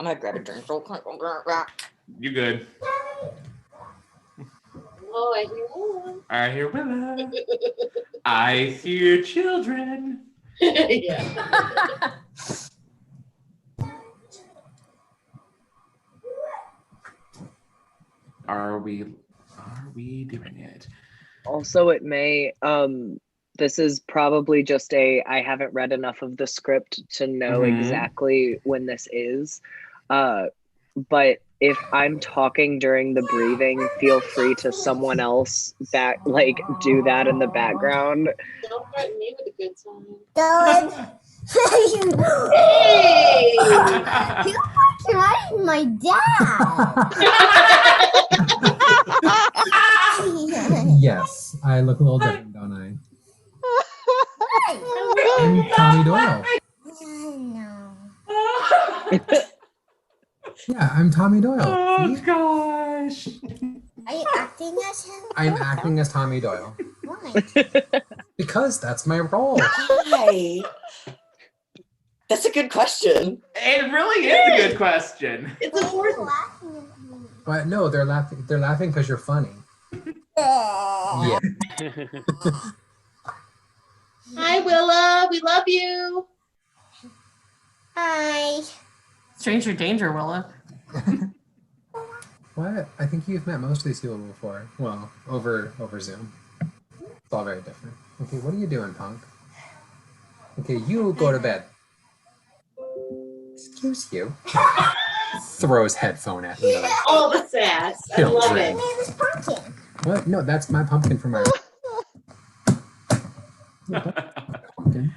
I'm gonna grab a drink real quick. You good? Oh, I hear one. I hear Willa. I hear children. Yeah. Are we doing it? Also, it may, this is probably just I haven't read enough of the script to know exactly when this is. But if I'm talking during the breathing, feel free to someone else do that in the background. Don't threaten me with a good time. Don't. Hey! You're watching my dad. Yes, I look a little different, don't I? I'm Tommy Doyle. No. Yeah, I'm Tommy Doyle. Oh See? gosh. Are you acting as him? I'm acting as Tommy Doyle Why? because that's my role. Hi. That's a good question. It really is a good question. It's Why are you important. laughing at me? But no, they're laughing. They're laughing because you're funny. Yeah. Yeah. Hi, Willa. We love you. Hi. Stranger danger, Willa. What? I think you've met most of these people before. Well, over Zoom. It's all very different. Okay, what are you doing, punk? Okay, you go to bed. Excuse you. Throws headphone at me. All the sass. I Children. love My it. name is Pumpkin. What? No, that's my pumpkin from my pumpkin.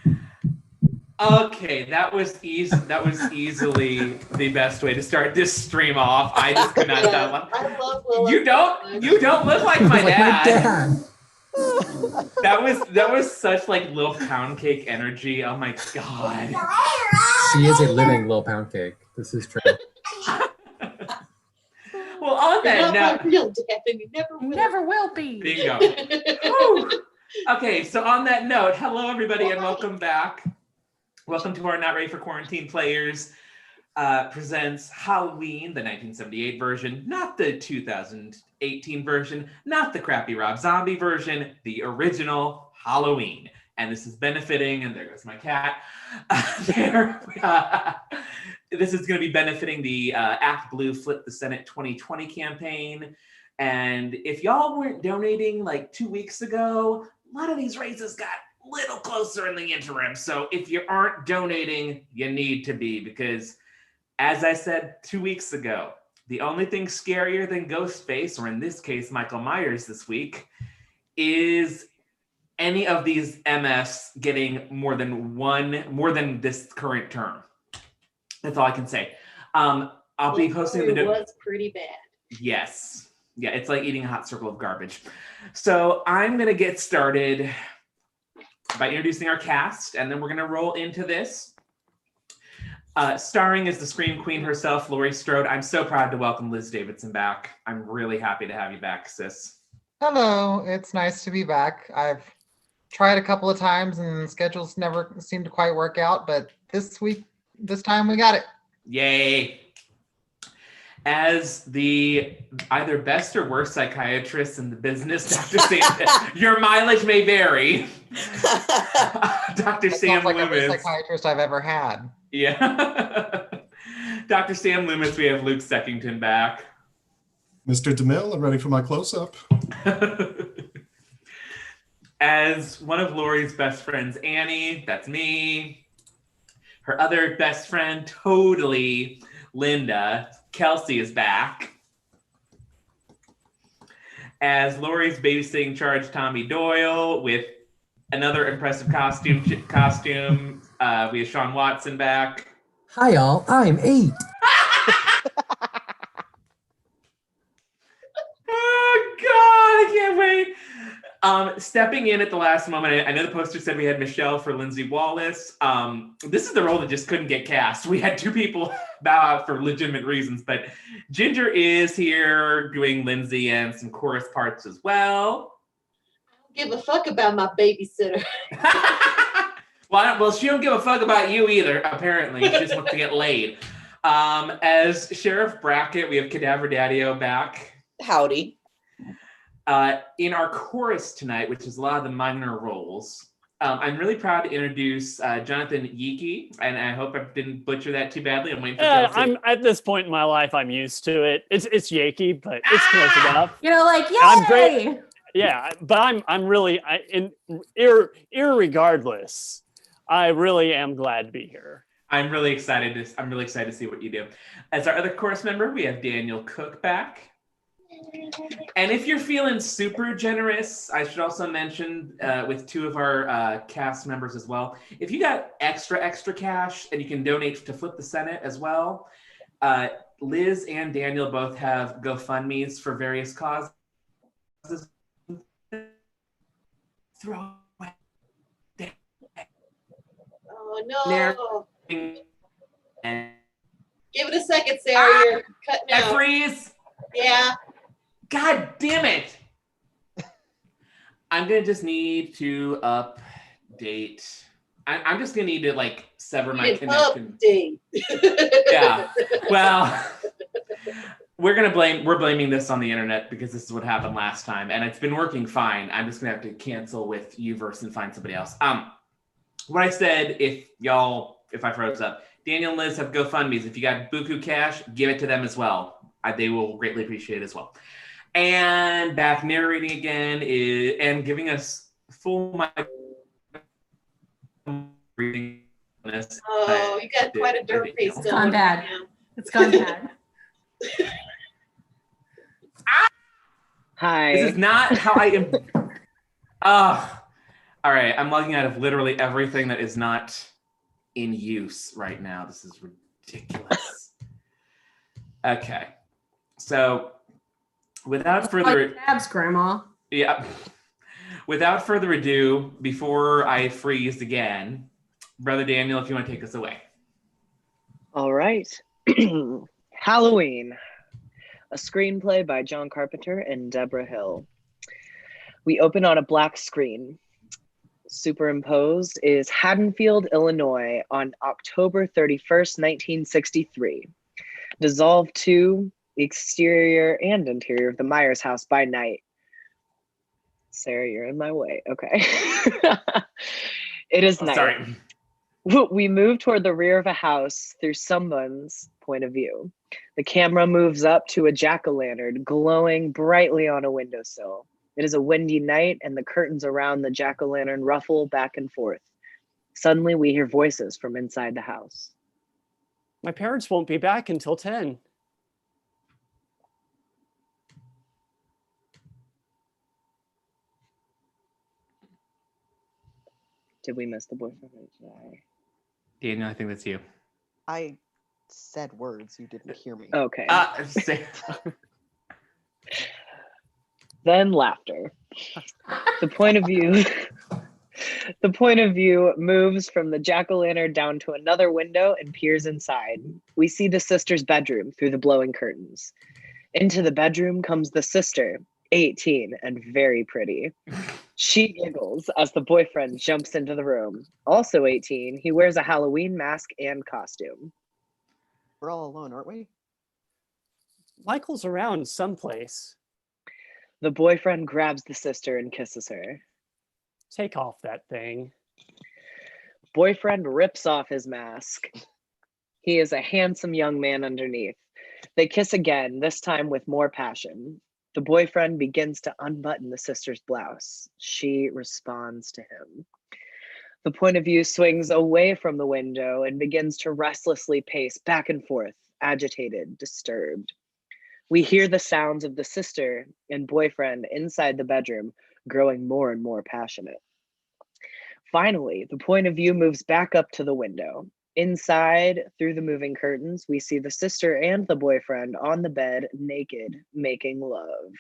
Okay, that was easily the best way to start this stream off. I just could not tell. I love Willa. You don't look like my Like dad. my dad. That was such like little pound cake energy. Oh my god. She is a living little pound cake. This is true. Well, on You're that not note, my real dad, and you never will. Never will be. bingo. Whew. Okay, so on that note, hello everybody and welcome back. Welcome to our Not Ready for Quarantine Players presents Halloween, the 1978 version, not the 2018 version, not the crappy Rob Zombie version, the original Halloween. And this is benefiting, and there goes my cat. This is going to be benefiting the Act Blue Flip the Senate 2020 campaign. And if y'all weren't donating like 2 weeks ago, a lot of these races got a little closer in the interim. So if you aren't donating, you need to be, because as I said 2 weeks ago, the only thing scarier than Ghostface, or in this case, Michael Myers this week, is any of these MFs getting more than this current term. That's all I can say. I'll be posting the It was pretty bad. Yes. Yeah, it's like eating a hot circle of garbage. So I'm going to get started by introducing our cast, and then we're going to roll into this. Starring as the Scream Queen herself, Laurie Strode. I'm so proud to welcome Liz Davidson back. I'm really happy to have you back, sis. Hello, it's nice to be back. I've tried a couple of times and schedules never seem to quite work out, but this time we got it. Yay. As the either best or worst psychiatrist in the business, Dr. Sam, your mileage may vary. Dr. That Sam sounds like every Loomis. psychiatrist I've ever had. Yeah. Dr. Sam Loomis, we have Luke Seckington back. Mr. DeMille, I'm ready for my close-up. As one of Laurie's best friends, Annie, that's me. Her other best friend, totally, Linda, Kelsey is back. As Laurie's babysitting charge, Tommy Doyle, with another impressive costume. We have Sean Watson back. Hi, y'all. I'm 8. Oh, God, I can't wait. Stepping in at the last moment, I know the poster said we had Michelle for Lindsay Wallace. This is the role that just couldn't get cast. We had 2 people bow out for legitimate reasons, but Ginger is here doing Lindsay and some chorus parts as well. I don't give a fuck about my babysitter. Well, she don't give a fuck about you either, apparently. She just wants to get laid. As Sheriff Brackett, we have Cadaver Daddy-O back. Howdy. In our chorus tonight, which is a lot of the minor roles, I'm really proud to introduce Jonathan Yiki, and I hope I didn't butcher that too badly. I'm waiting for Kelsey. I'm at this point in my life, I'm used to it. It's Yakey, but it's close enough. You know, like, yay! I'm great. Yeah, but I'm really irregardless. I really am glad to be here. I'm really excited to see what you do. As our other chorus member, we have Daniel Cook back. And if you're feeling super generous, I should also mention with two of our cast members as well, if you got extra cash and you can donate to Flip the Senate as well, Liz and Daniel both have GoFundMes for various causes. Throw away. Oh no. There. Give it a second, Sarah. You're cutting I out. freeze. Yeah. God damn it. I'm gonna just need to update. I'm just gonna need to like sever my connection. Update. Yeah. Well, we're blaming this on the internet because this is what happened last time, and it's been working fine. I'm just gonna have to cancel with Uverse and find somebody else. What I said, if I froze up, Daniel and Liz have GoFundMes. If you got buku cash, give it to them as well. They will greatly appreciate it as well. And back narrating again and giving us full mic. Oh, you got quite a dirt face. It's gone bad. It's gone bad. Hi. This is not how I am. All right. I'm logging out of literally everything that is not in use right now. This is ridiculous. Okay. So without further tabs, Grandma. Yeah. Without further ado, before I freeze again, Brother Daniel, if you want to take us away. All right. Halloween, a screenplay by John Carpenter and Deborah Hill. We open on a black screen. Superimposed is Haddonfield, Illinois on October 31st, 1963. Dissolved to exterior and interior of the Myers house by night. Sarah, you're in my way. Okay. It is night. Sorry. We move toward the rear of a house through someone's point of view. The camera moves up to a jack-o'-lantern glowing brightly on a windowsill. It is a windy night and the curtains around the jack-o'-lantern ruffle back and forth. Suddenly we hear voices from inside the house. My parents won't be back until 10. Did we miss the boyfriend? Daniel, I think that's you. I said words. You didn't hear me. Okay. Then laughter. The point of view moves from the jack-o'-lantern down to another window and peers inside. We see the sister's bedroom through the blowing curtains. Into the bedroom comes the sister, 18 and very pretty. She giggles as the boyfriend jumps into the room. Also 18, he wears a Halloween mask and costume. We're all alone, aren't we? Michael's around someplace. The boyfriend grabs the sister and kisses her. Take off that thing. Boyfriend rips off his mask. He is a handsome young man underneath. They kiss again, this time with more passion. The boyfriend begins to unbutton the sister's blouse. She responds to him. The point of view swings away from the window and begins to restlessly pace back and forth, agitated, disturbed. We hear the sounds of the sister and boyfriend inside the bedroom growing more and more passionate. Finally, the point of view moves back up to the window. Inside, through the moving curtains, we see the sister and the boyfriend on the bed, naked, making love.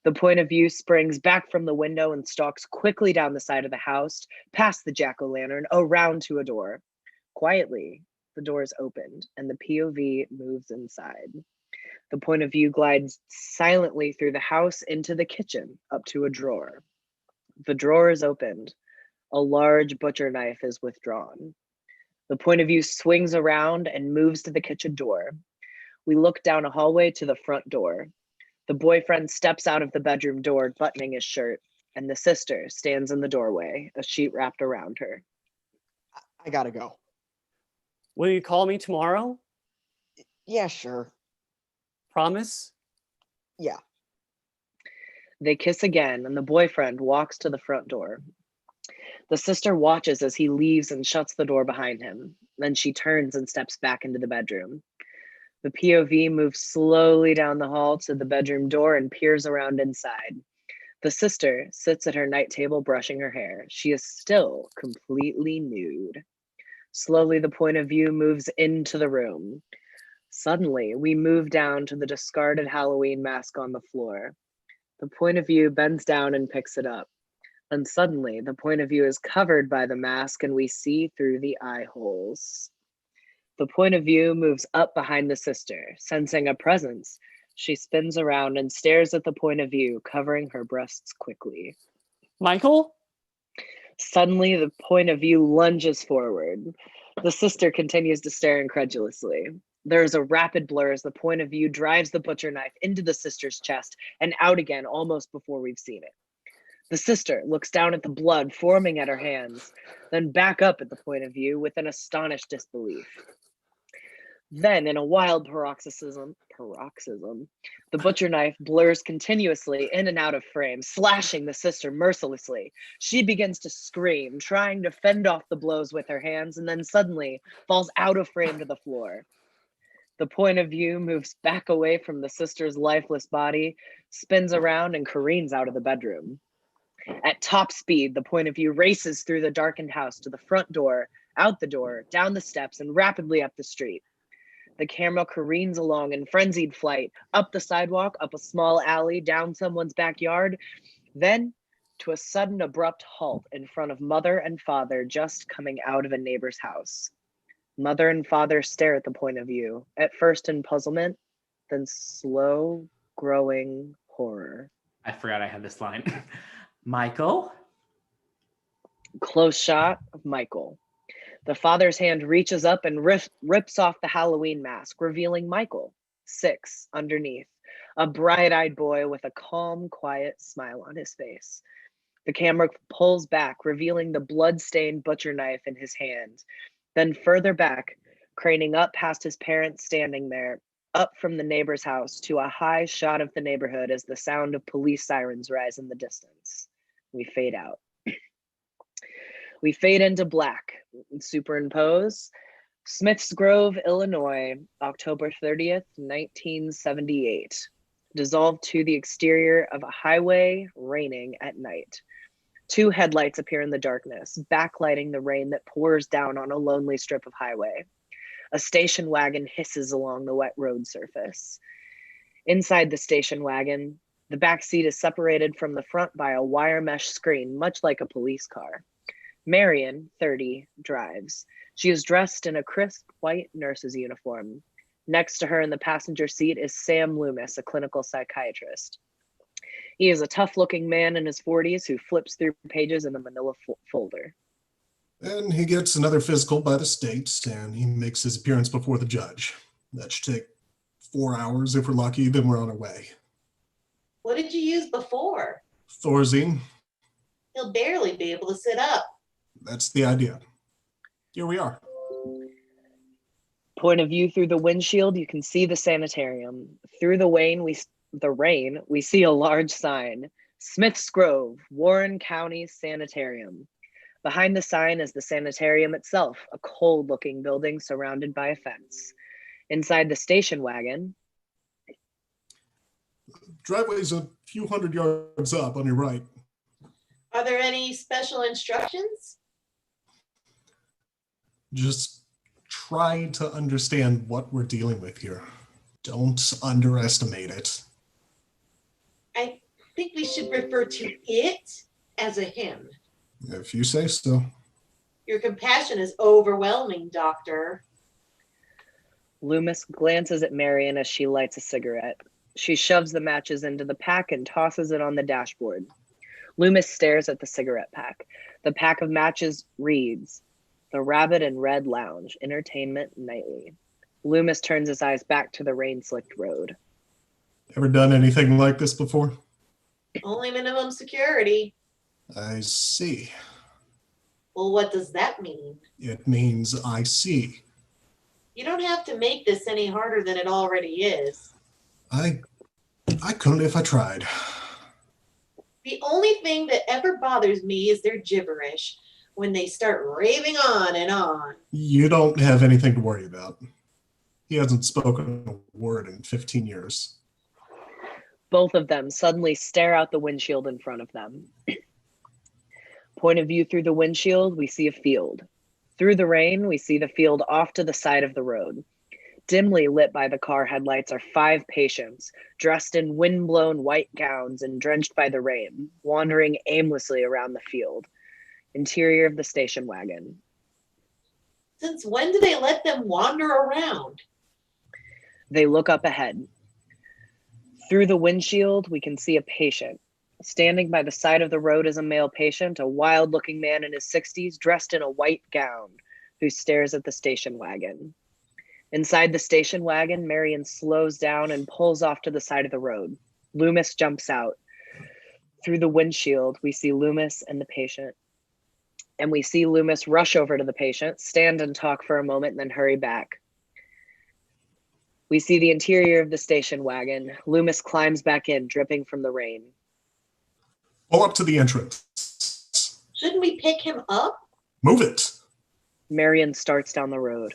The point of view springs back from the window and stalks quickly down the side of the house, past the jack-o'-lantern, around to a door. Quietly, the door is opened and the POV moves inside. The point of view glides silently through the house into the kitchen, up to a drawer. The drawer is opened. A large butcher knife is withdrawn. The point of view swings around and moves to the kitchen door. We look down a hallway to the front door. The boyfriend steps out of the bedroom door, buttoning his shirt, and the sister stands in the doorway, a sheet wrapped around her. I gotta go. Will you call me tomorrow? Yeah, sure. Promise? Yeah. They kiss again, and the boyfriend walks to the front door. The sister watches as he leaves and shuts the door behind him. Then she turns and steps back into the bedroom. The POV moves slowly down the hall to the bedroom door and peers around inside. The sister sits at her night table brushing her hair. She is still completely nude. Slowly, the point of view moves into the room. Suddenly, we move down to the discarded Halloween mask on the floor. The point of view bends down and picks it up. And suddenly, the point of view is covered by the mask and we see through the eye holes. The point of view moves up behind the sister. Sensing a presence, she spins around and stares at the point of view, covering her breasts quickly. Michael? Suddenly, the point of view lunges forward. The sister continues to stare incredulously. There is a rapid blur as the point of view drives the butcher knife into the sister's chest and out again almost before we've seen it. The sister looks down at the blood forming at her hands, then back up at the point of view with an astonished disbelief. Then, in a wild paroxysm, the butcher knife blurs continuously in and out of frame, slashing the sister mercilessly. She begins to scream, trying to fend off the blows with her hands, and then suddenly falls out of frame to the floor. The point of view moves back away from the sister's lifeless body, spins around, and careens out of the bedroom. At top speed, the point of view races through the darkened house to the front door, out the door, down the steps, and rapidly up the street. The camera careens along in frenzied flight, up the sidewalk, up a small alley, down someone's backyard, then to a sudden abrupt halt in front of mother and father just coming out of a neighbor's house. Mother and father stare at the point of view, at first in puzzlement, then slow growing horror. I forgot I had this line. Michael? Close shot of Michael. The father's hand reaches up and rips off the Halloween mask, revealing Michael, 6, underneath, a bright-eyed boy with a calm, quiet smile on his face. The camera pulls back, revealing the blood-stained butcher knife in his hand. Then further back, craning up past his parents standing there, up from the neighbor's house to a high shot of the neighborhood as the sound of police sirens rise in the distance. We fade out. We fade into black, superimpose. Smiths Grove, Illinois, October 30th, 1978. Dissolved to the exterior of a highway, raining at night. 2 headlights appear in the darkness, backlighting the rain that pours down on a lonely strip of highway. A station wagon hisses along the wet road surface. Inside the station wagon, the back seat is separated from the front by a wire mesh screen, much like a police car. Marion, 30, drives. She is dressed in a crisp white nurse's uniform. Next to her in the passenger seat is Sam Loomis, a clinical psychiatrist. He is a tough-looking man in his 40s who flips through pages in a manila folder. And he gets another physical by the state, and he makes his appearance before the judge. That should take 4 hours. If we're lucky, then we're on our way. What did you use before? Thorazine, He'll barely be able to sit up. that's the idea. Here we are. Point of view through the windshield, you can see the sanitarium. Through the rain, we see a large sign, Smiths Grove, Warren County Sanitarium. Behind the sign is the sanitarium itself, a cold-looking building surrounded by a fence. Inside the station wagon, Driveway's a few hundred yards up on your right. Are there any special instructions? Just try to understand what we're dealing with here. Don't underestimate it. I think we should refer to it as a him. If you say so. Your compassion is overwhelming, Doctor. Loomis glances at Marion as she lights a cigarette. She shoves the matches into the pack and tosses it on the dashboard. Loomis stares at the cigarette pack. The pack of matches reads, The Rabbit and Red Lounge, entertainment nightly. Loomis turns his eyes back to the rain-slicked road. Ever done anything like this before? Only minimum security. I see. Well, what does that mean? It means I see. You don't have to make this any harder than it already is. I couldn't if I tried. The only thing that ever bothers me is their gibberish when they start raving on and on. You don't have anything to worry about. He hasn't spoken a word in 15 years. Both of them suddenly stare out the windshield in front of them. Point of view through the windshield, we see a field. Through the rain, we see the field off to the side of the road. Dimly lit by the car headlights are 5 patients, dressed in wind-blown white gowns and drenched by the rain, wandering aimlessly around the field. Interior of the station wagon. Since when do they let them wander around? They look up ahead. Through the windshield, we can see a patient. Standing by the side of the road is a male patient, a wild-looking man in his 60s, dressed in a white gown, who stares at the station wagon. Inside the station wagon, Marion slows down and pulls off to the side of the road. Loomis jumps out. Through the windshield, we see Loomis and the patient. And we see Loomis rush over to the patient, stand and talk for a moment, and then hurry back. We see the interior of the station wagon. Loomis climbs back in, dripping from the rain. Pull up to the entrance. Shouldn't we pick him up? Move it. Marion starts down the road.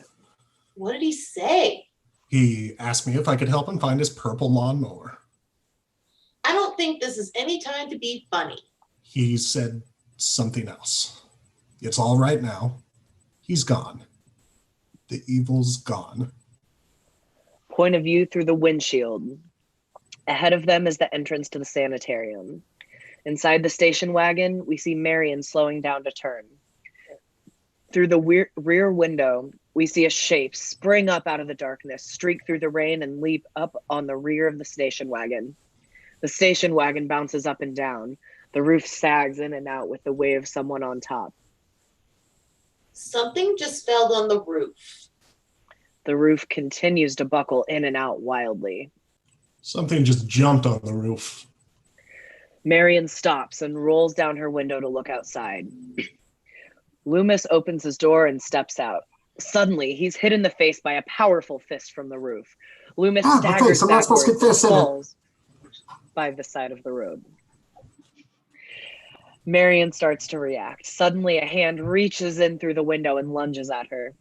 What did he say? He asked me if I could help him find his purple lawnmower. I don't think this is any time to be funny. He said something else. It's all right now. He's gone. The evil's gone. Point of view through the windshield. Ahead of them is the entrance to the sanitarium. Inside the station wagon, we see Marion slowing down to turn. Through the rear window, we see a shape spring up out of the darkness, streak through the rain, and leap up on the rear of the station wagon. The station wagon bounces up and down. The roof sags in and out with the weight of someone on top. Something just fell on the roof. The roof continues to buckle in and out wildly. Something just jumped on the roof. Marion stops and rolls down her window to look outside. Loomis opens his door and steps out. Suddenly, he's hit in the face by a powerful fist from the roof. Loomis staggers backwards and falls by the side of the road. Marion starts to react. Suddenly, a hand reaches in through the window and lunges at her.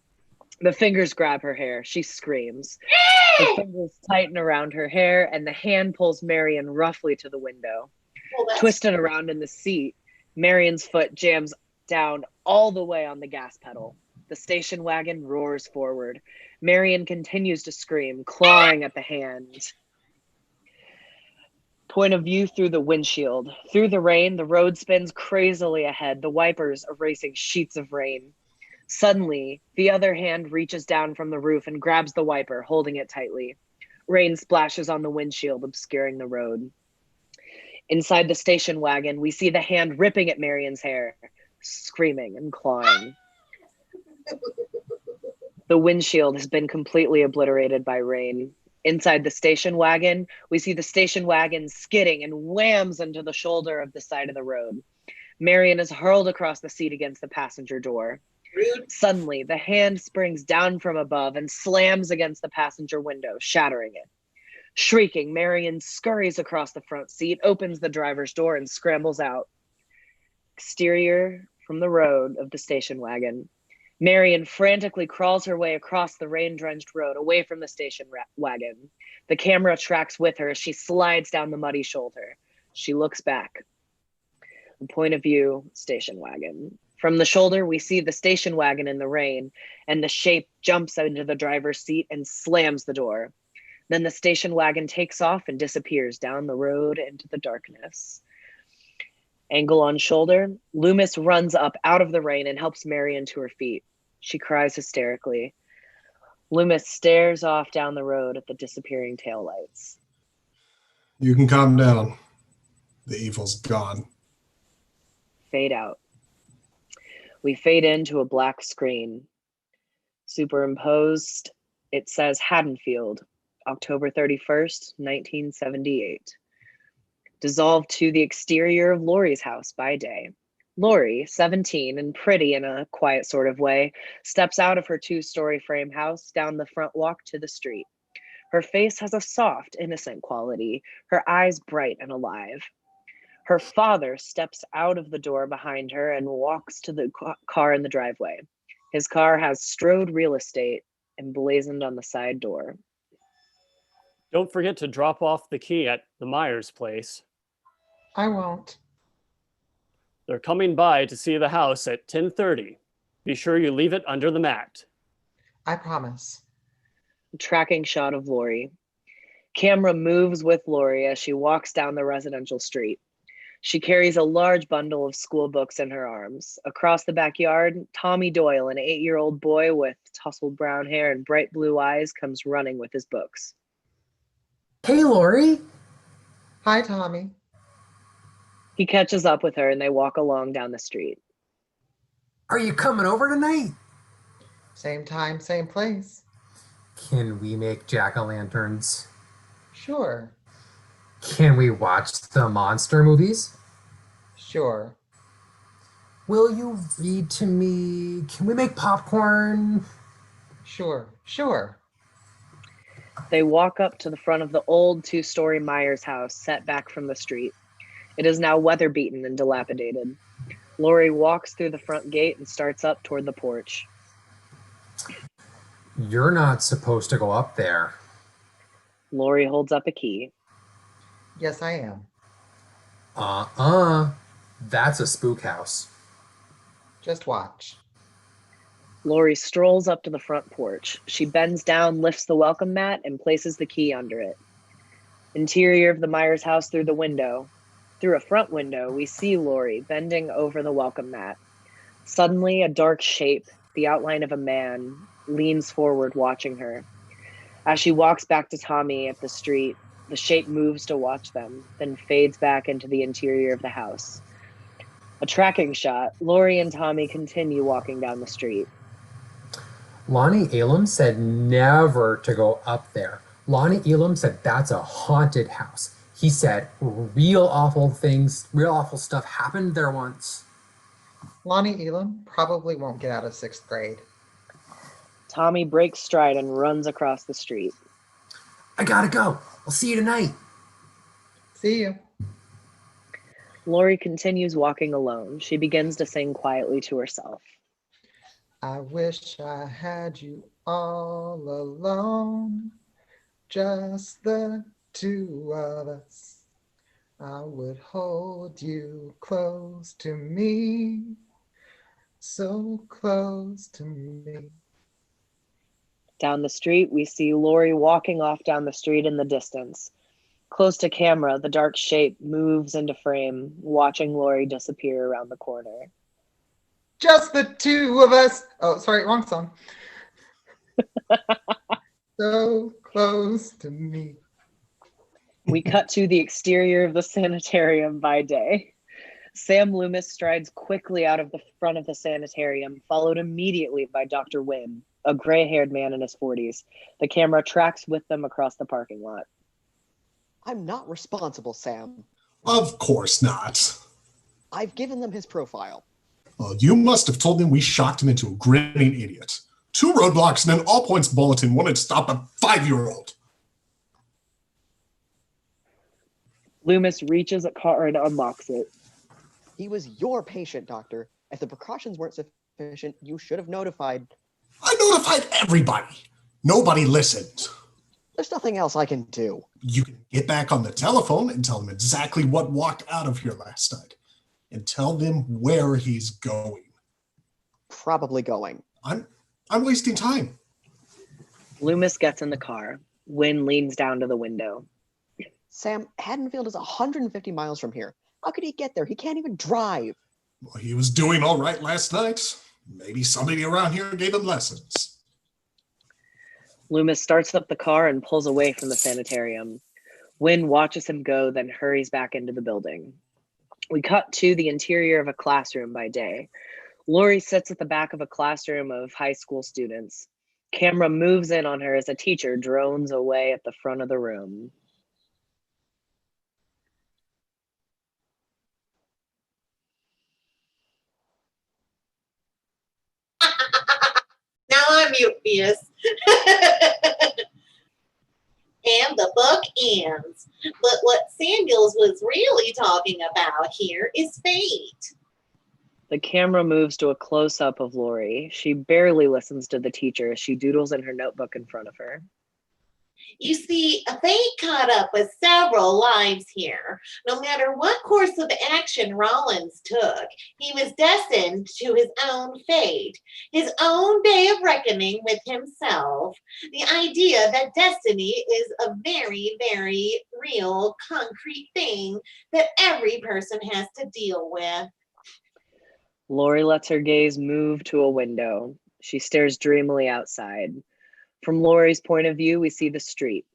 The fingers grab her hair. She screams. The fingers tighten around her hair, and the hand pulls Marion roughly to the window. Twisted around in the seat, Marion's foot jams down all the way on the gas pedal. The station wagon roars forward. Marion continues to scream, clawing at the hand. Point of view through the windshield. Through the rain, the road spins crazily ahead, the wipers erasing sheets of rain. Suddenly, the other hand reaches down from the roof and grabs the wiper, holding it tightly. Rain splashes on the windshield, obscuring the road. Inside the station wagon, we see the hand ripping at Marion's hair, screaming and clawing. The windshield has been completely obliterated by rain. Inside the station wagon, we see the station wagon skidding and whams into the shoulder of the side of the road. Marion is hurled across the seat against the passenger door. Rude. Suddenly, the hand springs down from above and slams against the passenger window, shattering it. Shrieking, Marion scurries across the front seat, opens the driver's door, and scrambles out. Exterior from the road of the station wagon. Marion frantically crawls her way across the rain-drenched road, away from the station wagon. The camera tracks with her as she slides down the muddy shoulder. She looks back. Point of view, station wagon. From the shoulder, we see the station wagon in the rain, and the shape jumps into the driver's seat and slams the door. Then the station wagon takes off and disappears down the road into the darkness. Angle on shoulder, Loomis runs up out of the rain and helps Marion to her feet. She cries hysterically. Loomis stares off down the road at the disappearing taillights. You can calm down. The evil's gone. Fade out. We fade into a black screen. Superimposed, it says Haddonfield, October 31st, 1978. Dissolved to the exterior of Lori's house by day. Lori, 17 and pretty in a quiet sort of way, steps out of her 2-story frame house down the front walk to the street. Her face has a soft, innocent quality, her eyes bright and alive. Her father steps out of the door behind her and walks to the car in the driveway. His car has Strode Real Estate emblazoned on the side door. Don't forget to drop off the key at the Myers place. I won't. They're coming by to see the house at 10:30. Be sure you leave it under the mat. I promise. Tracking shot of Lori. Camera moves with Lori as she walks down the residential street. She carries a large bundle of school books in her arms. Across the backyard, Tommy Doyle, an 8-year-old boy with tousled brown hair and bright blue eyes, comes running with his books. Hey, Lori. Hi, Tommy. He catches up with her and they walk along down the street. Are you coming over tonight? Same time, same place. Can we make jack-o'-lanterns? Sure. Can we watch the monster movies? Sure. Will you read to me? Can we make popcorn? Sure. Sure. They walk up to the front of the old 2-story Myers house set back from the street. It is now weather-beaten and dilapidated. Lori walks through the front gate and starts up toward the porch. You're not supposed to go up there. Lori holds up a key. Yes, I am. That's a spook house. Just watch. Lori strolls up to the front porch. She bends down, lifts the welcome mat, and places the key under it. Interior of the Myers house through the window. Through a front window, we see Lori bending over the welcome mat. Suddenly, a dark shape, the outline of a man, leans forward watching her. As she walks back to Tommy at the street, the shape moves to watch them, then fades back into the interior of the house. A tracking shot, Lori and Tommy continue walking down the street. Lonnie Elam said never to go up there. Lonnie Elam said that's a haunted house. He said real awful stuff happened there once. Lonnie Elam probably won't get out of 6th grade. Tommy breaks stride and runs across the street. I gotta go. I'll see you tonight. See you. Lori continues walking alone. She begins to sing quietly to herself. I wish I had you all alone, just the 2 of us. I would hold you close to me, so close to me. Down the street, we see Lori walking off down the street in the distance. Close to camera, the dark shape moves into frame, watching Lori disappear around the corner. Just the 2 of us. Oh, sorry, wrong song. So close to me. We cut to the exterior of the sanitarium by day. Sam Loomis strides quickly out of the front of the sanitarium, followed immediately by Dr. Wynn, a gray-haired man in his 40s. The camera tracks with them across the parking lot. I'm not responsible, Sam. Of course not. I've given them his profile. Well, you must have told them we shocked him into a grinning idiot. 2 roadblocks and an all-points bulletin wanted to stop a 5-year-old. Loomis reaches a car and unlocks it. He was your patient, Doctor. If the precautions weren't sufficient, you should have notified. I notified everybody. Nobody listened. There's nothing else I can do. You can get back on the telephone and tell them exactly what walked out of here last night. And tell them where he's going. Probably going. I'm wasting time. Loomis gets in the car. Wynn leans down to the window. Sam, Haddonfield is 150 miles from here. How could he get there? He can't even drive. Well, he was doing all right last night. Maybe somebody around here gave him lessons. Loomis starts up the car and pulls away from the sanitarium. Wynn watches him go, then hurries back into the building. We cut to the interior of a classroom by day. Lori sits at the back of a classroom of high school students. Camera moves in on her as a teacher drones away at the front of the room. Now I'm mutinous. And the book ends. But what Samuels was really talking about here is fate. The camera moves to a close-up of Lori. She barely listens to the teacher as she doodles in her notebook in front of her. You see, fate caught up with several lives here. No matter what course of action Rollins took, he was destined to his own fate, his own day of reckoning with himself. The idea that destiny is a very, very real, concrete thing that every person has to deal with. Lori lets her gaze move to a window. She stares dreamily outside. From Lori's point of view, we see the street.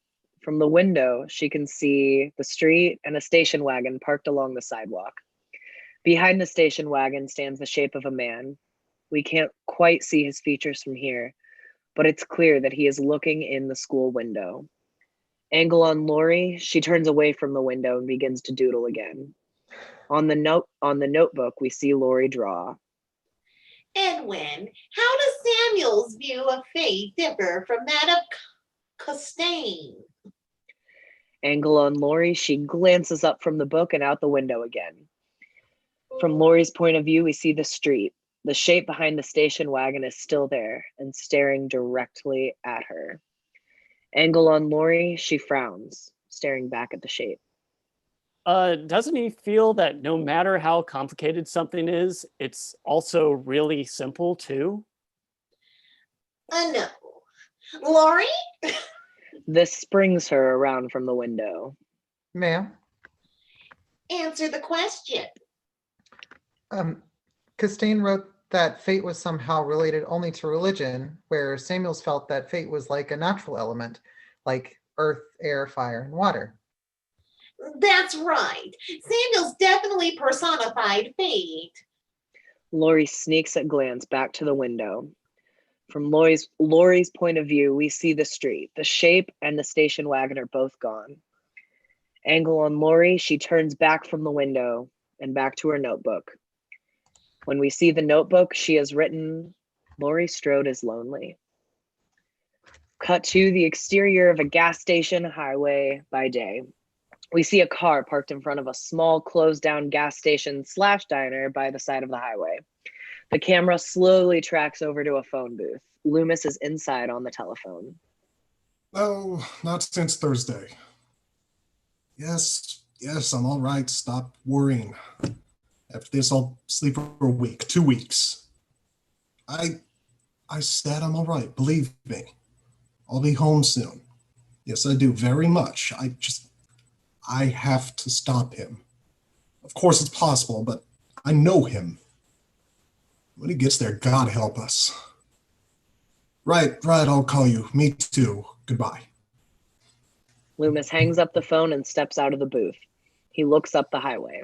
From the window, she can see the street and a station wagon parked along the sidewalk. Behind the station wagon stands the shape of a man. We can't quite see his features from here, but it's clear that he is looking in the school window. Angle on Lori, she turns away from the window and begins to doodle again. On the notebook, we see Lori draw. Edwin, how does Samuel's view of fate differ from that of Costain? Angle on Lori, she glances up from the book and out the window again. From Lori's point of view, we see the street. The shape behind the station wagon is still there and staring directly at her. Angle on Lori, she frowns, staring back at the shape. Doesn't he feel that no matter how complicated something is, it's also really simple too? No. Lori? This springs her around from the window. Ma'am? Answer the question. Costain wrote that fate was somehow related only to religion, where Samuels felt that fate was like a natural element, like earth, air, fire, and water. That's right. Samuels definitely personified fate. Lori sneaks a glance back to the window. From Lori's point of view, we see the street. The shape and the station wagon are both gone. Angle on Lori, she turns back from the window and back to her notebook. When we see the notebook, she has written, Lori Strode is lonely. Cut to the exterior of a gas station highway by day. We see a car parked in front of a small closed down gas station / diner by the side of the highway. The camera slowly tracks over to a phone booth. Loomis is inside on the telephone. Oh, not since Thursday. Yes, I'm all right. Stop worrying. After this, I'll sleep for a week, 2 weeks. I said I'm all right. Believe me. I'll be home soon. Yes, I do very much. I have to stop him. Of course it's possible, but I know him. When he gets there, God help us. Right, I'll call you. Me too. Goodbye. Loomis hangs up the phone and steps out of the booth. He looks up the highway.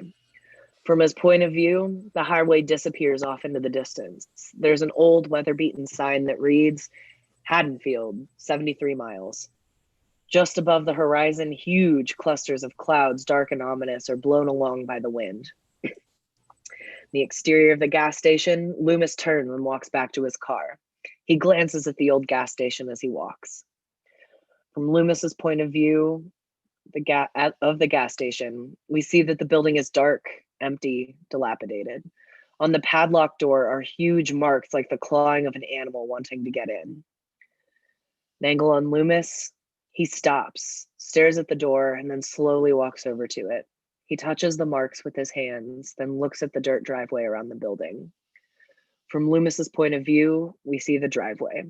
From his point of view, the highway disappears off into the distance. There's an old weather-beaten sign that reads, Haddonfield, 73 miles. Just above the horizon, huge clusters of clouds, dark and ominous, are blown along by the wind. The exterior of the gas station, Loomis turns and walks back to his car. He glances at the old gas station as he walks. From Loomis's point of view of the gas station, we see that the building is dark, empty, dilapidated. On the padlock door are huge marks like the clawing of an animal wanting to get in. An angle on Loomis, he stops, stares at the door, and then slowly walks over to it. He touches the marks with his hands, then looks at the dirt driveway around the building. From Loomis's point of view, we see the driveway.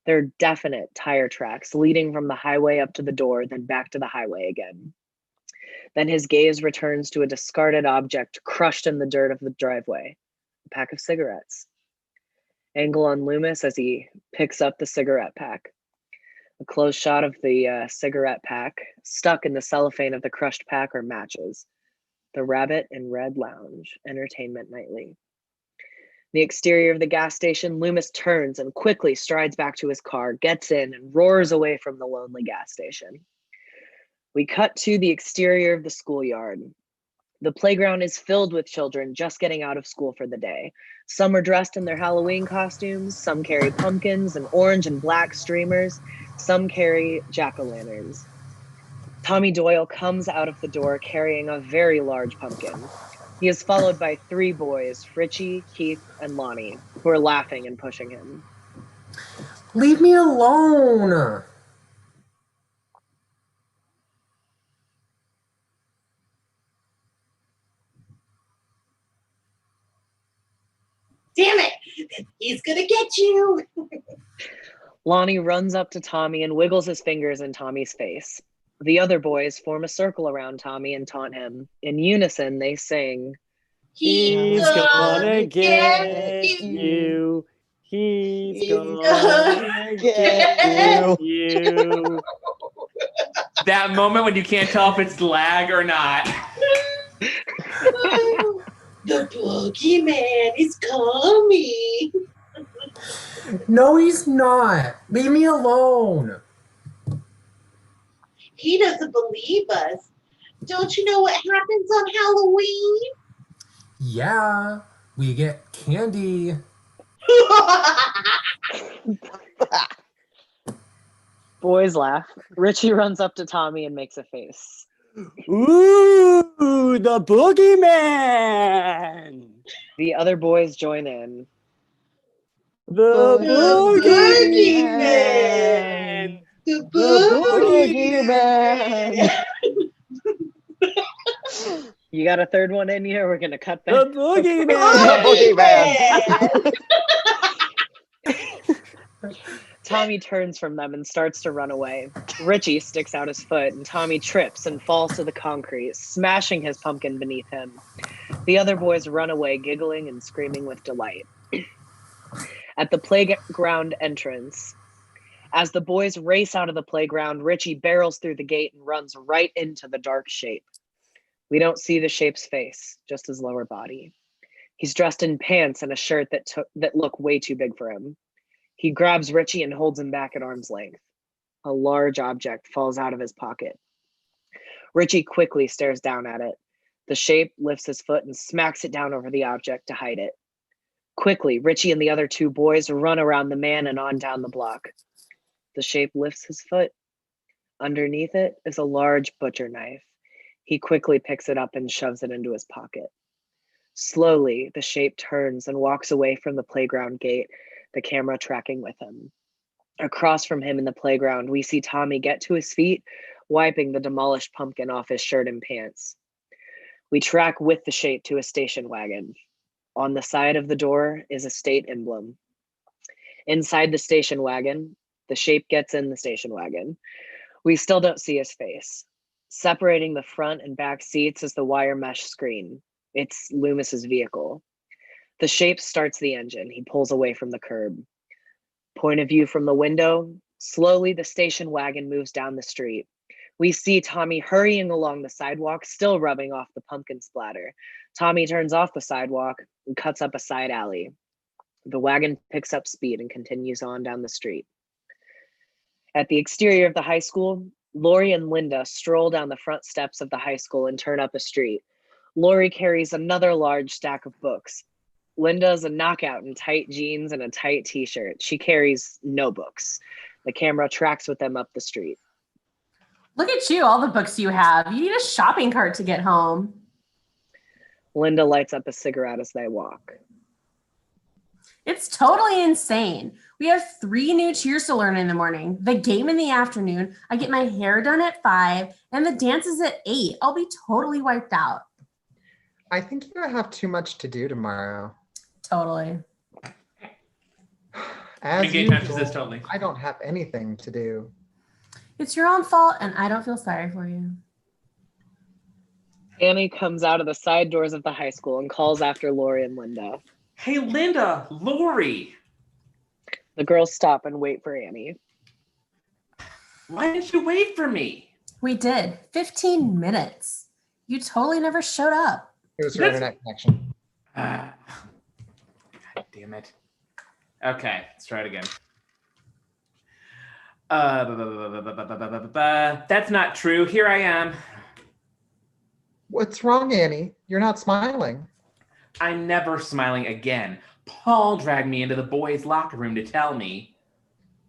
There are definite tire tracks leading from the highway up to the door, then back to the highway again. Then his gaze returns to a discarded object crushed in the dirt of the driveway, a pack of cigarettes. Angle on Loomis as he picks up the cigarette pack. A close shot of the cigarette pack. Stuck in the cellophane of the crushed pack are matches. The Rabbit and Red Lounge, Entertainment Nightly. The exterior of the gas station, Loomis turns and quickly strides back to his car, gets in, and roars away from the lonely gas station. We cut to the exterior of the schoolyard. The playground is filled with children just getting out of school for the day. Some are dressed in their Halloween costumes, some carry pumpkins and orange and black streamers, some carry jack-o'-lanterns. Tommy Doyle comes out of the door carrying a very large pumpkin. He is followed by 3 boys, Richie, Keith, and Lonnie, who are laughing and pushing him. Leave me alone. Damn it! He's gonna get you! Lonnie runs up to Tommy and wiggles his fingers in Tommy's face. The other boys form a circle around Tommy and taunt him. In unison, they sing, He's gonna get you. He's gonna get you. That moment when you can't tell if it's lag or not. The boogeyman is coming. No, he's not. Leave me alone. He doesn't believe us. Don't you know what happens on Halloween? Yeah, we get candy. Boys laugh. Richie runs up to Tommy and makes a face. Ooh, the boogeyman! The other boys join in. The boogeyman! boogeyman! The boogeyman! You got a third one in here? We're gonna cut that. The boogeyman! The boogeyman! Tommy turns from them and starts to run away. Richie sticks out his foot and Tommy trips and falls to the concrete, smashing his pumpkin beneath him. The other boys run away, giggling and screaming with delight. At the playground entrance, as the boys race out of the playground, Richie barrels through the gate and runs right into the dark shape. We don't see the shape's face, just his lower body. He's dressed in pants and a shirt that look way too big for him. He grabs Richie and holds him back at arm's length. A large object falls out of his pocket. Richie quickly stares down at it. The shape lifts his foot and smacks it down over the object to hide it. Quickly, Richie and the other 2 boys run around the man and on down the block. The shape lifts his foot. Underneath it is a large butcher knife. He quickly picks it up and shoves it into his pocket. Slowly, the shape turns and walks away from the playground gate, the camera tracking with him. Across from him in the playground, we see Tommy get to his feet, wiping the demolished pumpkin off his shirt and pants. We track with the shape to a station wagon. On the side of the door is a state emblem. Inside the station wagon, the shape gets in the station wagon. We still don't see his face. Separating the front and back seats is the wire mesh screen. It's Loomis's vehicle. The shape starts the engine. He pulls away from the curb. Point of view from the window, slowly the station wagon moves down the street. We see Tommy hurrying along the sidewalk, still rubbing off the pumpkin splatter. Tommy turns off the sidewalk and cuts up a side alley. The wagon picks up speed and continues on down the street. At the exterior of the high school, Lori and Linda stroll down the front steps of the high school and turn up a street. Lori carries another large stack of books. Linda's a knockout in tight jeans and a tight t-shirt. She carries no books. The camera tracks with them up the street. Look at you, all the books you have. You need a shopping cart to get home. Linda lights up a cigarette as they walk. It's totally insane. We have 3 new cheers to learn in the morning, the game in the afternoon, I get my hair done at 5, and the dance is at 8. I'll be totally wiped out. I think you have too much to do tomorrow. Totally. As Engagement usual, says totally. I don't have anything to do. It's your own fault, and I don't feel sorry for you. Annie comes out of the side doors of the high school and calls after Lori and Linda. Hey, Linda, Lori. The girls stop and wait for Annie. Why didn't you wait for me? We did. 15 minutes. You totally never showed up. It was her internet connection. God damn it. Okay, let's try it again. That's not true. Here I am. What's wrong, Annie? You're not smiling. I'm never smiling again. Paul dragged me into the boys' locker room to tell me.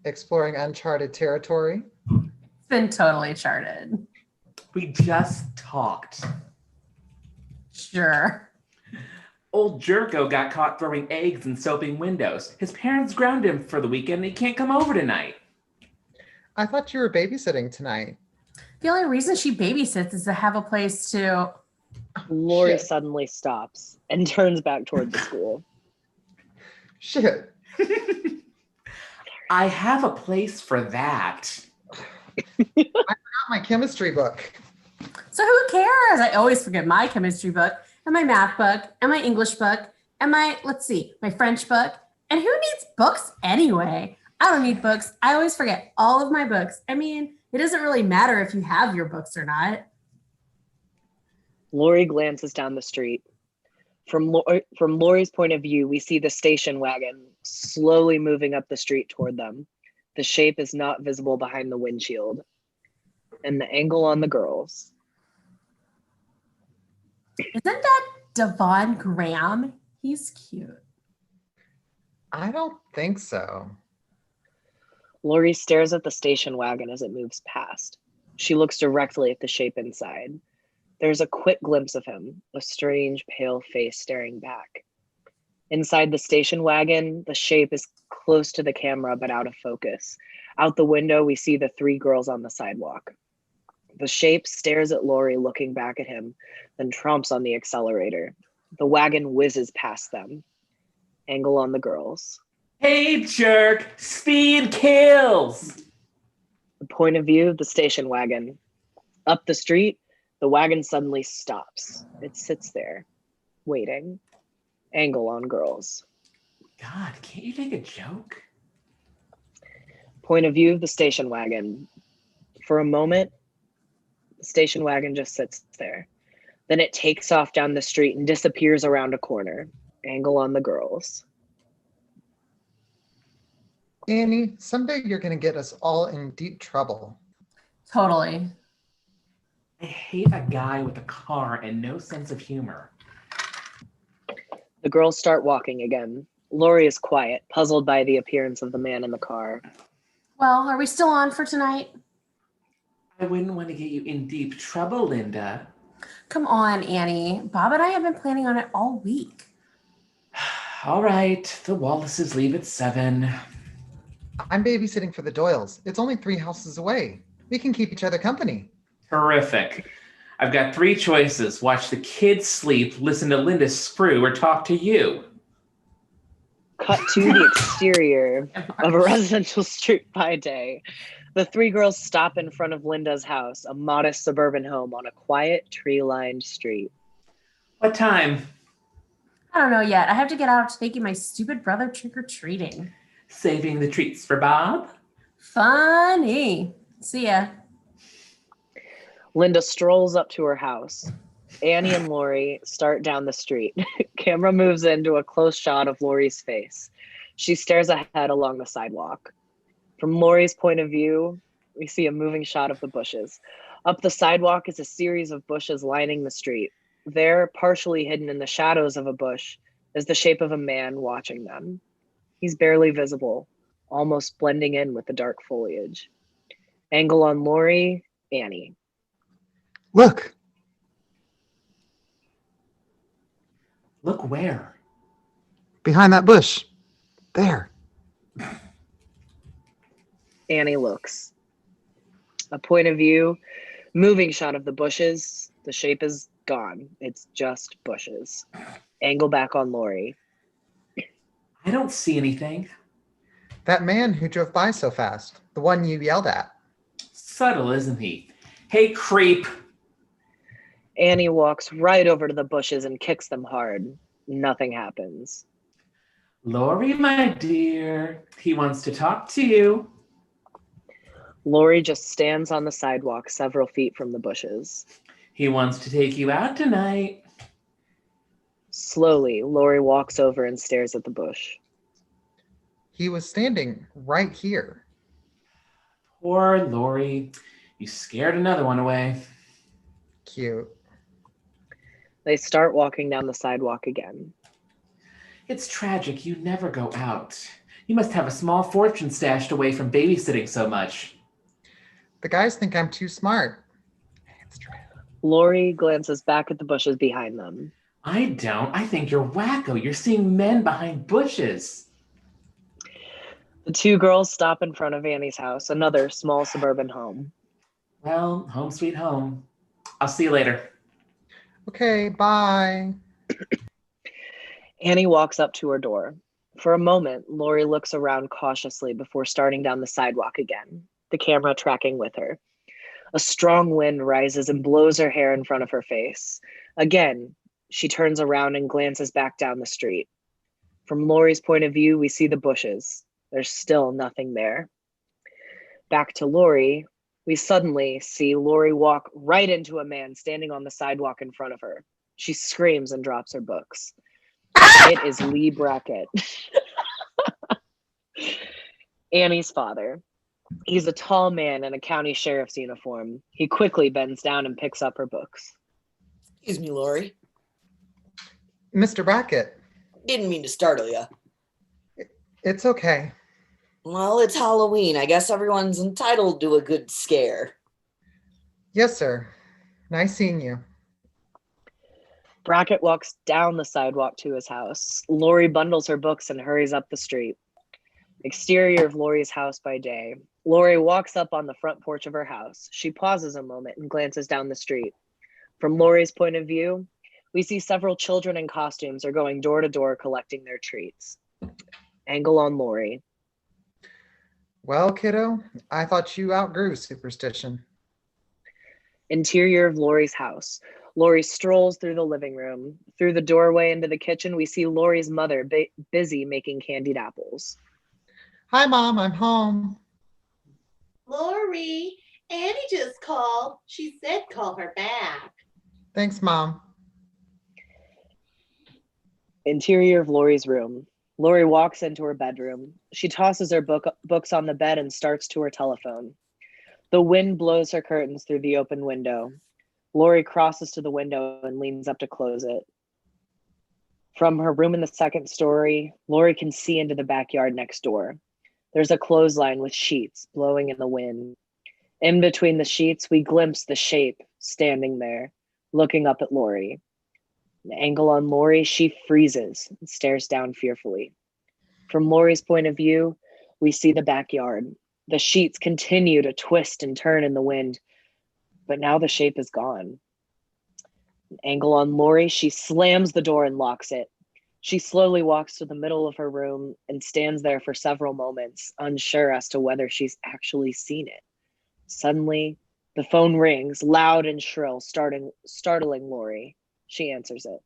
Exploring uncharted territory? It's been totally charted. We just talked. Sure. Old Jerko got caught throwing eggs and soaping windows. His parents grounded him for the weekend and he can't come over tonight. I thought you were babysitting tonight. The only reason she babysits is to have a place to. Lori Shit. suddenly stops and turns back toward the school. Shit. I have a place for that. I forgot my chemistry book. So who cares? I always forget my chemistry book and my math book and my English book and my French book. And who needs books anyway? I don't need books. I always forget all of my books. I mean, it doesn't really matter if you have your books or not. Lori glances down the street. From Lori's point of view, we see the station wagon slowly moving up the street toward them. The shape is not visible behind the windshield. And the angle on the girls. Isn't that Devon Graham? He's cute. I don't think so. Lori stares at the station wagon as it moves past. She looks directly at the shape inside. There's a quick glimpse of him, a strange, pale face staring back. Inside the station wagon, the shape is close to the camera but out of focus. Out the window, we see the three girls on the sidewalk. The shape stares at Lori, looking back at him, then tromps on the accelerator. The wagon whizzes past them. Angle on the girls. Hey, jerk! Speed kills! The point of view, the station wagon. Up the street, the wagon suddenly stops. It sits there, waiting. Angle on girls. God, can't you take a joke? Point of view, the station wagon. For a moment, the station wagon just sits there. Then it takes off down the street and disappears around a corner. Angle on the girls. Annie, someday you're going to get us all in deep trouble. Totally. I hate a guy with a car and no sense of humor. The girls start walking again. Lori is quiet, puzzled by the appearance of the man in the car. Well, are we still on for tonight? I wouldn't want to get you in deep trouble, Linda. Come on, Annie. Bob and I have been planning on it all week. All right, the Wallaces leave at 7. I'm babysitting for the Doyles. It's only 3 houses away. We can keep each other company. Terrific. I've got 3 choices. Watch the kids sleep, listen to Linda sprue, or talk to you. Cut to the exterior of a residential street by day. The 3 girls stop in front of Linda's house, a modest suburban home on a quiet, tree-lined street. What time? I don't know yet. I have to get out taking my stupid brother trick-or-treating. Saving the treats for Bob? Funny. See ya. Linda strolls up to her house. Annie and Lori start down the street. Camera moves into a close shot of Lori's face. She stares ahead along the sidewalk. From Lori's point of view, we see a moving shot of the bushes. Up the sidewalk is a series of bushes lining the street. There, partially hidden in the shadows of a bush, is the shape of a man watching them. He's barely visible, almost blending in with the dark foliage. Angle on Lori, Annie. Look. Look where? Behind that bush. There. Annie looks. A point of view, moving shot of the bushes. The shape is gone. It's just bushes. Angle back on Lori. I don't see anything. That man who drove by so fast. The one you yelled at. Subtle, isn't he? Hey, creep. Annie walks right over to the bushes and kicks them hard. Nothing happens. Lori, my dear, he wants to talk to you. Lori just stands on the sidewalk several feet from the bushes. He wants to take you out tonight. Slowly, Lori walks over and stares at the bush. He was standing right here. Poor Lori. You scared another one away. Cute. They start walking down the sidewalk again. It's tragic you never go out. You must have a small fortune stashed away from babysitting so much. The guys think I'm too smart. It's true. Lori glances back at the bushes behind them. I don't. I think you're wacko. You're seeing men behind bushes. The two girls stop in front of Annie's house, another small suburban home. Well, home sweet home. I'll see you later. Okay, bye. Annie walks up to her door. For a moment, Lori looks around cautiously before starting down the sidewalk again, the camera tracking with her. A strong wind rises and blows her hair in front of her face. Again, she turns around and glances back down the street. From Lori's point of view, we see the bushes. There's still nothing there. Back to Lori, we suddenly see Lori walk right into a man standing on the sidewalk in front of her. She screams and drops her books. It is Lee Brackett, Annie's father. He's a tall man in a county sheriff's uniform. He quickly bends down and picks up her books. Excuse me, Lori. Mr. Brackett. Didn't mean to startle you. It's okay. Well, it's Halloween. I guess everyone's entitled to a good scare. Yes, sir. Nice seeing you. Brackett walks down the sidewalk to his house. Lori bundles her books and hurries up the street. Exterior of Lori's house by day. Lori walks up on the front porch of her house. She pauses a moment and glances down the street. From Lori's point of view, we see several children in costumes are going door to door collecting their treats. Angle on Lori. Well, kiddo, I thought you outgrew superstition. Interior of Lori's house. Lori strolls through the living room. Through the doorway into the kitchen, we see Lori's mother busy making candied apples. Hi, Mom, I'm home. Lori, Annie just called. She said call her back. Thanks, Mom. Interior of Lori's room. Lori walks into her bedroom. She tosses her books on the bed and starts to her telephone. The wind blows her curtains through the open window. Lori crosses to the window and leans up to close it. From her room in the second story, Lori can see into the backyard next door. There's a clothesline with sheets blowing in the wind. In between the sheets, we glimpse the shape standing there, looking up at Lori. An angle on Lori, she freezes and stares down fearfully. From Lori's point of view, we see the backyard. The sheets continue to twist and turn in the wind, but now the shape is gone. An angle on Lori, she slams the door and locks it. She slowly walks to the middle of her room and stands there for several moments, unsure as to whether she's actually seen it. Suddenly, the phone rings, loud and shrill, startling Lori. She answers it.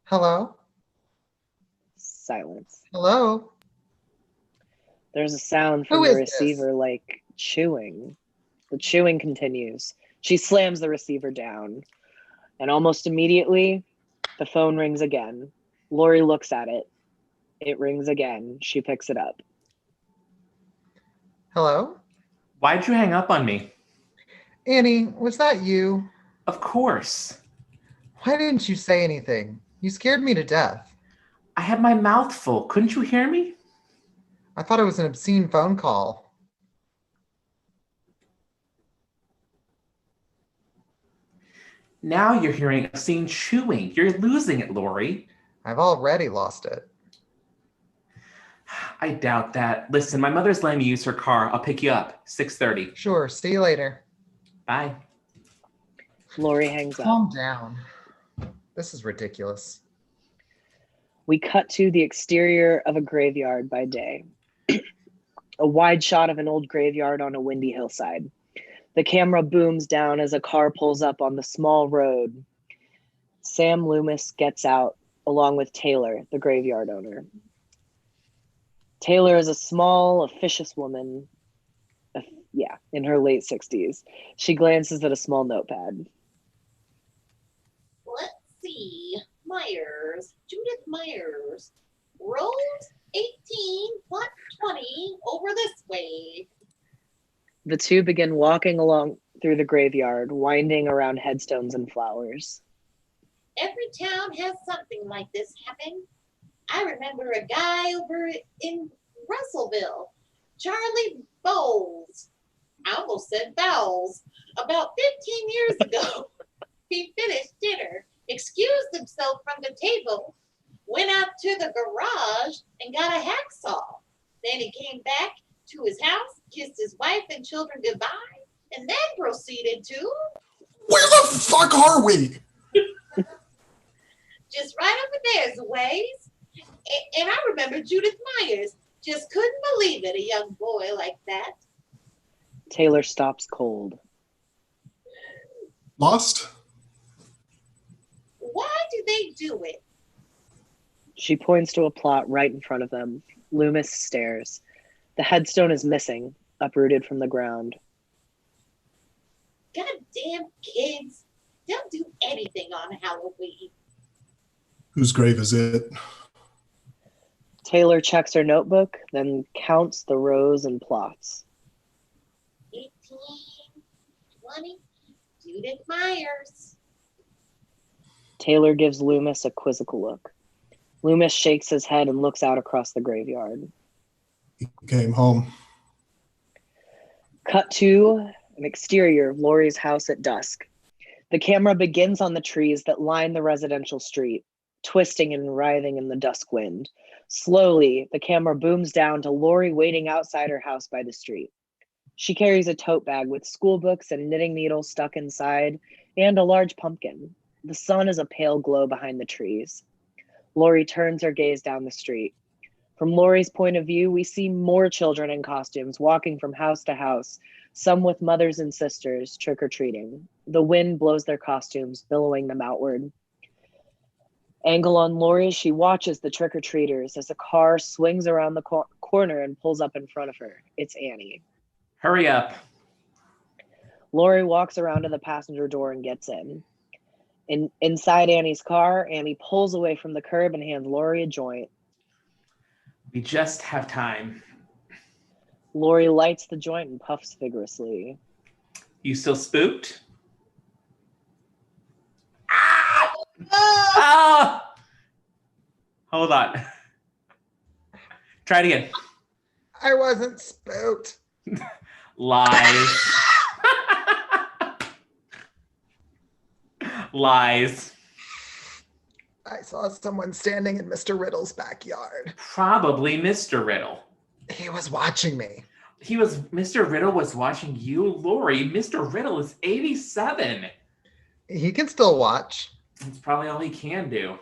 Hello? Silence. Hello? There's a sound from Who the is receiver like chewing. The chewing continues. She slams the receiver down. And almost immediately, the phone rings again. Lori looks at it. It rings again. She picks it up. Hello? Why'd you hang up on me? Annie, was that you? Of course. Why didn't you say anything? You scared me to death. I had my mouth full. Couldn't you hear me? I thought it was an obscene phone call. Now you're hearing obscene chewing. You're losing it, Lori. I've already lost it. I doubt that. Listen, my mother's letting me use her car. I'll pick you up. 6:30. Sure, see you later. Bye. Lori hangs up. Calm down. This is ridiculous. We cut to the exterior of a graveyard by day. A wide shot of an old graveyard on a windy hillside. The camera booms down as a car pulls up on the small road. Sam Loomis gets out along with Taylor, the graveyard owner. Taylor is a small, officious woman, in her late 60s. She glances at a small notepad. Judith Myers. Rolled 18, plot 20, over this way. The two begin walking along through the graveyard, winding around headstones and flowers. Every town has something like this happen. I remember a guy over in Russellville, Charlie Bowles. I almost said Bowles. About 15 years ago, he finished dinner, excused himself from the table, went out to the garage and got a hacksaw. Then he came back to his house, kissed his wife and children goodbye, and then proceeded to... Where the fuck are we? Just right over there's a ways. And I remember Judith Myers. Just couldn't believe it, a young boy like that. Taylor stops cold. Lost? Why do they do it? She points to a plot right in front of them. Loomis stares. The headstone is missing, uprooted from the ground. Goddamn kids. They'll do anything on Halloween. Whose grave is it? Taylor checks her notebook, then counts the rows and plots. 18, 20, Judith Myers. Taylor gives Loomis a quizzical look. Loomis shakes his head and looks out across the graveyard. He came home. Cut to an exterior of Laurie's house at dusk. The camera begins on the trees that line the residential street, twisting and writhing in the dusk wind. Slowly, the camera booms down to Laurie waiting outside her house by the street. She carries a tote bag with school books and knitting needles stuck inside, and a large pumpkin. The sun is a pale glow behind the trees. Laurie turns her gaze down the street. From Laurie's point of view, we see more children in costumes walking from house to house, some with mothers and sisters trick-or-treating. The wind blows their costumes, billowing them outward. Angle on Laurie, she watches the trick-or-treaters as a car swings around the corner and pulls up in front of her. It's Annie. Hurry up. Laurie walks around to the passenger door and gets in. Inside Annie's car, Annie pulls away from the curb and hands Laurie a joint. We just have time. Laurie lights the joint and puffs vigorously. You still spooked? Ah! Ah! Hold on. Try it again. I wasn't spooked. Lies. Lies. I saw someone standing in Mr. Riddle's backyard. Probably Mr. Riddle. He was watching me. Mr. Riddle was watching you? Lori, Mr. Riddle is 87. He can still watch. That's probably all he can do.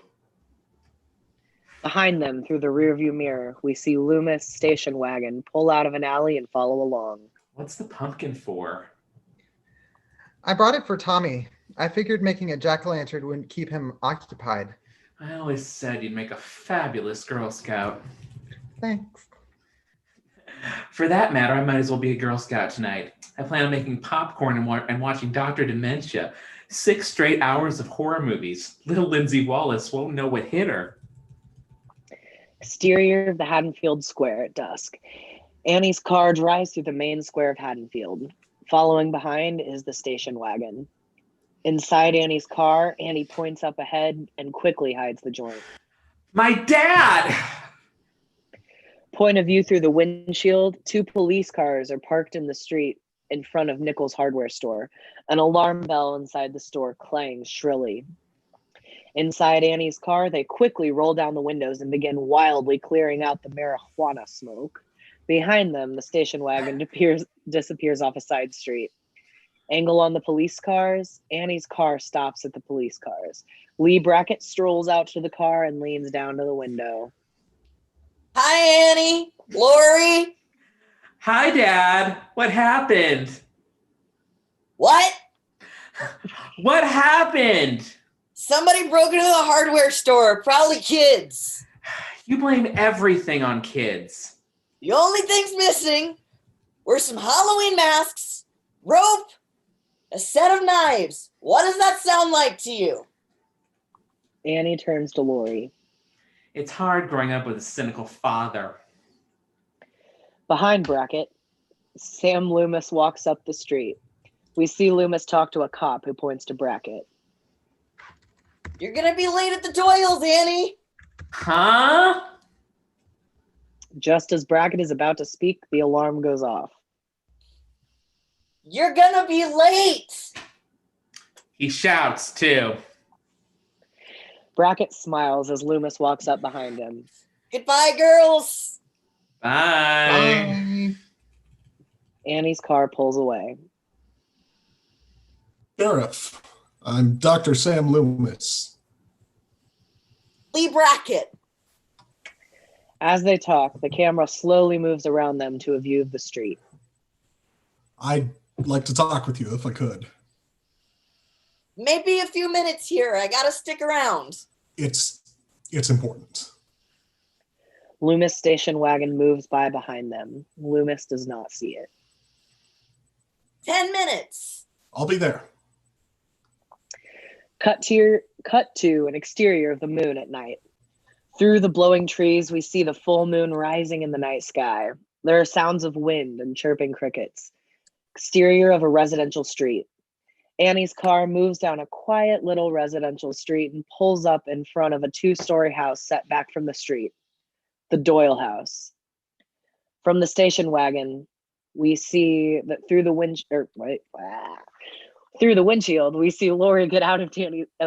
Behind them, through the rearview mirror, we see Loomis' station wagon pull out of an alley and follow along. What's the pumpkin for? I brought it for Tommy. I figured making a jack-o'-lantern wouldn't keep him occupied. I always said you'd make a fabulous Girl Scout. Thanks. For that matter, I might as well be a Girl Scout tonight. I plan on making popcorn and watching Dr. Dementia. 6 straight hours of horror movies. Little Lindsay Wallace won't know what hit her. Exterior of the Haddonfield Square at dusk. Annie's car drives through the main square of Haddonfield. Following behind is the station wagon. Inside Annie's car, Annie points up ahead and quickly hides the joint. My dad! Point of view through the windshield, 2 police cars are parked in the street in front of Nichols' hardware store. An alarm bell inside the store clangs shrilly. Inside Annie's car, they quickly roll down the windows and begin wildly clearing out the marijuana smoke. Behind them, the station wagon disappears off a side street. Angle on the police cars, Annie's car stops at the police cars. Lee Brackett strolls out to the car and leans down to the window. Hi, Annie. Lori. Hi, Dad. What happened? What? What happened? Somebody broke into the hardware store. Probably kids. You blame everything on kids. The only things missing were some Halloween masks, rope, a set of knives. What does that sound like to you? Annie turns to Lori. It's hard growing up with a cynical father. Behind Brackett, Sam Loomis walks up the street. We see Loomis talk to a cop who points to Brackett. You're gonna be late at the Doyles, Annie. Huh? Just as Brackett is about to speak, the alarm goes off. You're gonna be late. He shouts too. Brackett smiles as Loomis walks up behind him. Goodbye, girls. Bye. Annie's car pulls away. Sheriff, I'm Dr. Sam Loomis. Lee Brackett. As they talk, the camera slowly moves around them to a view of the street. I'd like to talk with you if I could. Maybe a few minutes here. I gotta stick around. It's important. Loomis' station wagon moves by behind them. Loomis does not see it. 10 minutes. I'll be there. Cut to an exterior of the moon at night. Through the blowing trees, we see the full moon rising in the night sky. There are sounds of wind and chirping crickets. Exterior of a residential street. Annie's car moves down a quiet little residential street and pulls up in front of a 2-story house set back from the street. The Doyle house. From the station wagon, we see that through the windshield, we see Lori get out of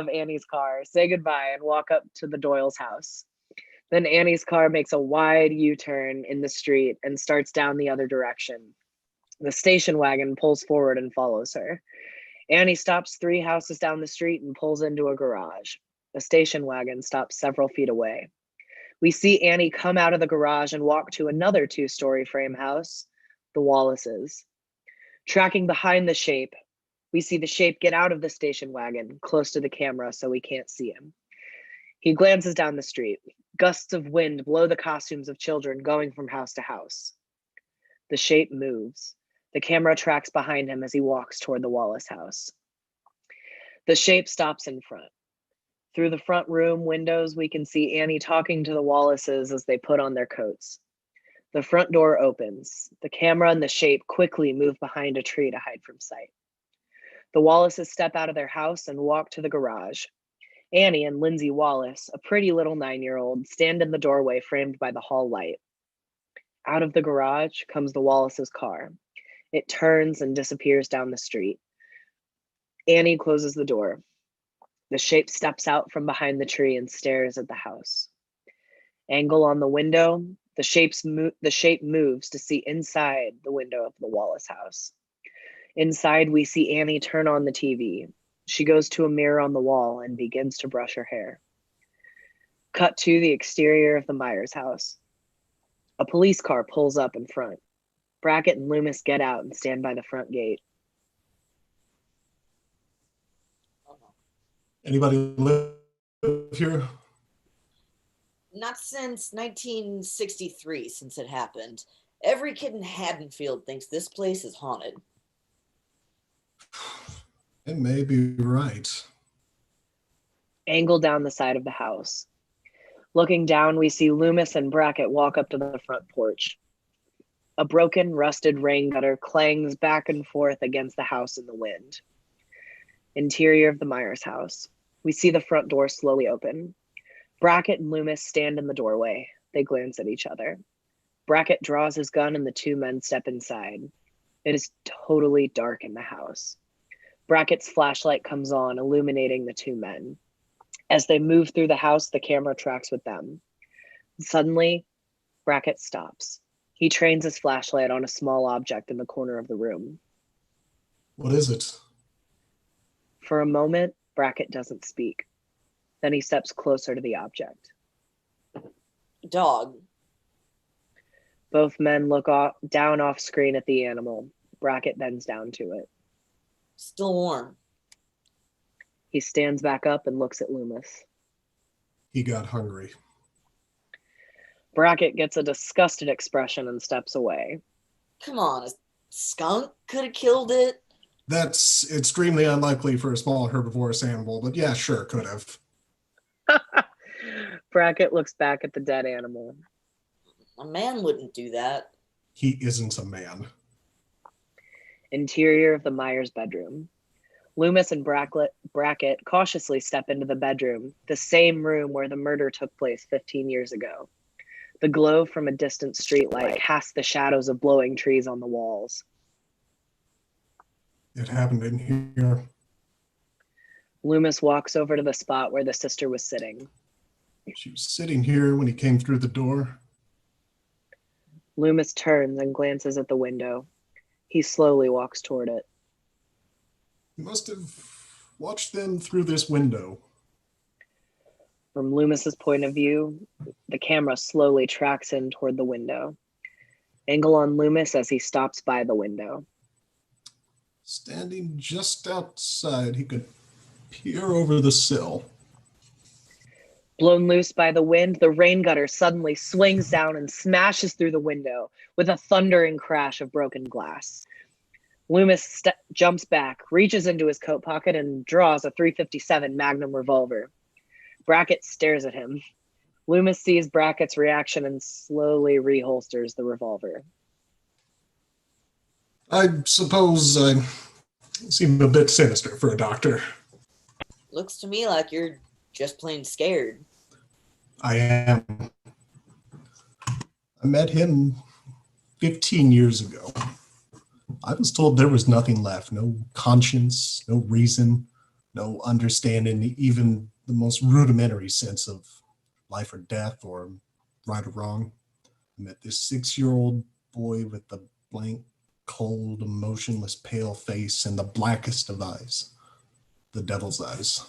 Annie's car, say goodbye, and walk up to the Doyle's house. Then Annie's car makes a wide U-turn in the street and starts down the other direction. The station wagon pulls forward and follows her. Annie stops 3 houses down the street and pulls into a garage. The station wagon stops several feet away. We see Annie come out of the garage and walk to another 2-story frame house, the Wallaces. Tracking behind the Shape, we see the Shape get out of the station wagon, close to the camera so we can't see him. He glances down the street. Gusts of wind blow the costumes of children going from house to house. The Shape moves. The camera tracks behind him as he walks toward the Wallace house. The Shape stops in front. Through the front room windows, we can see Annie talking to the Wallaces as they put on their coats. The front door opens. The camera and the Shape quickly move behind a tree to hide from sight. The Wallaces step out of their house and walk to the garage. Annie and Lindsay Wallace, a pretty little 9-year-old, stand in the doorway framed by the hall light. Out of the garage comes the Wallace's car. It turns and disappears down the street. Annie closes the door. The Shape steps out from behind the tree and stares at the house. Angle on the window, the Shape moves to see inside the window of the Wallace house. Inside, we see Annie turn on the TV. She goes to a mirror on the wall and begins to brush her hair. Cut to the exterior of the Myers house. A police car pulls up in front. Brackett and Loomis get out and stand by the front gate. Anybody live here? Not since 1963, since it happened. Every kid in Haddonfield thinks this place is haunted. It may be right. Angle down the side of the house. Looking down, we see Loomis and Brackett walk up to the front porch. A broken, rusted rain gutter clangs back and forth against the house in the wind. Interior of the Myers house. We see the front door slowly open. Brackett and Loomis stand in the doorway. They glance at each other. Brackett draws his gun and the 2 men step inside. It is totally dark in the house. Brackett's flashlight comes on, illuminating the 2 men. As they move through the house, the camera tracks with them. Suddenly, Brackett stops. He trains his flashlight on a small object in the corner of the room. What is it? For a moment, Brackett doesn't speak. Then he steps closer to the object. Dog. Both men look down off screen at the animal. Brackett bends down to it. Still warm. He stands back up and looks at Loomis. He got hungry. Brackett gets a disgusted expression and steps away. Come on, a skunk could have killed it. That's extremely unlikely for a small herbivorous animal, but yeah, sure, could have. Brackett looks back at the dead animal. A man wouldn't do that. He isn't a man. Interior of the Myers bedroom. Loomis and Brackett cautiously step into the bedroom, the same room where the murder took place 15 years ago. The glow from a distant streetlight casts the shadows of blowing trees on the walls. It happened in here. Loomis walks over to the spot where the sister was sitting. She was sitting here when he came through the door. Loomis turns and glances at the window. He slowly walks toward it. He must have watched them through this window. From Loomis's point of view, the camera slowly tracks in toward the window. Angle on Loomis as he stops by the window. Standing just outside, he could peer over the sill. Blown loose by the wind, the rain gutter suddenly swings down and smashes through the window with a thundering crash of broken glass. Loomis jumps back, reaches into his coat pocket, and draws a .357 Magnum revolver. Brackett stares at him. Loomis sees Brackett's reaction and slowly reholsters the revolver. I suppose I seem a bit sinister for a doctor. Looks to me like you're just plain scared. I am. I met him 15 years ago. I was told there was nothing left, no conscience, no reason, no understanding, even the most rudimentary sense of life or death or right or wrong. I met this 6-year-old boy with the blank, cold, emotionless, pale face and the blackest of eyes, the devil's eyes.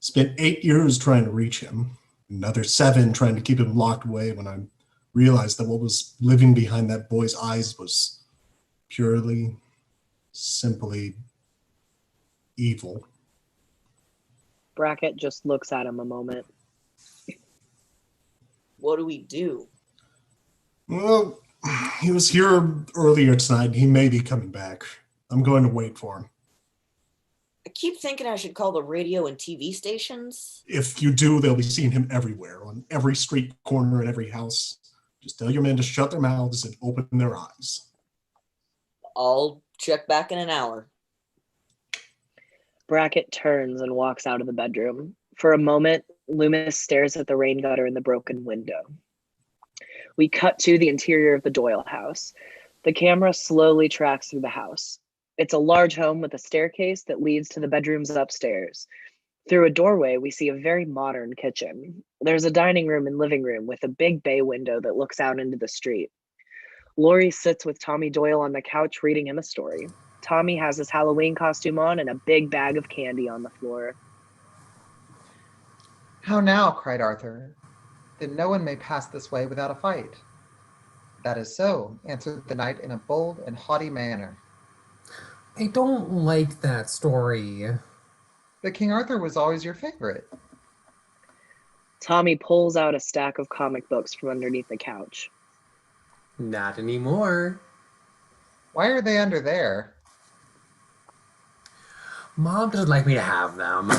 Spent 8 years trying to reach him, another 7 trying to keep him locked away when I realized that what was living behind that boy's eyes was purely, simply evil. Brackett just looks at him a moment. What do we do? Well, he was here earlier tonight. He may be coming back. I'm going to wait for him. I keep thinking I should call the radio and TV stations. If you do, they'll be seeing him everywhere, on every street corner and every house. Just tell your men to shut their mouths and open their eyes. I'll check back in an hour. Brackett turns and walks out of the bedroom. For a moment, Loomis stares at the rain gutter in the broken window. We cut to the interior of the Doyle house. The camera slowly tracks through the house. It's a large home with a staircase that leads to the bedrooms upstairs. Through a doorway, we see a very modern kitchen. There's a dining room and living room with a big bay window that looks out into the street. Lori sits with Tommy Doyle on the couch reading him a story. Tommy has his Halloween costume on and a big bag of candy on the floor. How now, cried Arthur. Then no one may pass this way without a fight. That is so, answered the knight in a bold and haughty manner. I don't like that story. But King Arthur was always your favorite. Tommy pulls out a stack of comic books from underneath the couch. Not anymore. Why are they under there? Mom doesn't like me to have them.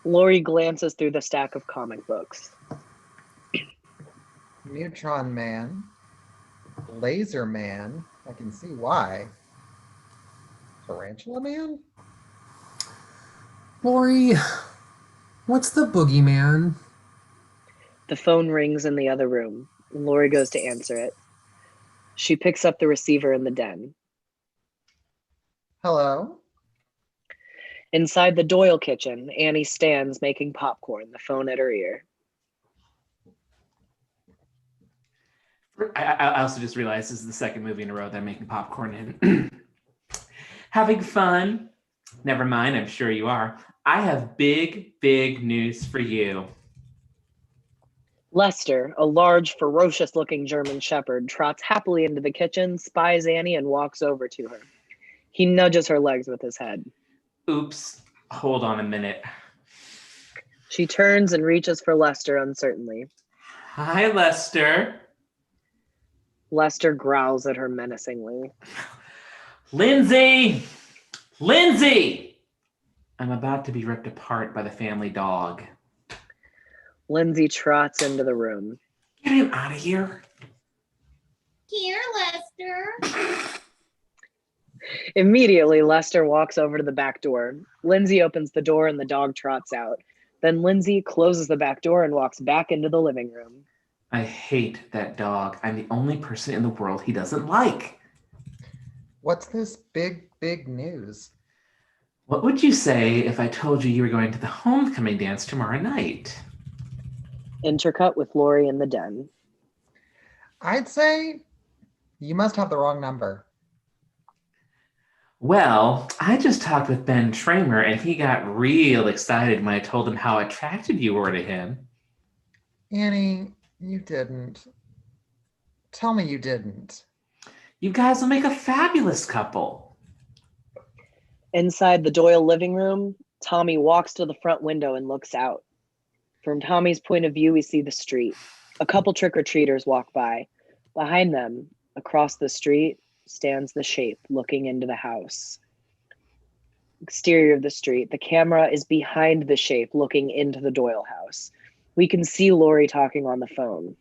Lori glances through the stack of comic books. Neutron Man. Laser Man. I can see why. Tarantula Man? Lori, what's the boogeyman? The phone rings in the other room. Lori goes to answer it. She picks up the receiver in the den. Hello? Inside the Doyle kitchen, Annie stands making popcorn, the phone at her ear. I also just realized this is the second movie in a row that I'm making popcorn in. Having fun? Never mind, I'm sure you are. I have big news for you. Lester, a large, ferocious-looking German shepherd, trots happily into the kitchen, spies Annie, and walks over to her. He nudges her legs with his head. Oops, hold on a minute. She turns and reaches for Lester uncertainly. Hi, Lester. Lester growls at her menacingly. Lindsay! Lindsay! I'm about to be ripped apart by the family dog. Lindsay trots into the room. Get him out of here. Here, Lester. Immediately, Lester walks over to the back door. Lindsay opens the door and the dog trots out. Then Lindsay closes the back door and walks back into the living room. I hate that dog. I'm the only person in the world he doesn't like. What's this big news? What would you say if I told you you were going to the homecoming dance tomorrow night? Intercut with Lori in the den. I'd say you must have the wrong number. Well, I just talked with Ben Tramer and he got real excited when I told him how attracted you were to him. Annie, you didn't. Tell me you didn't. You guys will make a fabulous couple. Inside the Doyle living room, Tommy walks to the front window and looks out. From Tommy's point of view, we see the street. A couple trick-or-treaters walk by. Behind them, across the street, stands the shape looking into the house. Exterior of the street, the camera is behind the shape looking into the Doyle house. We can see Lori talking on the phone.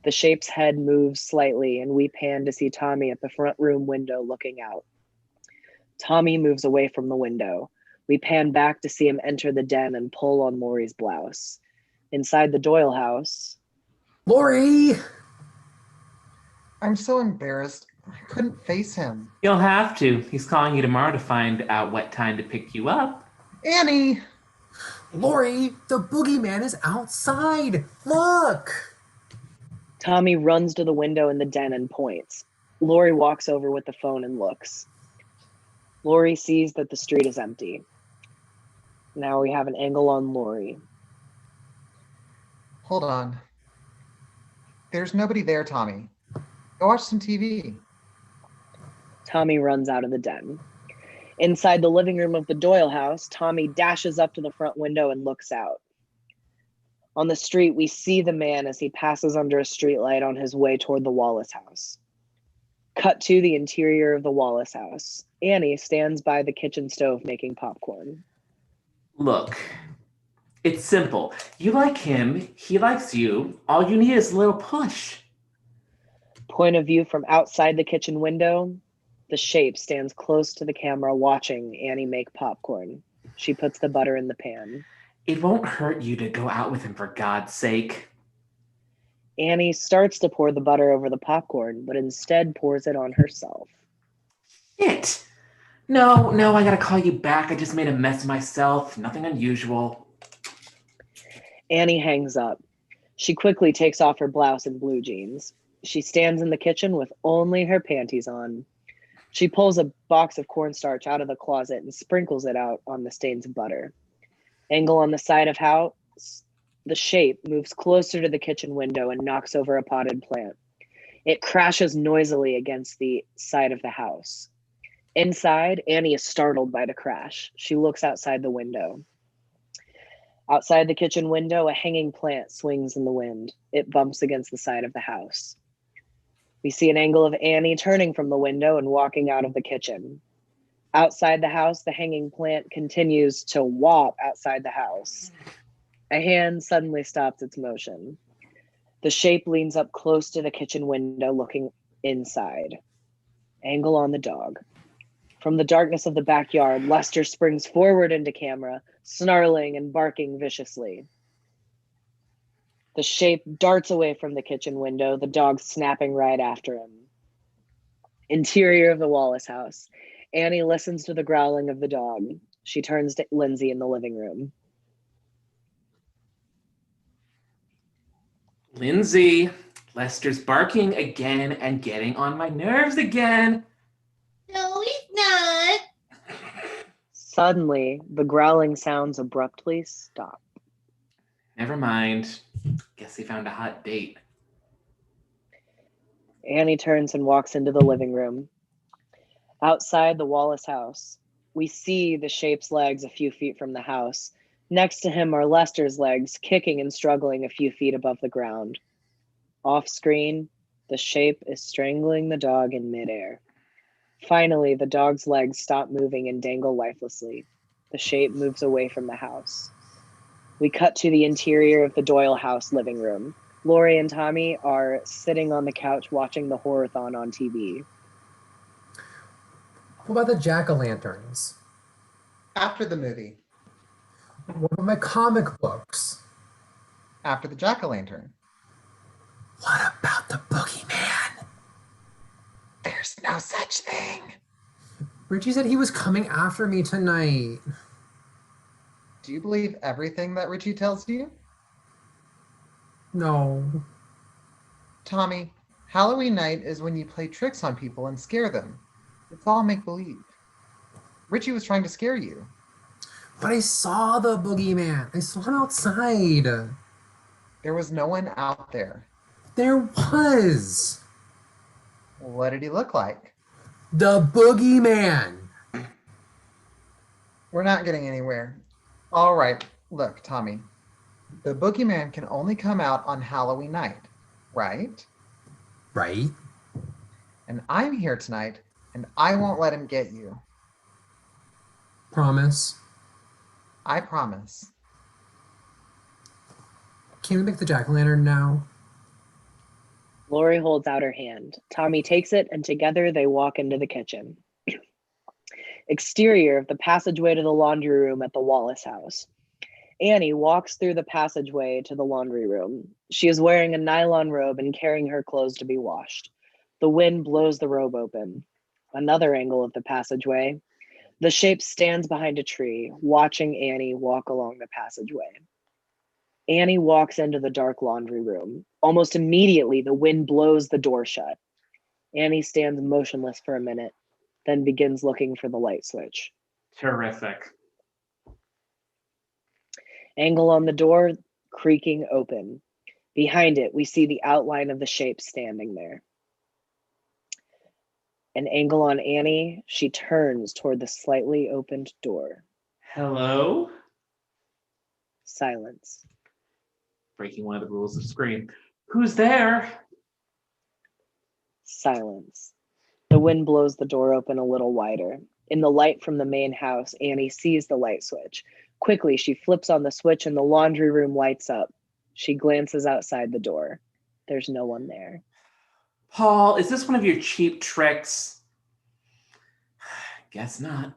The shape's head moves slightly and we pan to see Tommy at the front room window looking out. Tommy moves away from the window. We pan back to see him enter the den and pull on Lori's blouse. Inside the Doyle house. Lori! I'm so embarrassed. I couldn't face him. You'll have to. He's calling you tomorrow to find out what time to pick you up. Annie! Lori, the boogeyman is outside. Look! Tommy runs to the window in the den and points. Lori walks over with the phone and looks. Lori sees that the street is empty. Now we have an angle on Lori. Hold on. There's nobody there, Tommy. Go watch some TV. Tommy runs out of the den. Inside the living room of the Doyle house, Tommy dashes up to the front window and looks out. On the street, we see the man as he passes under a streetlight on his way toward the Wallace house. Cut to the interior of the Wallace house. Annie stands by the kitchen stove making popcorn. Look, it's simple. You like him, he likes you. All you need is a little push. Point of view from outside the kitchen window, the shape stands close to the camera watching Annie make popcorn. She puts the butter in the pan. It won't hurt you to go out with him, for God's sake. Annie starts to pour the butter over the popcorn, but instead pours it on herself. Shit! No, I gotta call you back. I just made a mess of myself. Nothing unusual. Annie hangs up. She quickly takes off her blouse and blue jeans. She stands in the kitchen with only her panties on. She pulls a box of cornstarch out of the closet and sprinkles it out on the stains of butter. Angle on the side of house, the shape moves closer to the kitchen window and knocks over a potted plant. It crashes noisily against the side of the house. Inside, Annie is startled by the crash. She looks outside the window. Outside the kitchen window, a hanging plant swings in the wind. It bumps against the side of the house. We see an angle of Annie turning from the window and walking out of the kitchen. Outside the house, the hanging plant continues to whop outside the house. A hand suddenly stops its motion. The shape leans up close to the kitchen window, looking inside. Angle on the dog. From the darkness of the backyard, Lester springs forward into camera, snarling and barking viciously. The shape darts away from the kitchen window, the dog snapping right after him. Interior of the Wallace house. Annie listens to the growling of the dog. She turns to Lindsay in the living room. Lindsay, Lester's barking again and getting on my nerves again. No, he's not. Suddenly, the growling sounds abruptly stop. Never mind. Guess he found a hot date. Annie turns and walks into the living room. Outside the Wallace house, we see the shape's legs a few feet from the house. Next to him are Lester's legs, kicking and struggling a few feet above the ground. Off screen, the shape is strangling the dog in midair. Finally, the dog's legs stop moving and dangle lifelessly. The shape moves away from the house. We cut to the interior of the Doyle house living room. Lori and Tommy are sitting on the couch watching the horror-thon on TV. What about the jack-o'-lanterns? After the movie. What about my comic books? After the jack-o'-lantern. What about the boogeyman? There's no such thing. Richie said he was coming after me tonight. Do you believe everything that Richie tells you? No. Tommy, Halloween night is when you play tricks on people and scare them. It's all make-believe. Richie was trying to scare you. But I saw the boogeyman. I saw him outside. There was no one out there. There was. What did he look like? The boogeyman. We're not getting anywhere. All right, look, Tommy. The boogeyman can only come out on Halloween night, right? Right. And I'm here tonight, and I won't let him get you. Promise. I promise. Can we make the jack-o'-lantern now? Lori holds out her hand. Tommy takes it, and together they walk into the kitchen. Exterior of the passageway to the laundry room at the Wallace house. Annie walks through the passageway to the laundry room. She is wearing a nylon robe and carrying her clothes to be washed. The wind blows the robe open. Another angle of the passageway. The shape stands behind a tree, watching Annie walk along the passageway. Annie walks into the dark laundry room. Almost immediately, the wind blows the door shut. Annie stands motionless for a minute, then begins looking for the light switch. Terrific. Angle on the door, creaking open. Behind it, we see the outline of the shape standing there. An angle on Annie, she turns toward the slightly opened door. Hello? Silence. Breaking one of the rules of Scream. Who's there? Silence. The wind blows the door open a little wider. In the light from the main house, Annie sees the light switch. Quickly, she flips on the switch and the laundry room lights up. She glances outside the door. There's no one there. Paul, is this one of your cheap tricks? Guess not.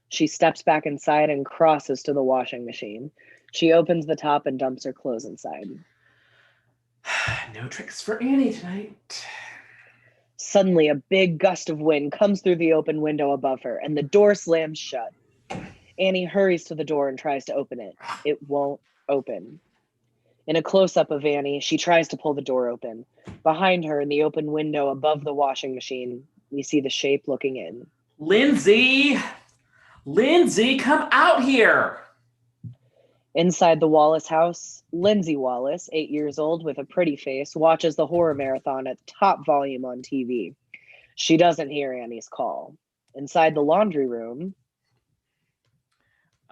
She steps back inside and crosses to the washing machine. She opens the top and dumps her clothes inside. No tricks for Annie tonight. Suddenly, a big gust of wind comes through the open window above her, and the door slams shut. Annie hurries to the door and tries to open it. It won't open. In a close-up of Annie, she tries to pull the door open. Behind her, in the open window above the washing machine, we see the shape looking in. Lindsay! Lindsay, come out here! Inside the Wallace house, Lindsay Wallace, 8 years old with a pretty face, watches the horror marathon at top volume on TV. She doesn't hear Annie's call. Inside the laundry room...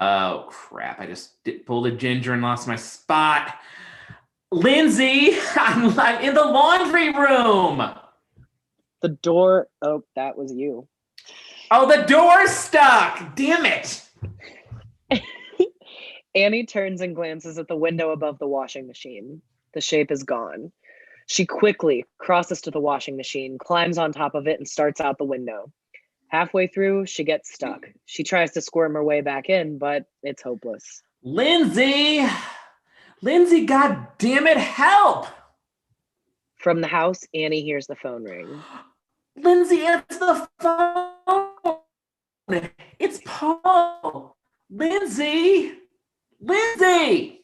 Oh, crap. I just pulled a ginger and lost my spot. Lindsay, I'm in the laundry room. The door... Oh, that was you. Oh, the door's stuck. Damn it. Annie turns and glances at the window above the washing machine. The shape is gone. She quickly crosses to the washing machine, climbs on top of it, and starts out the window. Halfway through, she gets stuck. She tries to squirm her way back in, but it's hopeless. Lindsay! Lindsay, god damn it, help! From the house, Annie hears the phone ring. Lindsay, answer the phone! It's Paul! Lindsay! Lindsay!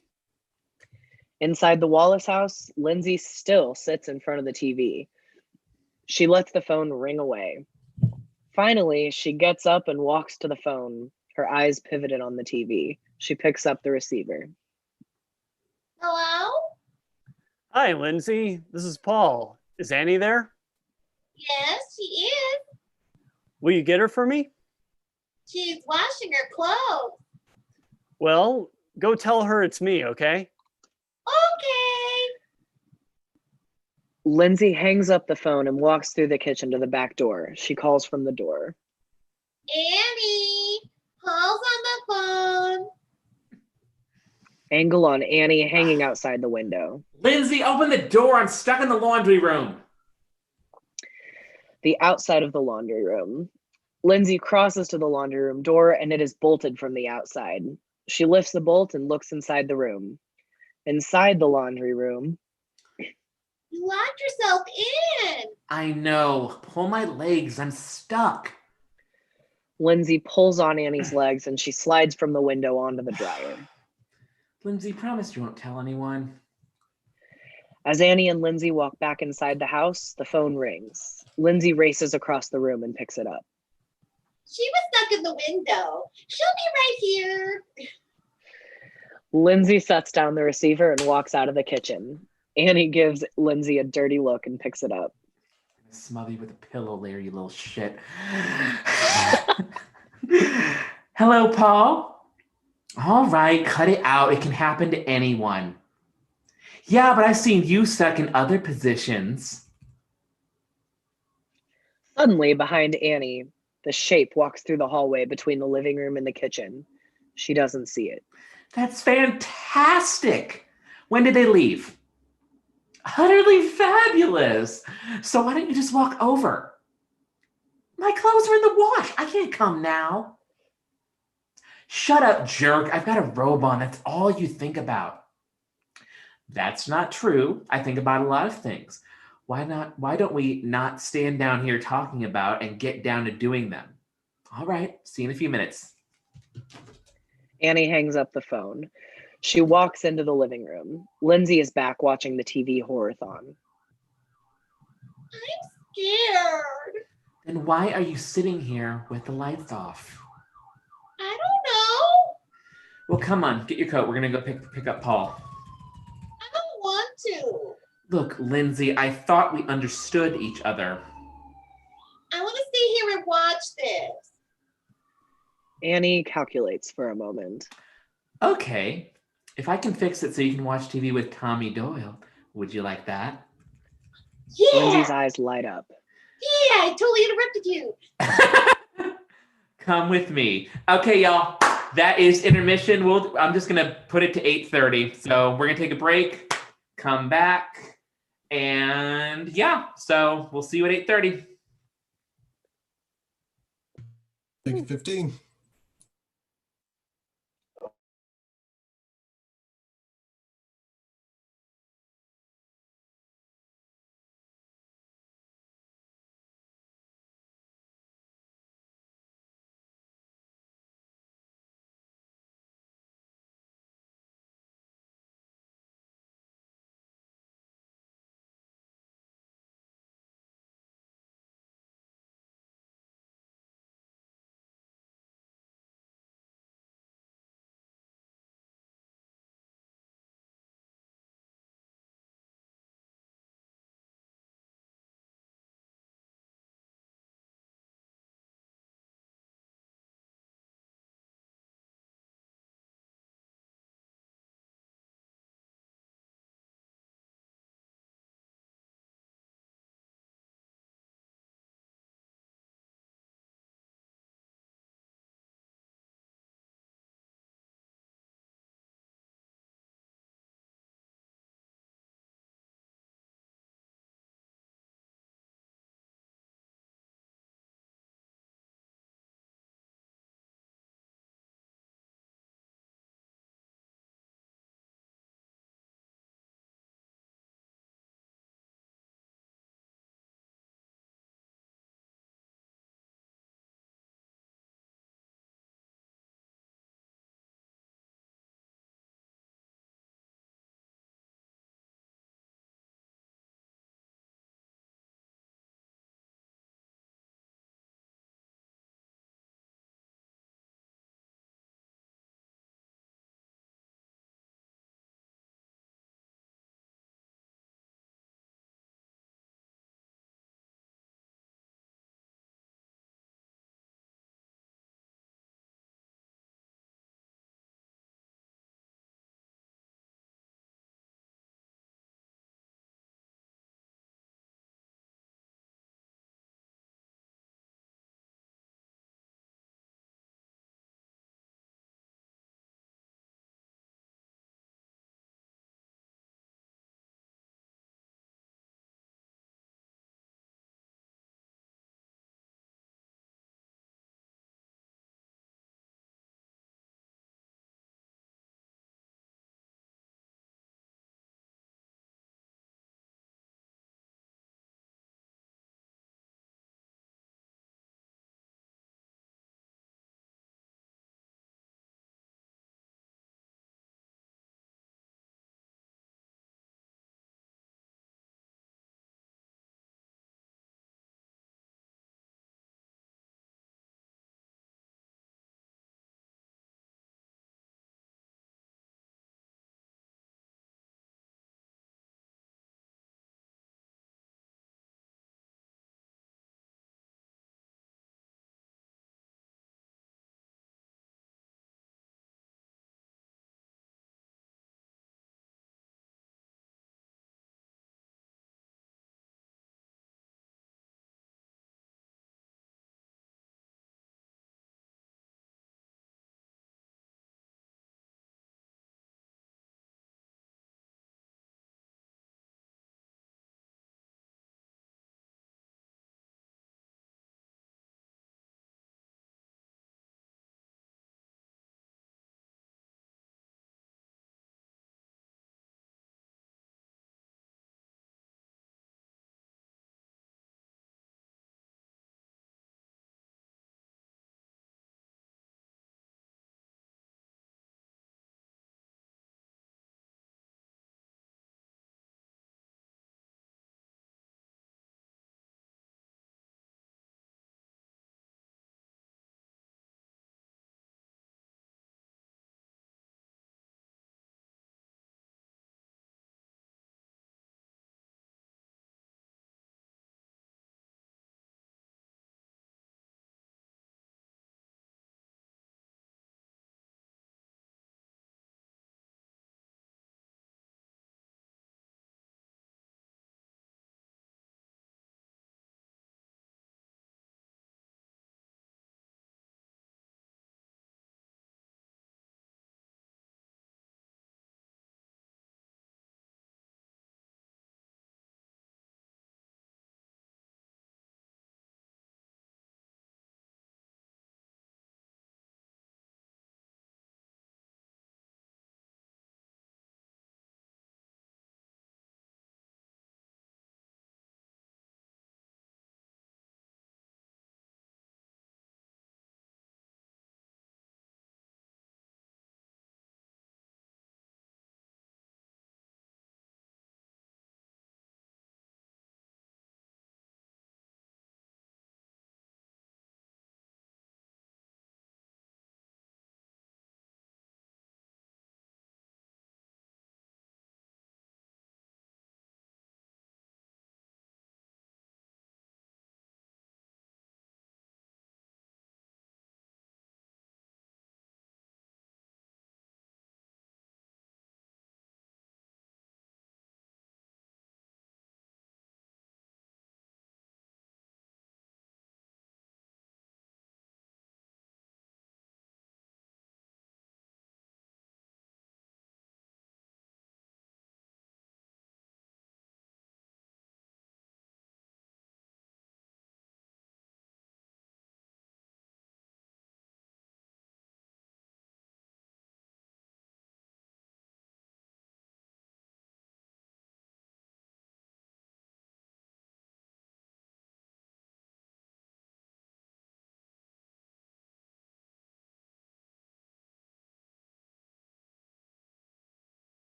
Inside the Wallace house, Lindsay still sits in front of the TV. She lets the phone ring away. Finally, she gets up and walks to the phone, her eyes pivoted on the TV. She picks up the receiver. Hello? Hi, Lindsay. This is Paul. Is Annie there? Yes, she is. Will you get her for me? She's washing her clothes. Well, go tell her it's me, okay? Okay. Lindsay hangs up the phone and walks through the kitchen to the back door. She calls from the door. Annie, Paul's on the phone. Angle on Annie hanging outside the window. Lindsay, open the door. I'm stuck in the laundry room. The outside of the laundry room. Lindsay crosses to the laundry room door and it is bolted from the outside. She lifts the bolt and looks inside the room. Inside the laundry room. You locked yourself in. I know. Pull my legs. I'm stuck. Lindsay pulls on Annie's legs and she slides from the window onto the dryer. Lindsay, promise you won't tell anyone. As Annie and Lindsay walk back inside the house, the phone rings. Lindsay races across the room and picks it up. She was stuck in the window. She'll be right here. Lindsay sets down the receiver and walks out of the kitchen. Annie gives Lindsay a dirty look and picks it up. Smother you with a pillow, Larry, you little shit. Hello, Paul. All right, cut it out. It can happen to anyone. Yeah, but I've seen you stuck in other positions. Suddenly, behind Annie, the shape walks through the hallway between the living room and the kitchen. She doesn't see it. That's fantastic. When did they leave? Utterly fabulous. So why don't you just walk over? My clothes are in the wash. I can't come now. Shut up, jerk. I've got a robe on. That's all you think about. That's not true. I think about a lot of things. Why don't we not stand down here talking about and get down to doing them? All right. See you in a few minutes. Annie hangs up the phone. She walks into the living room. Lindsay is back watching the TV horror-thon. I'm scared. Then why are you sitting here with the lights off? I don't know. Well, come on. Get your coat. We're going to go pick up Paul. I don't want to. Look, Lindsay, I thought we understood each other. I want to stay here and watch this. Annie calculates for a moment. Okay. If I can fix it so you can watch TV with Tommy Doyle, would you like that? Yeah. Lindsay's eyes light up. Yeah, I totally interrupted you. Come with me. Okay, y'all. That is intermission. I'm just going to put it to 8:30. So we're going to take a break, come back, and yeah. So we'll see you at 8:30. Take it 15.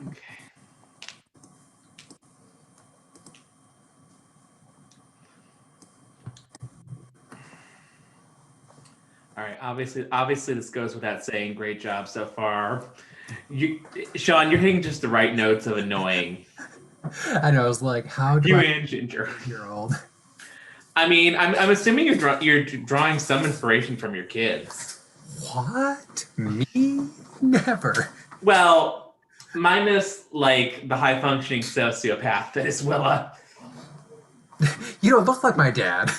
Okay. All right. Obviously, this goes without saying. Great job so far. Sean, you're hitting just the right notes of annoying. I know. I was like, how do You I and Ginger. year old? I mean, I'm assuming you're drawing some inspiration from your kids. What? Me? Never. Well, minus like the high functioning sociopath that is Willa. You don't look like my dad.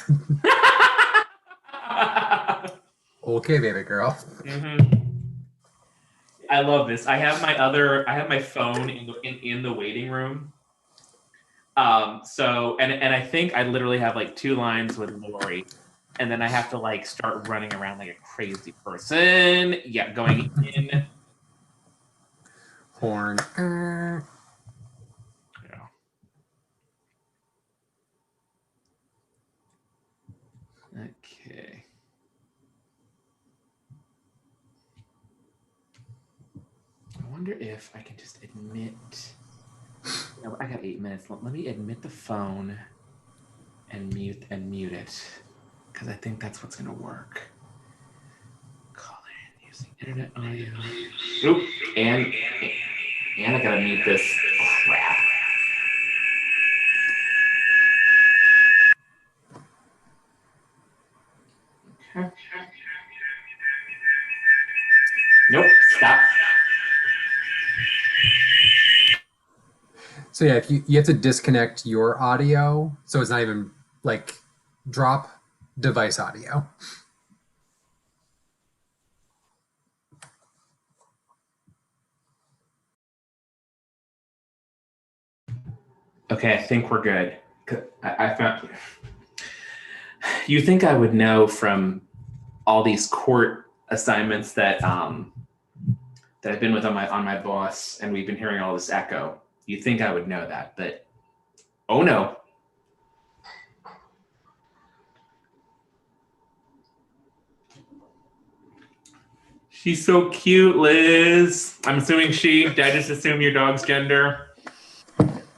Okay, baby girl. I love this. I have my phone in the waiting room. So and I think I literally have like 2 lines with Lori, and then I have to like start running around like a crazy person. Yeah, going in. Horn. Yeah. Okay. I wonder if I can just admit. No, I got 8 minutes. Let me admit the phone and mute it, because I think that's what's gonna work. Call in using internet audio. Oop, and I gotta mute this crap. Okay. Nope, stop. So yeah, if you have to disconnect your audio, so it's not even like drop device audio. Okay, I think we're good. I found. You think I would know from all these court assignments that that I've been with on my boss, and we've been hearing all this echo. You think I would know that, but oh no. She's so cute, Liz. I'm assuming she. Did I just assume your dog's gender?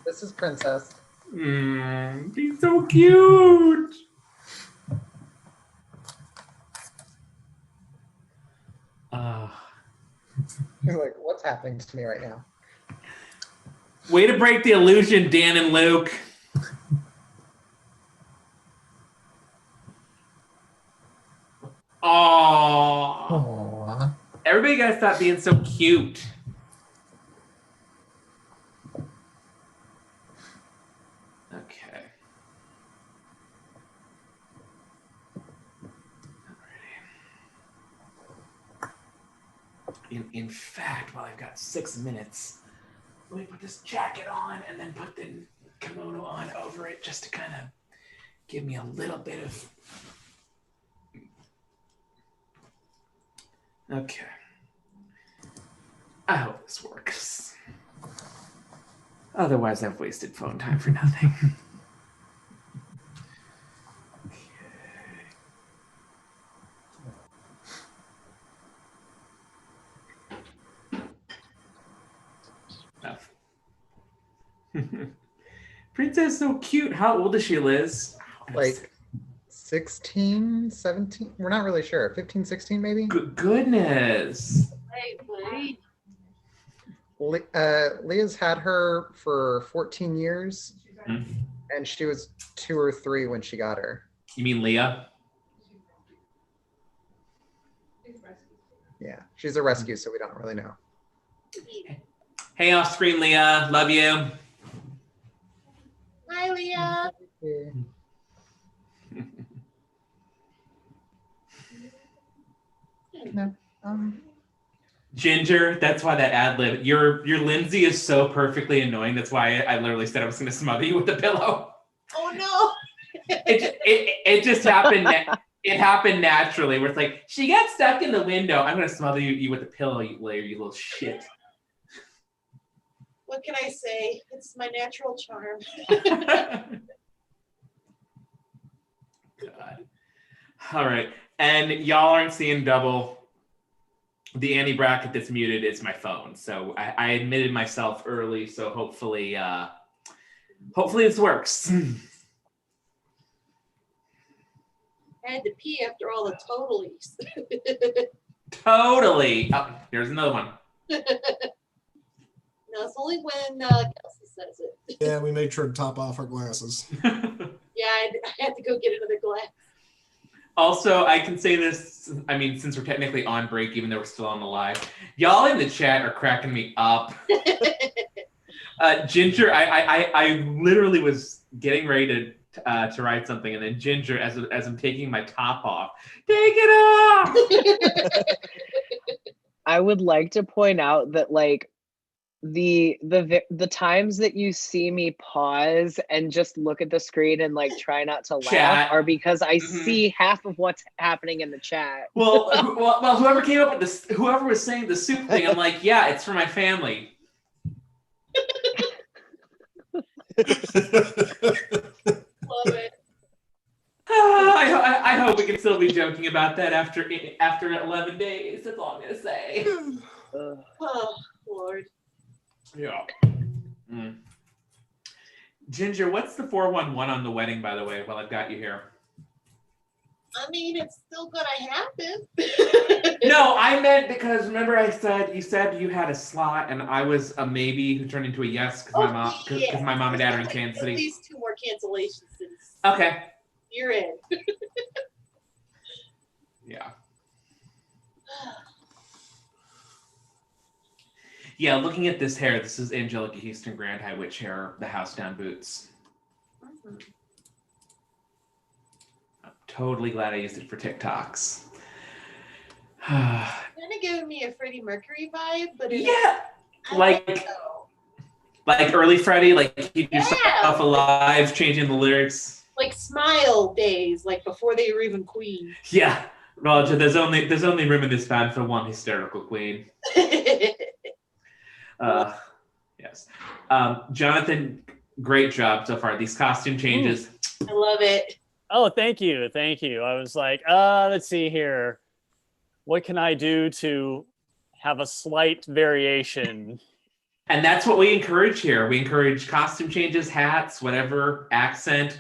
This is Princess. She's so cute. You're like, what's happening to me right now? Way to break the illusion, Dan and Luke. Aww. Everybody gotta stop being so cute. Okay. In fact, while I've got 6 minutes, let me put this jacket on and then put the kimono on over it just to kind of give me a little bit of. Okay. I hope this works. Otherwise, I've wasted phone time for nothing. Princess so cute. How old is she, Liz? Like 16, 17? We're not really sure. 15, 16 maybe? Goodness. Leah's had her for 14 years, and she was 2 or 3 when she got her. You mean Leah? Yeah, she's a rescue, so we don't really know. Hey, off screen, Leah. Love you. Hi, Leah. No. Ginger, that's why that ad lib. Your Lindsay is so perfectly annoying. That's why I literally said I was going to smother you with a pillow. Oh no! It just happened. It happened naturally. Where it's like she got stuck in the window. I'm going to smother you with a pillow, you little shit. What can I say? It's my natural charm. God. All right, and y'all aren't seeing double. the Annie bracket that's muted is my phone. So I admitted myself early. So hopefully this works. I had to pee after all the totalies. Totally. Oh, here's another one. No, it's only when Kelsey says it. Yeah, we made sure to top off our glasses. Yeah, I had to go get another glass. Also, I can say this, I mean, since we're technically on break, even though we're still on the live, y'all in the chat are cracking me up. Ginger, I literally was getting ready to write something, and then Ginger, as I'm taking my top off, take it off! I would like to point out that like the times that you see me pause and just look at the screen and like try not to laugh Chat. are because I see half of what's happening in the chat. Well, whoever came up with this, whoever was saying the soup thing, I'm like, yeah, it's for my family. Love it. I hope we can still be joking about that after 11 days. That's all I'm gonna say. Oh, Lord. Yeah. Ginger, what's the 411 on the wedding, by the way, while I've got you here? I mean, it's still gonna happen. No, I meant because remember you said you had a slot and I was a maybe who turned into a yes because my mom and dad are in Kansas City. At least 2 more cancellations since Okay. you're in. Yeah. Yeah, looking at this hair, this is Angelica Houston Grand High Witch hair, the house down boots. Mm-hmm. I'm totally glad I used it for TikToks. Kind of giving me a Freddie Mercury vibe, but like early Freddie, like he do stuff alive, changing the lyrics. Like Smile days, like before they were even Queen. Yeah, Roger. There's only room in this band for one hysterical queen. Yes. Jonathan, great job so far. These costume changes. I love it. Oh, thank you. I was like, let's see here. What can I do to have a slight variation? And that's what we encourage here. We encourage costume changes, hats, whatever, accent.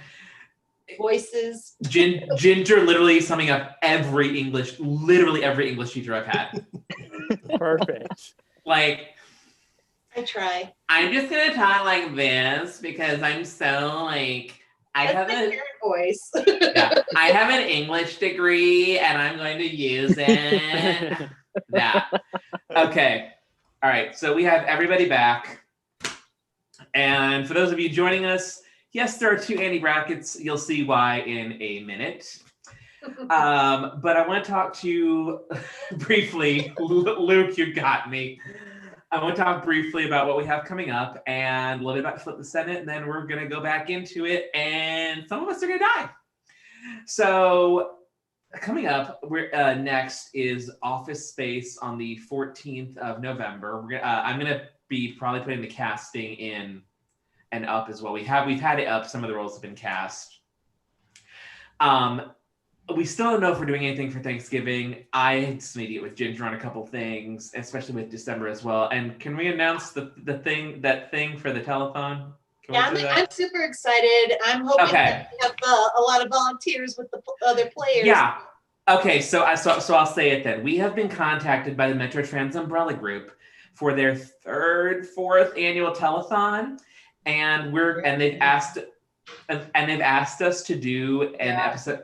Voices. Ginger literally summing up literally every English teacher I've had. Perfect. Like, I try. I'm just gonna talk like this because I'm so like I have a voice. Yeah, I have an English degree and I'm going to use it. That. Okay. All right. So we have everybody back. And for those of you joining us, yes, there are 2 Annie brackets. You'll see why in a minute. But I want to talk to you briefly. Luke, you got me. I want to talk briefly about what we have coming up and a little bit about Flip the Senate, and then we're going to go back into it, and some of us are going to die. So coming up, we're next is Office Space on the 14th of November. I'm going to be probably putting the casting in and up as well. We've had it up. Some of the roles have been cast. We still don't know if we're doing anything for Thanksgiving. I just need to get with Ginger on a couple things, especially with December as well. And can we announce that thing for the telethon? Yeah, I'm super excited. I'm hoping that we have a lot of volunteers with the other players. Yeah. Okay, so I'll say it then. We have been contacted by the Metro Trans Umbrella Group for their 3rd, 4th annual telethon, and they've asked us to do an episode.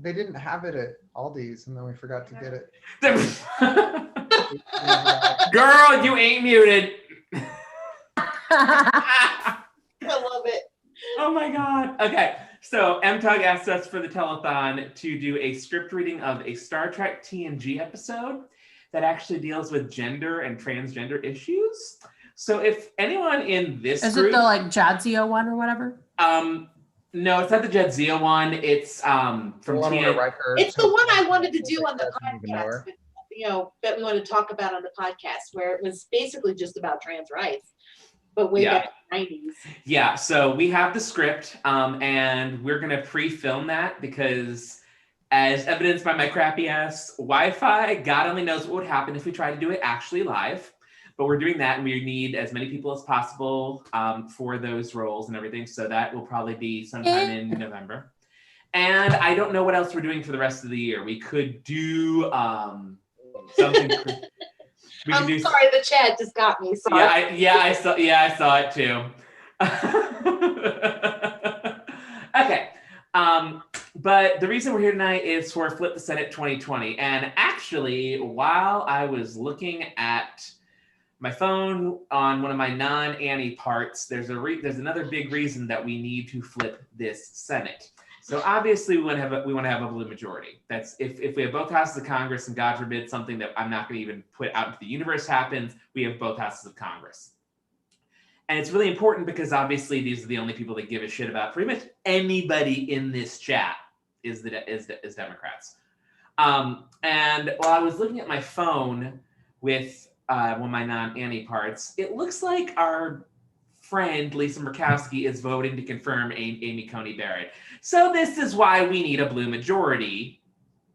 They didn't have it at Aldi's, and then we forgot to get it. Girl, you ain't muted. I love it. Oh my God. Okay. So MTUG asked us for the telethon to do a script reading of a Star Trek TNG episode that actually deals with gender and transgender issues. So if anyone in this Is group, it the like Jadzio one or whatever? No, it's not the Jadzia one. It's from TNG. It's the one I wanted to do on the podcast. That we wanted to talk about on the podcast, where it was basically just about trans rights, but way back in the 90s. Yeah, so we have the script, and we're gonna pre-film that because as evidenced by my crappy ass Wi-Fi. God only knows what would happen if we tried to do it actually live. But we're doing that, and we need as many people as possible for those roles and everything. So that will probably be sometime in November. And I don't know what else we're doing for the rest of the year. We could do something. I'm sorry, the chat just got me. Sorry. I saw it too. Okay. But the reason we're here tonight is for Flip the Senate 2020. And actually, while I was looking at my phone on one of my non-Annie parts, there's another big reason that we need to flip this Senate. So obviously we want to have a blue majority. That's if we have both houses of Congress, and God forbid something that I'm not going to even put out into the universe happens, we have both houses of Congress. And it's really important because obviously these are the only people that give a shit about pretty much anybody in this chat is Democrats. And while I was looking at my phone with one of my non-Annie parts, it looks like our friend Lisa Murkowski is voting to confirm Amy Coney Barrett. So this is why we need a blue majority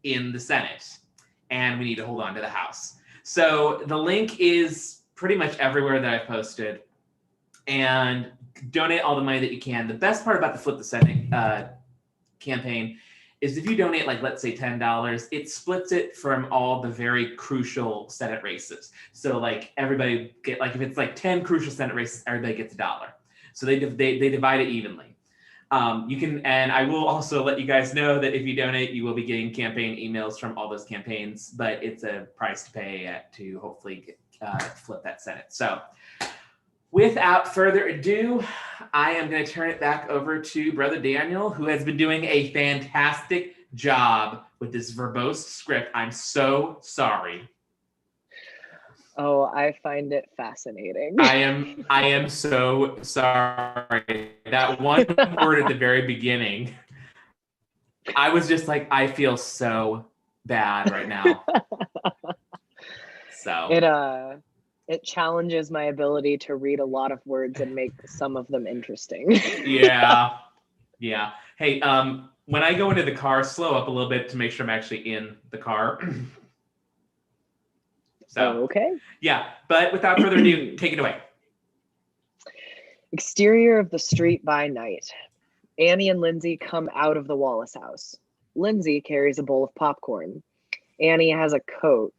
in the Senate, and we need to hold on to the House. So the link is pretty much everywhere that I've posted, and donate all the money that you can. The best part about the Flip the Senate campaign is if you donate, like, let's say $10, it splits it from all the very crucial Senate races. So like everybody get, like, if it's like 10 crucial Senate races, everybody gets $1. So they divide it evenly. You can, and I will also let you guys know that if you donate, you will be getting campaign emails from all those campaigns, but it's a price to pay to hopefully flip that Senate. So without further ado, I am going to turn it back over to Brother Daniel, who has been doing a fantastic job with this verbose script. I'm so sorry. Oh, I find it fascinating. I am so sorry. That one word at the very beginning, I was just like, I feel so bad right now. So it challenges my ability to read a lot of words and make some of them interesting. Yeah. Hey, when I go into the car, slow up a little bit to make sure I'm actually in the car. So, okay. Yeah, but without further ado, take it away. Exterior of the street by night. Annie and Lindsay come out of the Wallace house. Lindsay carries a bowl of popcorn. Annie has a coat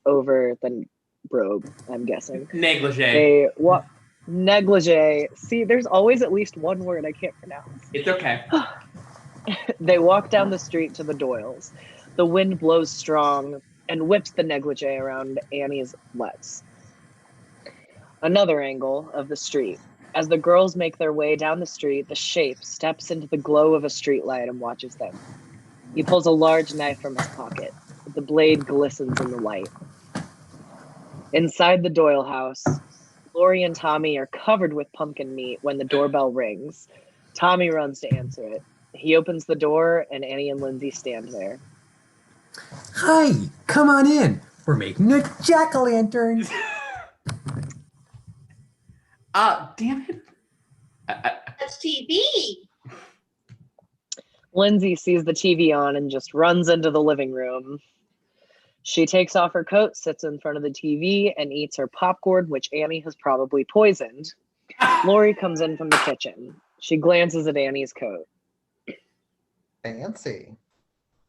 over the robe, I'm guessing. Negligee. Negligee. See, there's always at least one word I can't pronounce. It's okay. They walk down the street to the Doyles. The wind blows strong and whips the negligee around Annie's legs. Another angle of the street. As the girls make their way down the street, the shape steps into the glow of a streetlight and watches them. He pulls a large knife from his pocket. The blade glistens in the light. Inside the Doyle house, Lori and Tommy are covered with pumpkin meat when the doorbell rings. Tommy runs to answer it. He opens the door and Annie and Lindsay stand there. Hi, come on in. We're making a jack-o'-lantern. Damn it. That's TV. Lindsay sees the TV on and just runs into the living room. She takes off her coat, sits in front of the TV, and eats her popcorn, which Annie has probably poisoned. Lori comes in from the kitchen. She glances at Annie's coat. Fancy.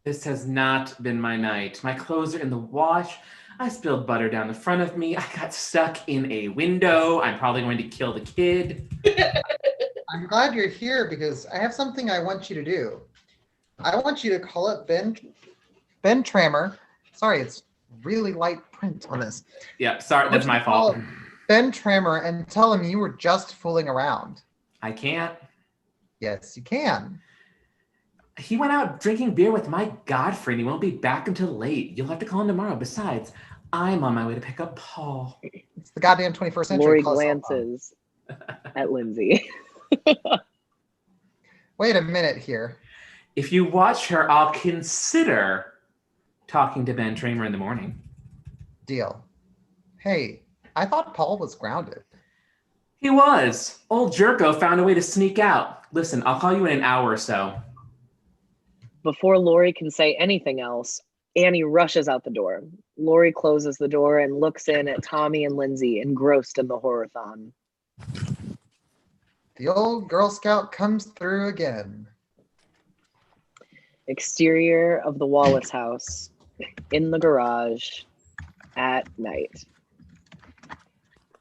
This has not been my night. My clothes are in the wash. I spilled butter down the front of me. I got stuck in a window. I'm probably going to kill the kid. I'm glad you're here because I have something I want you to do. I want you to call up Ben Trammer. Sorry, it's really light print on this. Yeah, sorry, that's my fault. Ben Trammer and tell him you were just fooling around. I can't. Yes, you can. He went out drinking beer with my Godfrey and he won't be back until late. You'll have to call him tomorrow. Besides, I'm on my way to pick up Paul. It's the goddamn 21st century. Lori glances at Lindsay. Wait a minute here. If you watch her, I'll consider talking to Ben Tramer in the morning. Deal. Hey, I thought Paul was grounded. He was. Old Jerko found a way to sneak out. Listen, I'll call you in an hour or so. Before Lori can say anything else, Annie rushes out the door. Lori closes the door and looks in at Tommy and Lindsay, engrossed in the horror-thon. The old Girl Scout comes through again. Exterior of the Wallace house, in the garage, at night.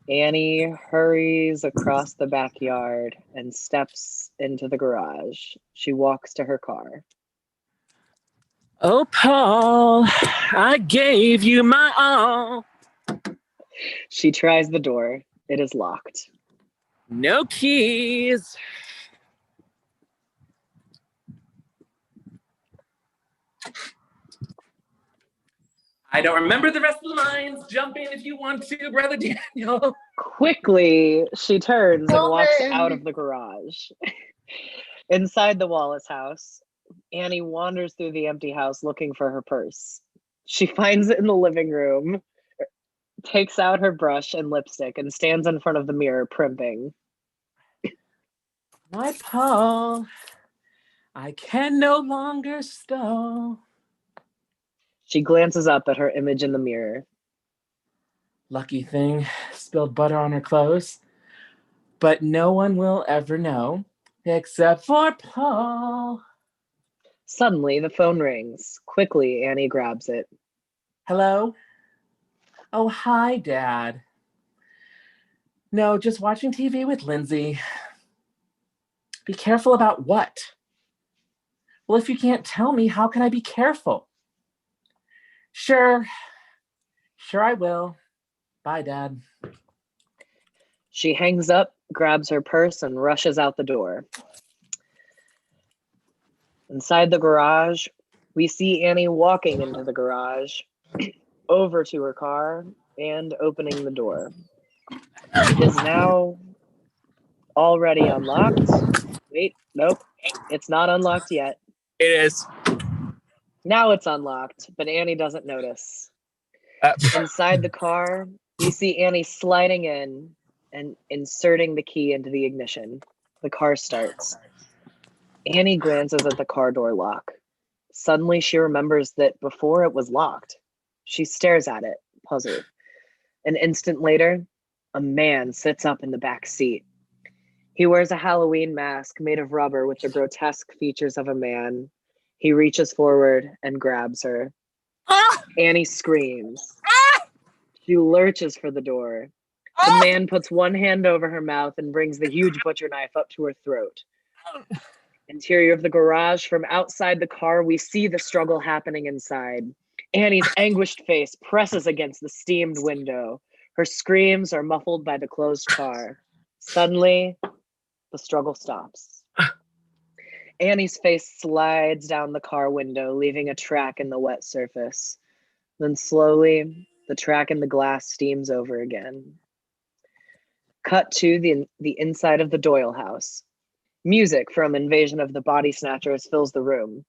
Annie hurries across the backyard and steps into the garage. She walks to her car. Oh, Paul, I gave you my all. She tries the door. It is locked. No keys. I don't remember the rest of the lines. Jump in if you want to, Brother Daniel. Quickly, she turns and walks Open! out of the garage. Inside the Wallace house, Annie wanders through the empty house looking for her purse. She finds it in the living room, takes out her brush and lipstick, and stands in front of the mirror primping. My Paul, I can no longer stall. She glances up at her image in the mirror. Lucky thing, spilled butter on her clothes. But no one will ever know, except for Paul. Suddenly, the phone rings. Quickly, Annie grabs it. Hello? Oh, hi, Dad. No, just watching TV with Lindsay. Be careful about what? Well, if you can't tell me, how can I be careful? Sure I will. Bye, Dad. She hangs up, grabs her purse, and rushes out the door. Inside the garage, we see Annie walking into the garage, over to her car, and opening the door. It is now already unlocked. Wait, nope, it's not unlocked yet. It is. Now it's unlocked, but Annie doesn't notice. Inside the car, we see Annie sliding in and inserting the key into the ignition. The car starts. Annie glances at the car door lock. Suddenly, she remembers that before it was locked. She stares at it, puzzled. An instant later, a man sits up in the back seat. He wears a Halloween mask made of rubber with the grotesque features of a man. He reaches forward and grabs her. Annie screams. She lurches for the door. The man puts one hand over her mouth and brings the huge butcher knife up to her throat. Interior of the garage, from outside the car, we see the struggle happening inside. Annie's anguished face presses against the steamed window. Her screams are muffled by the closed car. Suddenly, the struggle stops. Annie's face slides down the car window, leaving a track in the wet surface. Then slowly, the track in the glass steams over again. Cut to the inside of the Doyle house. Music from Invasion of the Body Snatchers fills the room.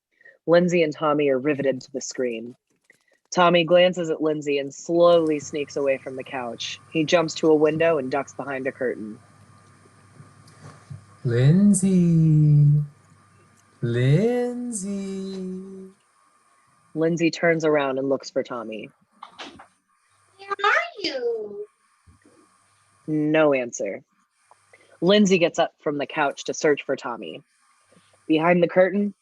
Lindsay and Tommy are riveted to the screen. Tommy glances at Lindsay and slowly sneaks away from the couch. He jumps to a window and ducks behind a curtain. Lindsay. Lindsay. Lindsay turns around and looks for Tommy. Where are you? No answer. Lindsay gets up from the couch to search for Tommy. Behind the curtain,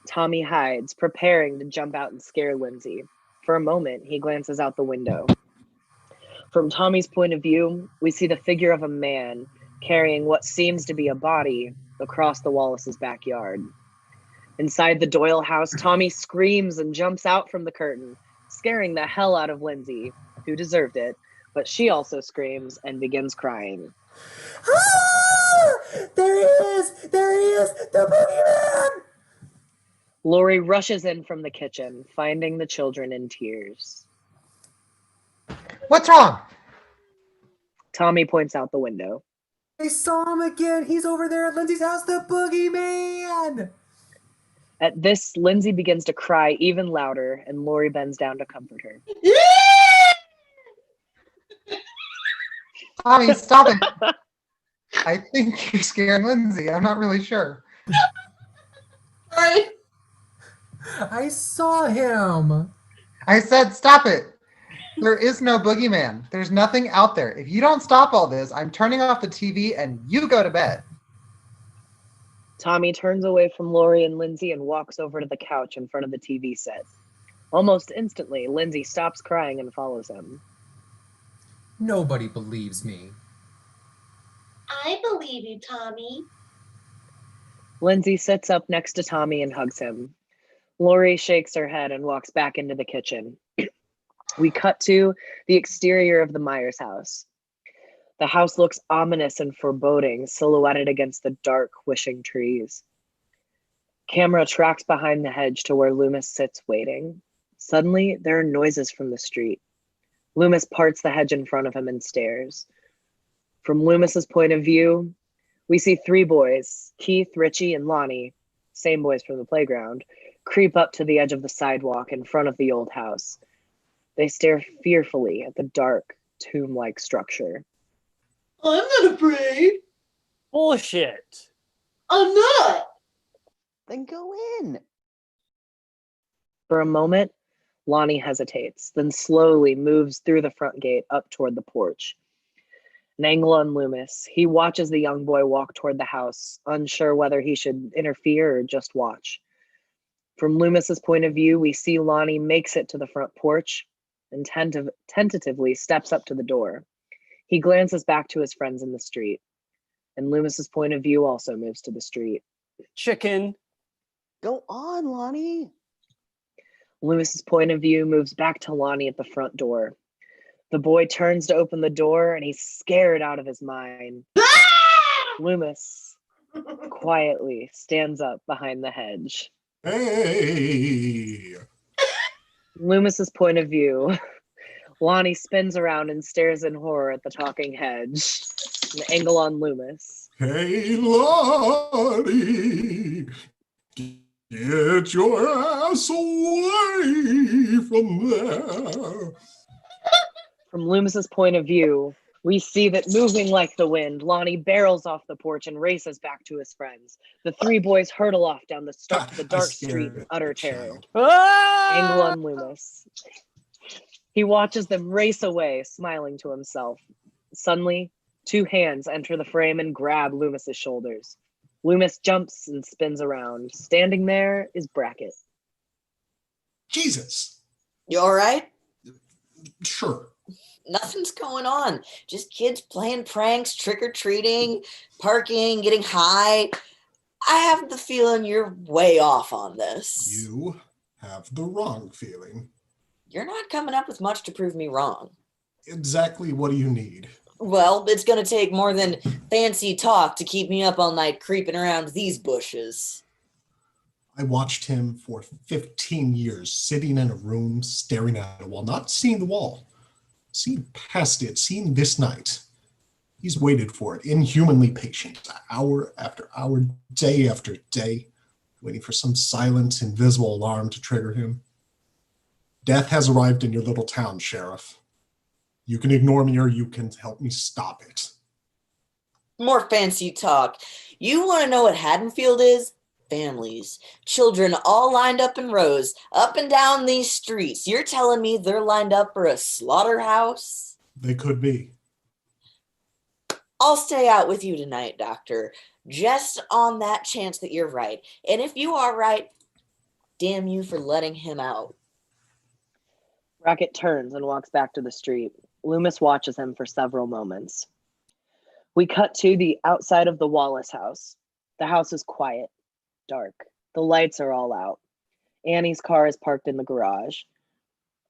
Tommy hides, preparing to jump out and scare Lindsay. For a moment, he glances out the window. From Tommy's point of view, we see the figure of a man carrying what seems to be a body across the Wallace's backyard. Inside the Doyle house, Tommy screams and jumps out from the curtain, scaring the hell out of Lindsay, who deserved it, but she also screams and begins crying. Ah! There he is! There he is! The boogeyman! Lori rushes in from the kitchen, finding the children in tears. What's wrong? Tommy points out the window. I saw him again! He's over there at Lindsay's house, the boogeyman! At this, Lindsay begins to cry even louder, and Lori bends down to comfort her. Tommy, stop it. I think you're scaring Lindsay. I'm not really sure. Sorry. I saw him. I said, stop it. There is no boogeyman. There's nothing out there. If you don't stop all this, I'm turning off the TV and you go to bed. Tommy turns away from Lori and Lindsay and walks over to the couch in front of the TV set. Almost instantly, Lindsay stops crying and follows him. Nobody believes me. I believe you, Tommy. Lindsay sits up next to Tommy and hugs him. Lori shakes her head and walks back into the kitchen. We cut to the exterior of the Myers house. The house looks ominous and foreboding, silhouetted against the dark, wishing trees. Camera tracks behind the hedge to where Loomis sits waiting. Suddenly, there are noises from the street. Loomis parts the hedge in front of him and stares. From Loomis's point of view, we see three boys, Keith, Richie, and Lonnie, same boys from the playground, creep up to the edge of the sidewalk in front of the old house. They stare fearfully at the dark, tomb-like structure. I'm not afraid. Bullshit. I'm not. Then go in. For a moment, Lonnie hesitates, then slowly moves through the front gate up toward the porch. An angle on Loomis. He watches the young boy walk toward the house, unsure whether he should interfere or just watch. From Loomis's point of view, we see Lonnie makes it to the front porch and tentatively steps up to the door. He glances back to his friends in the street, and Loomis's point of view also moves to the street. Chicken. Go on, Lonnie. Loomis's point of view moves back to Lonnie at the front door. The boy turns to open the door, and he's scared out of his mind. Loomis quietly stands up behind the hedge. Hey! Loomis's point of view, Lonnie spins around and stares in horror at the talking hedge. An angle on Loomis. Hey, Lonnie! Get your ass away from there! From Loomis's point of view, we see that moving like the wind, Lonnie barrels off the porch and races back to his friends. The three boys hurtle off down the dark street in utter terror. Angle on Loomis. He watches them race away, smiling to himself. Suddenly, two hands enter the frame and grab Loomis's shoulders. Loomis jumps and spins around. Standing there is Brackett. Jesus! You all right? Sure. Nothing's going on. Just kids playing pranks, trick-or-treating, parking, getting high. I have the feeling you're way off on this. You have the wrong feeling. You're not coming up with much to prove me wrong. Exactly what do you need? Well, it's going to take more than fancy talk to keep me up all night creeping around these bushes. I watched him for 15 years, sitting in a room, staring at a wall, not seeing the wall, seeing past it, seeing this night. He's waited for it, inhumanly patient, hour after hour, day after day, waiting for some silent, invisible alarm to trigger him. Death has arrived in your little town, Sheriff. You can ignore me or you can help me stop it. More fancy talk. You want to know what Haddonfield is? Families. Children all lined up in rows, up and down these streets. You're telling me they're lined up for a slaughterhouse? They could be. I'll stay out with you tonight, Doctor, just on that chance that you're right. And if you are right, damn you for letting him out. Brackett turns and walks back to the street. Loomis watches him for several moments. We cut to the outside of the Wallace house. The house is quiet, dark. The lights are all out. Annie's car is parked in the garage.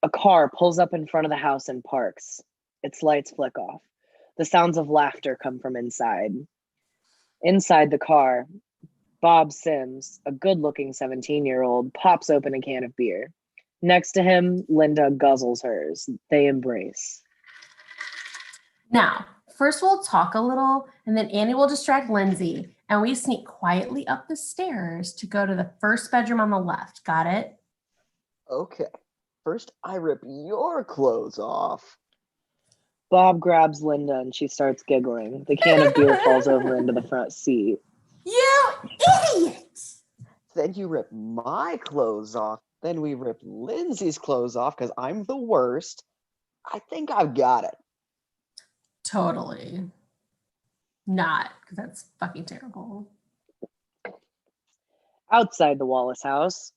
A car pulls up in front of the house and parks. Its lights flick off. The sounds of laughter come from inside. Inside the car, Bob Sims, a good-looking 17-year-old, pops open a can of beer. Next to him, Linda guzzles hers. They embrace. Now, first we'll talk a little, and then Annie will distract Lindsay, and we sneak quietly up the stairs to go to the first bedroom on the left. Got it? Okay. First, I rip your clothes off. Bob grabs Linda and she starts giggling. The can of beer falls over into the front seat. You idiot! Then you rip my clothes off. Then we rip Lindsay's clothes off because I'm the worst. I think I've got it. Totally. Not, because that's fucking terrible. Outside the Wallace house,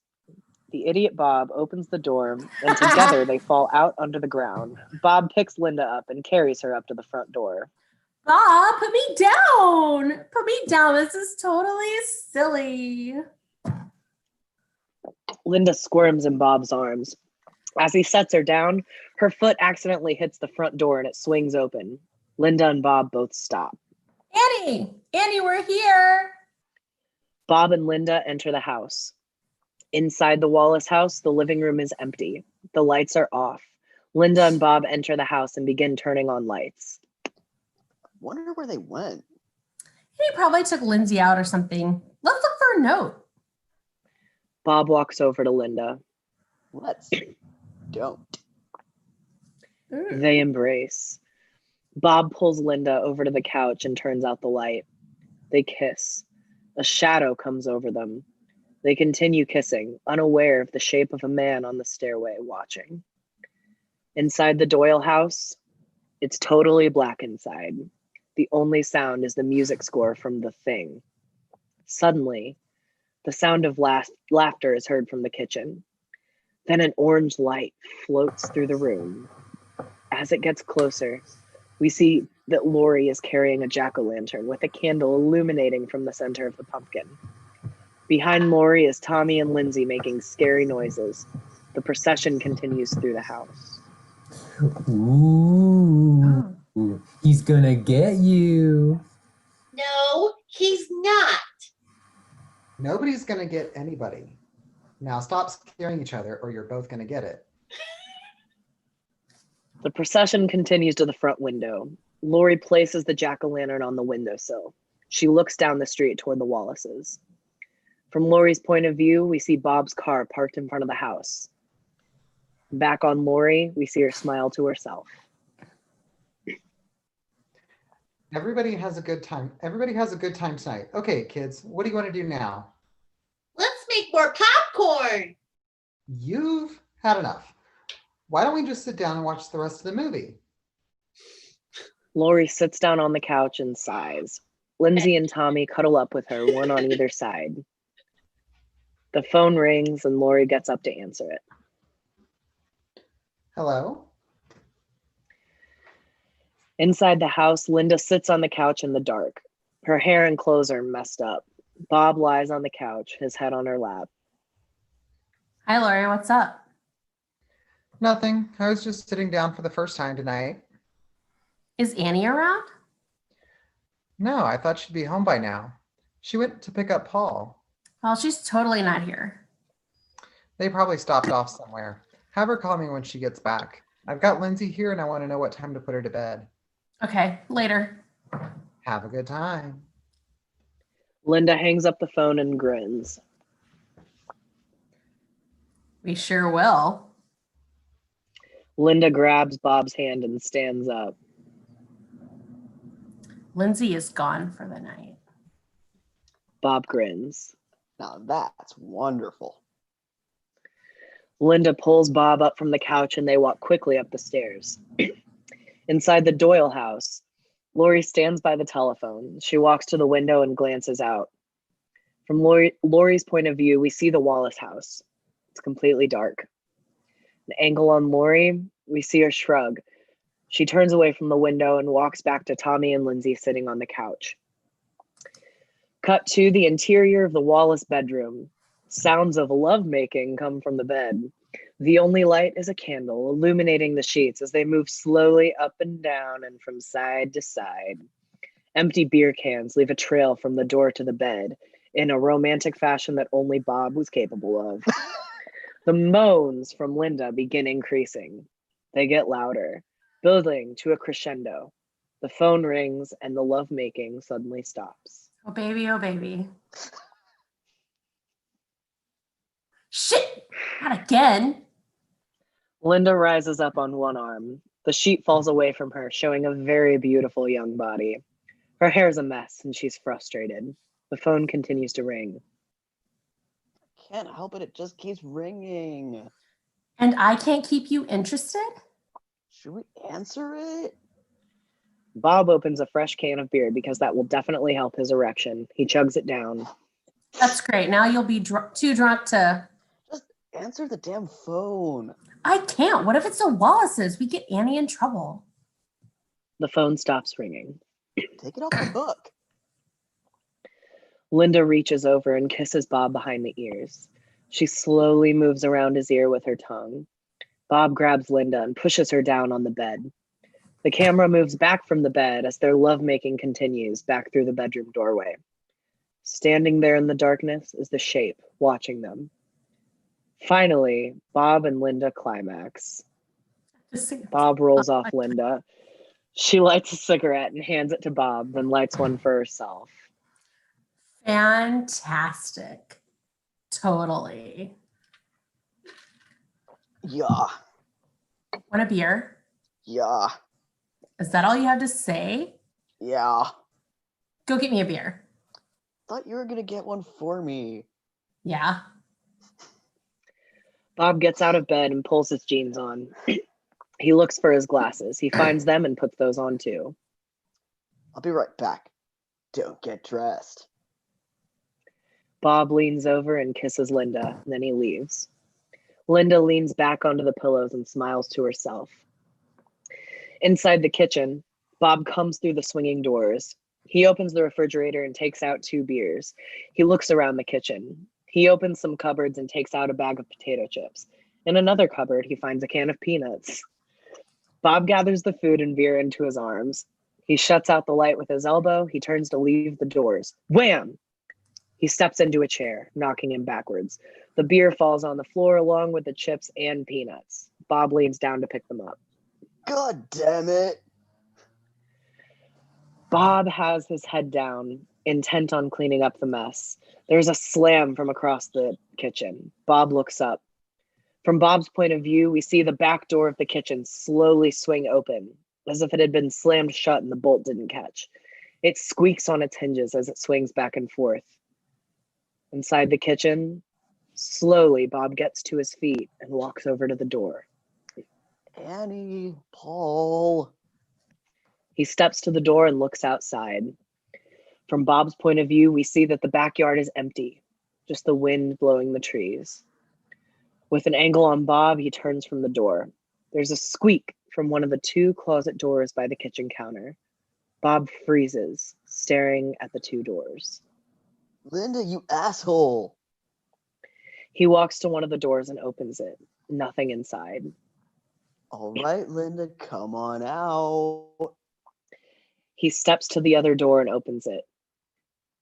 the idiot Bob opens the door, and together they fall out under the ground. Bob picks Linda up and carries her up to the front door. Bob, put me down. Put me down. This is totally silly. Linda squirms in Bob's arms. As he sets her down, her foot accidentally hits the front door and it swings open. Linda and Bob both stop. Annie, we're here. Bob and Linda enter the house. Inside the Wallace house, the living room is empty. The lights are off. Linda and Bob enter the house and begin turning on lights. Wonder where they went. He probably took Lindsay out or something. Let's look for a note. Bob walks over to Linda. Let's don't. They embrace. Bob pulls Linda over to the couch and turns out the light. They kiss. A shadow comes over them. They continue kissing, unaware of the shape of a man on the stairway watching. Inside the Doyle house, it's totally black inside. The only sound is the music score from The Thing. Suddenly, the sound of laughter is heard from the kitchen. Then an orange light floats through the room. As it gets closer, we see that Lori is carrying a jack-o'-lantern with a candle illuminating from the center of the pumpkin. Behind Lori is Tommy and Lindsay making scary noises. The procession continues through the house. Ooh, he's gonna get you. No, he's not. Nobody's gonna get anybody. Now stop scaring each other or you're both gonna get it. The procession continues to the front window. Lori places the jack-o'-lantern on the windowsill. She looks down the street toward the Wallaces. From Lori's point of view, we see Bob's car parked in front of the house. Back on Lori, we see her smile to herself. Everybody has a good time. Everybody has a good time tonight. Okay, kids, what do you want to do now? Let's make more popcorn. You've had enough. Why don't we just sit down and watch the rest of the movie? Lori sits down on the couch and sighs. Lindsay and Tommy cuddle up with her, one on either side. The phone rings and Lori gets up to answer it. Hello? Inside the house, Linda sits on the couch in the dark. Her hair and clothes are messed up. Bob lies on the couch, his head on her lap. Hi, Lori. What's up? Nothing. I was just sitting down for the first time tonight. Is Annie around? No, I thought she'd be home by now. She went to pick up Paul. Well, she's totally not here. They probably stopped off somewhere. Have her call me when she gets back. I've got Lindsay here and I want to know what time to put her to bed. Okay, later. Have a good time. Linda hangs up the phone and grins. We sure will. Linda grabs Bob's hand and stands up. Lindsay is gone for the night. Bob grins. Now that's wonderful. Linda pulls Bob up from the couch and they walk quickly up the stairs. Inside the Doyle house, Lori stands by the telephone. She walks to the window and glances out. From Lori's point of view, we see the Wallace house. It's completely dark. An angle on Lori, we see her shrug. She turns away from the window and walks back to Tommy and Lindsay sitting on the couch. Cut to the interior of the Wallace bedroom. Sounds of lovemaking come from the bed. The only light is a candle illuminating the sheets as they move slowly up and down and from side to side. Empty beer cans leave a trail from the door to the bed in a romantic fashion that only Bob was capable of. The moans from Linda begin increasing. They get louder, building to a crescendo. The phone rings and the lovemaking suddenly stops. Oh, baby, oh, baby. Shit! Not again. Linda rises up on one arm. The sheet falls away from her, showing a very beautiful young body. Her hair's a mess and she's frustrated. The phone continues to ring. can't help it. It just keeps ringing. And I can't keep you interested? Should we answer it? Bob opens a fresh can of beer because that will definitely help his erection. He chugs it down. That's great. Now you'll be too drunk to... Just answer the damn phone. I can't. What if it's the Wallaces? We get Annie in trouble. The phone stops ringing. Take it off the hook. Linda reaches over and kisses Bob behind the ears. She slowly moves around his ear with her tongue. Bob grabs Linda and pushes her down on the bed. The camera moves back from the bed as their lovemaking continues back through the bedroom doorway. Standing there in the darkness is the Shape, watching them. Finally, Bob and Linda climax. Bob rolls off Linda. She lights a cigarette and hands it to Bob, then lights one for herself. Fantastic. Totally. Yeah. Want a beer? Yeah. Is that all you have to say? Yeah. Go get me a beer. Thought you were gonna get one for me. Yeah. Bob gets out of bed and pulls his jeans on. He looks for his glasses. He finds them and puts those on too. I'll be right back. Don't get dressed. Bob leans over and kisses Linda, then he leaves. Linda leans back onto the pillows and smiles to herself. Inside the kitchen, Bob comes through the swinging doors. He opens the refrigerator and takes out 2 beers. He looks around the kitchen. He opens some cupboards and takes out a bag of potato chips. In another cupboard, he finds a can of peanuts. Bob gathers the food and beer into his arms. He shuts out the light with his elbow. He turns to leave the doors. Wham! He steps into a chair, knocking him backwards. The beer falls on the floor along with the chips and peanuts. Bob leans down to pick them up. God damn it. Bob has his head down, intent on cleaning up the mess. There's a slam from across the kitchen. Bob looks up. From Bob's point of view, we see the back door of the kitchen slowly swing open, as if it had been slammed shut and the bolt didn't catch. It squeaks on its hinges as it swings back and forth. Inside the kitchen, slowly Bob gets to his feet and walks over to the door. Annie, Paul. He steps to the door and looks outside. From Bob's point of view, we see that the backyard is empty, just the wind blowing the trees. With an angle on Bob, he turns from the door. There's a squeak from one of the 2 closet doors by the kitchen counter. Bob freezes, staring at the 2 doors. Linda, you asshole. He walks to one of the doors and opens it. Nothing inside. All right, Linda, come on out. He steps to the other door and opens it.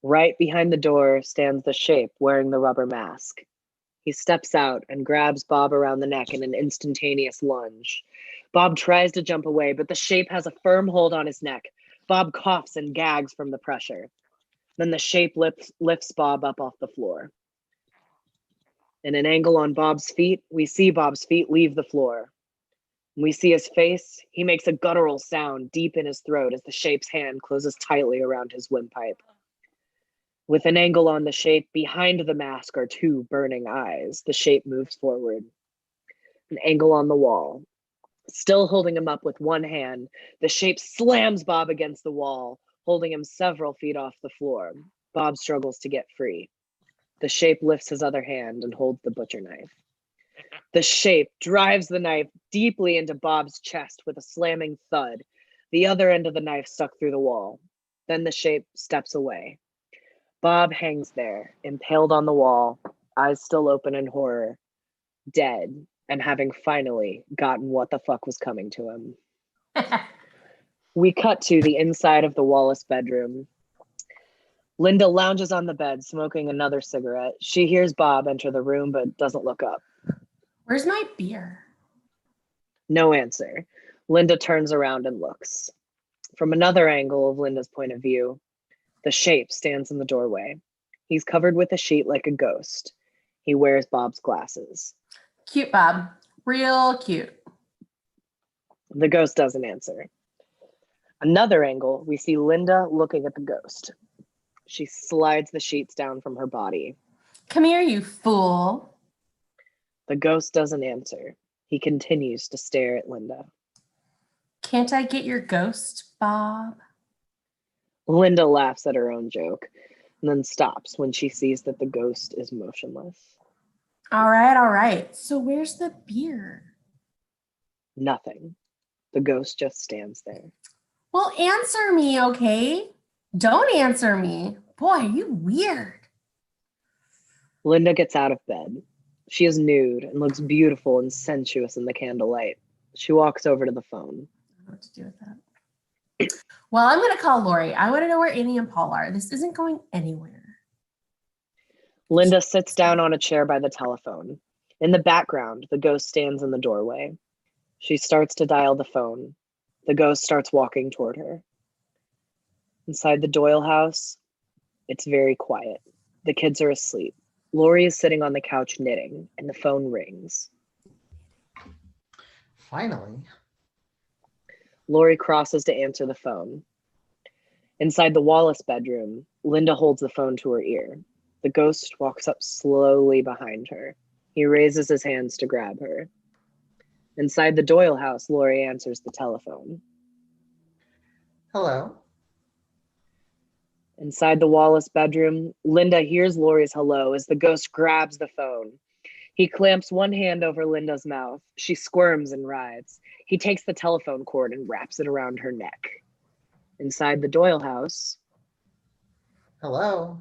Right behind the door stands the Shape wearing the rubber mask. He steps out and grabs Bob around the neck in an instantaneous lunge. Bob tries to jump away, but the Shape has a firm hold on his neck. Bob coughs and gags from the pressure. Then the Shape lifts Bob up off the floor. In an angle on Bob's feet, we see Bob's feet leave the floor. When we see his face, he makes a guttural sound deep in his throat as the Shape's hand closes tightly around his windpipe. With an angle on the Shape, behind the mask are 2 burning eyes. The Shape moves forward. An angle on the wall. Still holding him up with one hand, the Shape slams Bob against the wall, holding him several feet off the floor. Bob struggles to get free. The Shape lifts his other hand and holds the butcher knife. The Shape drives the knife deeply into Bob's chest with a slamming thud. The other end of the knife stuck through the wall. Then the Shape steps away. Bob hangs there, impaled on the wall, eyes still open in horror, dead, and having finally gotten what the fuck was coming to him. We cut to the inside of the Wallace bedroom. Linda lounges on the bed, smoking another cigarette. She hears Bob enter the room, but doesn't look up. Where's my beer? No answer. Linda turns around and looks. From another angle of Linda's point of view, the Shape stands in the doorway. He's covered with a sheet like a ghost. He wears Bob's glasses. Cute, Bob. Real cute. The ghost doesn't answer. Another angle, we see Linda looking at the ghost. She slides the sheets down from her body. Come here, you fool. The ghost doesn't answer. He continues to stare at Linda. Can't I get your ghost, Bob? Linda laughs at her own joke and then stops when she sees that the ghost is motionless. All right. So where's the beer? Nothing. The ghost just stands there. Well, answer me, okay? Don't answer me. Boy, you weird. Linda gets out of bed. She is nude and looks beautiful and sensuous in the candlelight. She walks over to the phone. I don't know what to do with that. Well, I'm going to call Lori. I want to know where Annie and Paul are. This isn't going anywhere. Linda sits down on a chair by the telephone. In the background, the ghost stands in the doorway. She starts to dial the phone. The ghost starts walking toward her. Inside the Doyle house, it's very quiet. The kids are asleep. Lori is sitting on the couch knitting, and the phone rings. Finally. Lori crosses to answer the phone. Inside the Wallace bedroom, Linda holds the phone to her ear. The ghost walks up slowly behind her. He raises his hands to grab her. Inside the Doyle house, Lori answers the telephone. Hello. Inside the Wallace bedroom, Linda hears Lori's hello as the ghost grabs the phone. He clamps one hand over Linda's mouth. She squirms and writhes. He takes the telephone cord and wraps it around her neck. Inside the Doyle house, Hello.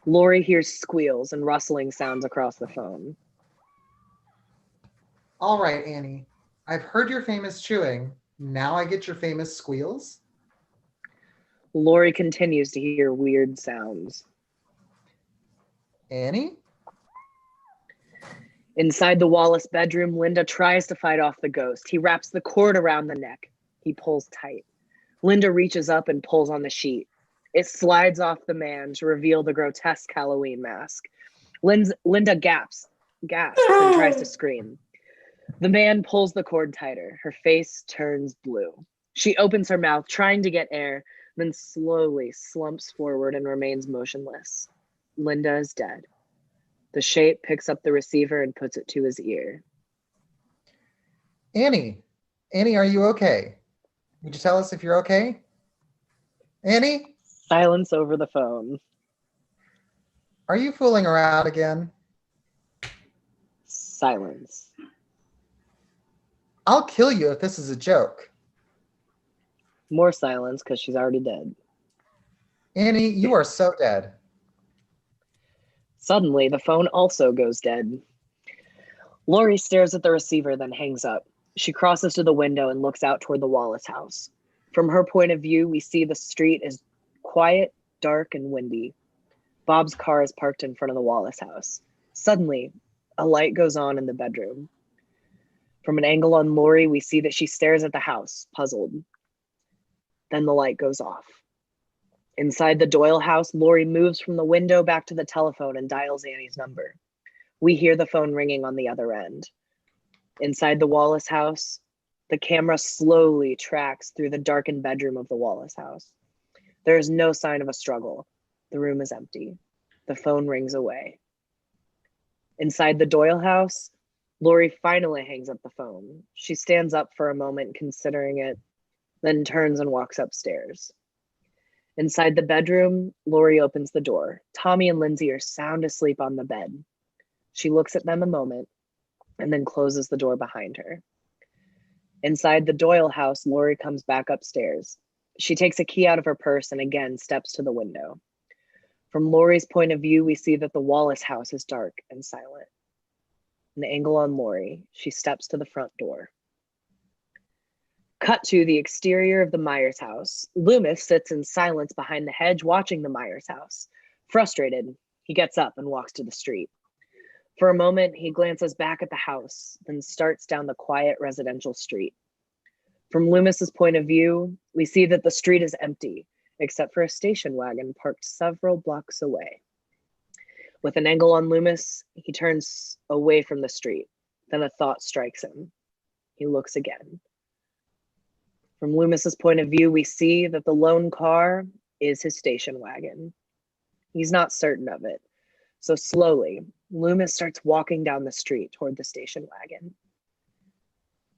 Lori hears squeals and rustling sounds across the phone. All right, Annie. I've heard your famous chewing. Now I get your famous squeals? Lori continues to hear weird sounds. Annie? Inside the Wallace bedroom, Linda tries to fight off the ghost. He wraps the cord around the neck. He pulls tight. Linda reaches up and pulls on the sheet. It slides off the man to reveal the grotesque Halloween mask. Linda gasps and tries to scream. The man pulls the cord tighter. Her face turns blue. She opens her mouth, trying to get air, then slowly slumps forward and remains motionless. Linda is dead. The shape picks up the receiver and puts it to his ear. Annie. Annie, are you okay? Would you tell us if you're okay? Annie? Silence over the phone. Are you fooling around again? Silence. I'll kill you if this is a joke. More silence because she's already dead. Annie, you are so dead. Suddenly, the phone also goes dead. Lori stares at the receiver, then hangs up. She crosses to the window and looks out toward the Wallace house. From her point of view, we see the street is quiet, dark, and windy. Bob's car is parked in front of the Wallace house. Suddenly, a light goes on in the bedroom. From an angle on Lori, we see that she stares at the house, puzzled. Then the light goes off. Inside the Doyle house, Lori moves from the window back to the telephone and dials Annie's number. We hear the phone ringing on the other end. Inside the Wallace house, the camera slowly tracks through the darkened bedroom of the Wallace house. There is no sign of a struggle. The room is empty. The phone rings away. Inside the Doyle house, Lori finally hangs up the phone. She stands up for a moment, considering it, then turns and walks upstairs. Inside the bedroom, Lori opens the door. Tommy and Lindsay are sound asleep on the bed. She looks at them a moment and then closes the door behind her. Inside the Doyle house, Lori comes back upstairs. She takes a key out of her purse and again steps to the window. From Lori's point of view, we see that the Wallace house is dark and silent. An angle on Lori, she steps to the front door. Cut to the exterior of the Myers house. Loomis sits in silence behind the hedge watching the Myers house. Frustrated, he gets up and walks to the street. For a moment, he glances back at the house, then starts down the quiet residential street. From Loomis's point of view, we see that the street is empty, except for a station wagon parked several blocks away. With an angle on Loomis, he turns away from the street. Then a thought strikes him. He looks again. From Loomis's point of view, we see that the lone car is his station wagon. He's not certain of it, So slowly, Loomis starts walking down the street toward the station wagon.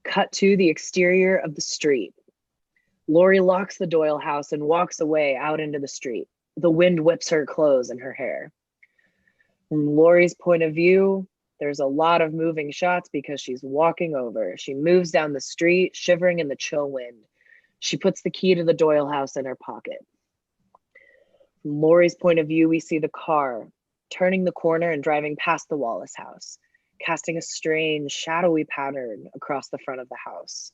Cut to the exterior of the street. Lori locks the Doyle house and walks away out into the street. The wind whips her clothes and her hair. From Lori's point of view, there's a lot of moving shots because she's walking over. She moves down the street, shivering in the chill wind. She puts the key to the Doyle house in her pocket. From Lori's point of view, we see the car turning the corner and driving past the Wallace house, casting a strange, shadowy pattern across the front of the house.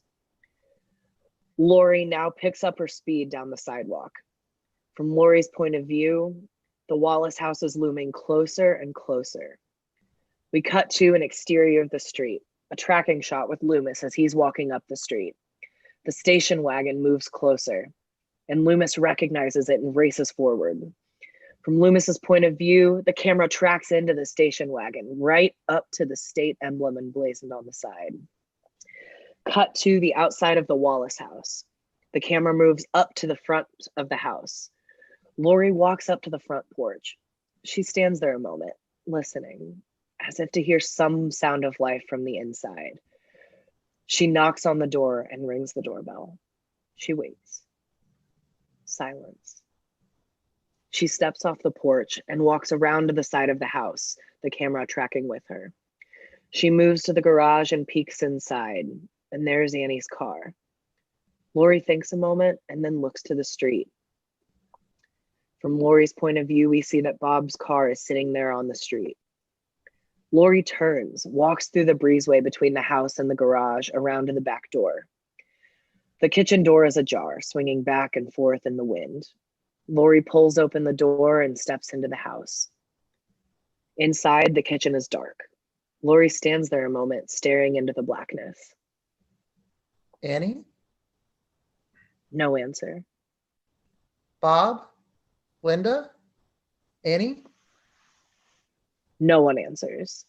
Lori now picks up her speed down the sidewalk. From Lori's point of view, the Wallace house is looming closer and closer. We cut to an exterior of the street, a tracking shot with Loomis as he's walking up the street. The station wagon moves closer, and Loomis recognizes it and races forward. From Loomis's point of view, the camera tracks into the station wagon, right up to the state emblem emblazoned on the side. Cut to the outside of the Wallace house. The camera moves up to the front of the house. Lori walks up to the front porch. She stands there a moment, listening, as if to hear some sound of life from the inside. She knocks on the door and rings the doorbell. She waits. Silence. She steps off the porch and walks around to the side of the house, the camera tracking with her. She moves to the garage and peeks inside, and there's Annie's car. Lori thinks a moment and then looks to the street. From Lori's point of view, we see that Bob's car is sitting there on the street. Lori turns, walks through the breezeway between the house and the garage around to the back door. The kitchen door is ajar, swinging back and forth in the wind. Lori pulls open the door and steps into the house. Inside, the kitchen is dark. Lori stands there a moment, staring into the blackness. Annie? No answer. Bob? Linda? Annie? No one answers.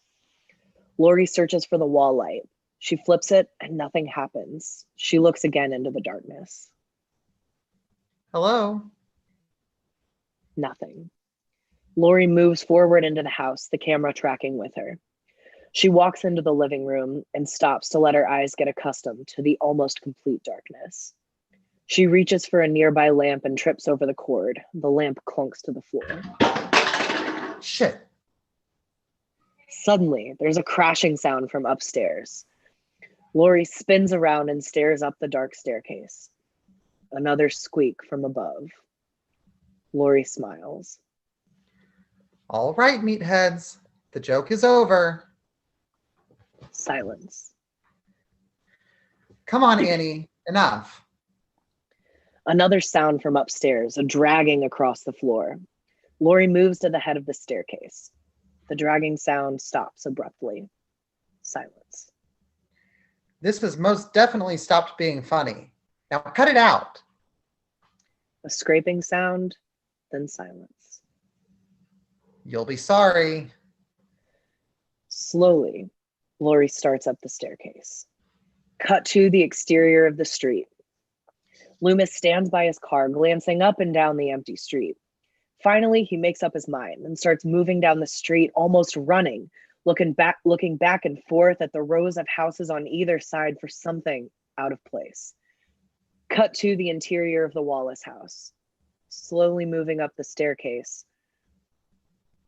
Lori searches for the wall light. She flips it and nothing happens. She looks again into the darkness. Hello? Nothing. Lori moves forward into the house, the camera tracking with her. She walks into the living room and stops to let her eyes get accustomed to the almost complete darkness. She reaches for a nearby lamp and trips over the cord. The lamp clunks to the floor. Shit. Suddenly, there's a crashing sound from upstairs. Lori spins around and stares up the dark staircase. Another squeak from above. Lori smiles. All right, meatheads. The joke is over. Silence. Come on, Annie. Enough. Another sound from upstairs, a dragging across the floor. Lori moves to the head of the staircase. The dragging sound stops abruptly. Silence. This has most definitely stopped being funny. Now cut it out. A scraping sound, then silence. You'll be sorry. Slowly, Lori starts up the staircase. Cut to the exterior of the street. Loomis stands by his car, glancing up and down the empty street. Finally, he makes up his mind and starts moving down the street, almost running, looking back and forth at the rows of houses on either side for something out of place. Cut to the interior of the Wallace house. Slowly moving up the staircase,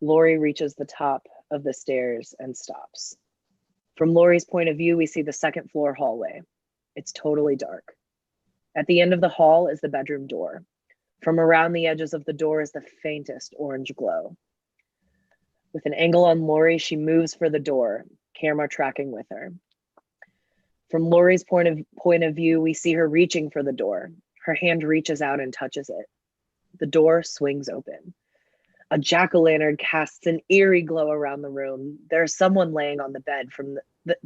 Lori reaches the top of the stairs and stops. From Lori's point of view, we see the second floor hallway. It's totally dark. At the end of the hall is the bedroom door. From around the edges of the door is the faintest orange glow. With an angle on Lori, she moves for the door, camera tracking with her. From Lori's point of view, we see her reaching for the door. Her hand reaches out and touches it. The door swings open. A jack-o'-lantern casts an eerie glow around the room. There's someone laying on the bed,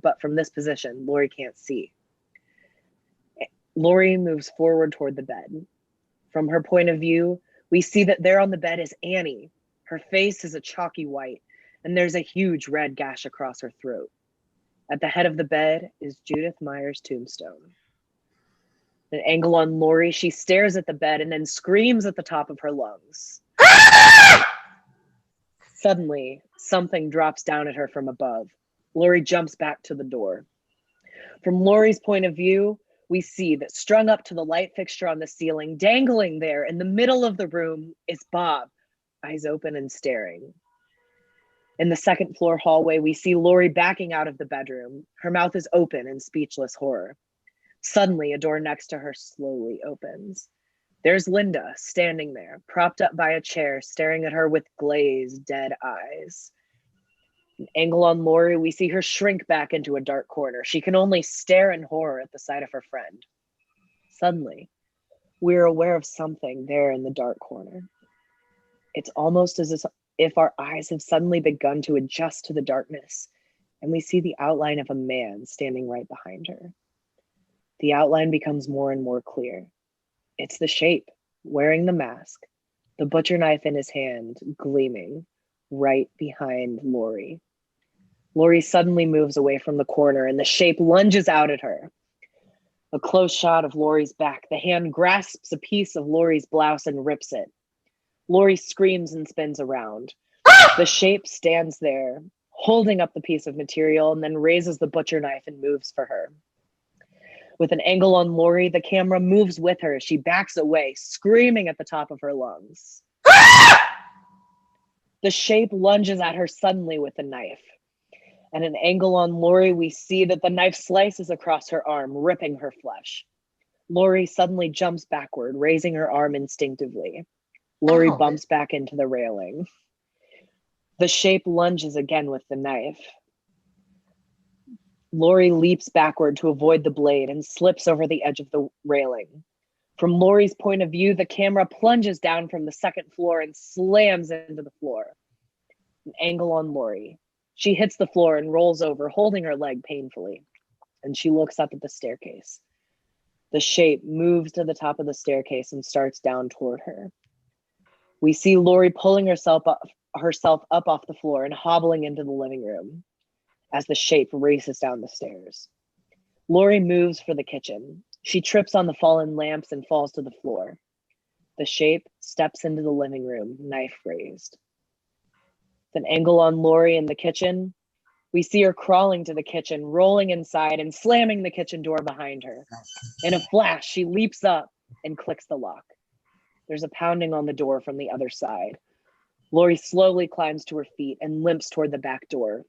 but from this position, Lori can't see. Lori moves forward toward the bed. From her point of view, we see that there on the bed is Annie. Her face is a chalky white, and there's a huge red gash across her throat. At the head of the bed is Judith Meyer's tombstone. An angle on Lori, she stares at the bed and then screams at the top of her lungs. Suddenly, something drops down at her from above. Lori jumps back to the door. From Lori's point of view, we see that strung up to the light fixture on the ceiling, dangling there in the middle of the room, is Bob, eyes open and staring. In the second floor hallway, we see Lori backing out of the bedroom. Her mouth is open in speechless horror. Suddenly, a door next to her slowly opens. There's Linda standing there, propped up by a chair, staring at her with glazed, dead eyes. An angle on Lori, we see her shrink back into a dark corner. She can only stare in horror at the sight of her friend. Suddenly, we're aware of something there in the dark corner. It's almost as if our eyes have suddenly begun to adjust to the darkness, and we see the outline of a man standing right behind her. The outline becomes more and more clear. It's the Shape, wearing the mask, the butcher knife in his hand, gleaming right behind Lori. Lori suddenly moves away from the corner, and the Shape lunges out at her. A close shot of Lori's back. The hand grasps a piece of Lori's blouse and rips it. Lori screams and spins around. The Shape stands there, holding up the piece of material, and then raises the butcher knife and moves for her. With an angle on Lori, the camera moves with her as she backs away, screaming at the top of her lungs. The Shape lunges at her suddenly with a knife. At an angle on Lori, we see that the knife slices across her arm, ripping her flesh. Lori suddenly jumps backward, raising her arm instinctively. Lori bumps back into the railing. The Shape lunges again with the knife. Lori leaps backward to avoid the blade and slips over the edge of the railing. From Lori's point of view, the camera plunges down from the second floor and slams into the floor. An angle on Lori. She hits the floor and rolls over, holding her leg painfully, and she looks up at the staircase. The Shape moves to the top of the staircase and starts down toward her. We see Lori pulling herself up off the floor and hobbling into the living room as the Shape races down the stairs. Lori moves for the kitchen. She trips on the fallen lamps and falls to the floor. The Shape steps into the living room, knife raised. With an angle on Lori in the kitchen, we see her crawling to the kitchen, rolling inside and slamming the kitchen door behind her. In a flash, she leaps up and clicks the lock. There's a pounding on the door from the other side. Lori slowly climbs to her feet and limps toward the back door.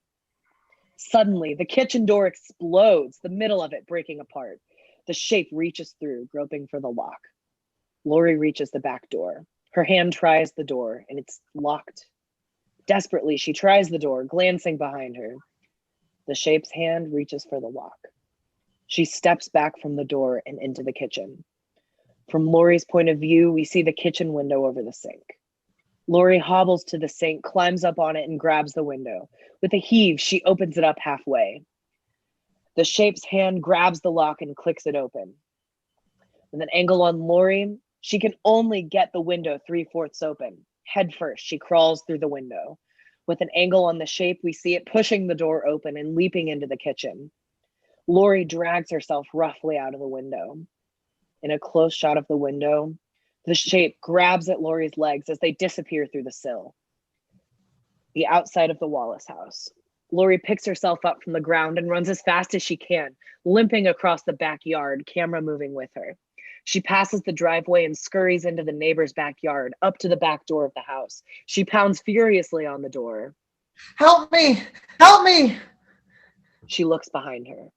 Suddenly, the kitchen door explodes, the middle of it breaking apart. The Shape reaches through, groping for the lock. Lori reaches the back door. Her hand tries the door, and it's locked. Desperately, she tries the door, glancing behind her. The Shape's hand reaches for the lock. She steps back from the door and into the kitchen. From Lori's point of view, we see the kitchen window over the sink. Lori hobbles to the sink, climbs up on it, and grabs the window. With a heave, she opens it up halfway. The Shape's hand grabs the lock and clicks it open. With an angle on Lori, she can only get the window 3/4 open. Head first, she crawls through the window. With an angle on the Shape, we see it pushing the door open and leaping into the kitchen. Lori drags herself roughly out of the window. In a close shot of the window, the Shape grabs at Lori's legs as they disappear through the sill. The outside of the Wallace house. Lori picks herself up from the ground and runs as fast as she can, limping across the backyard, camera moving with her. She passes the driveway and scurries into the neighbor's backyard, up to the back door of the house. She pounds furiously on the door. Help me! Help me! She looks behind her.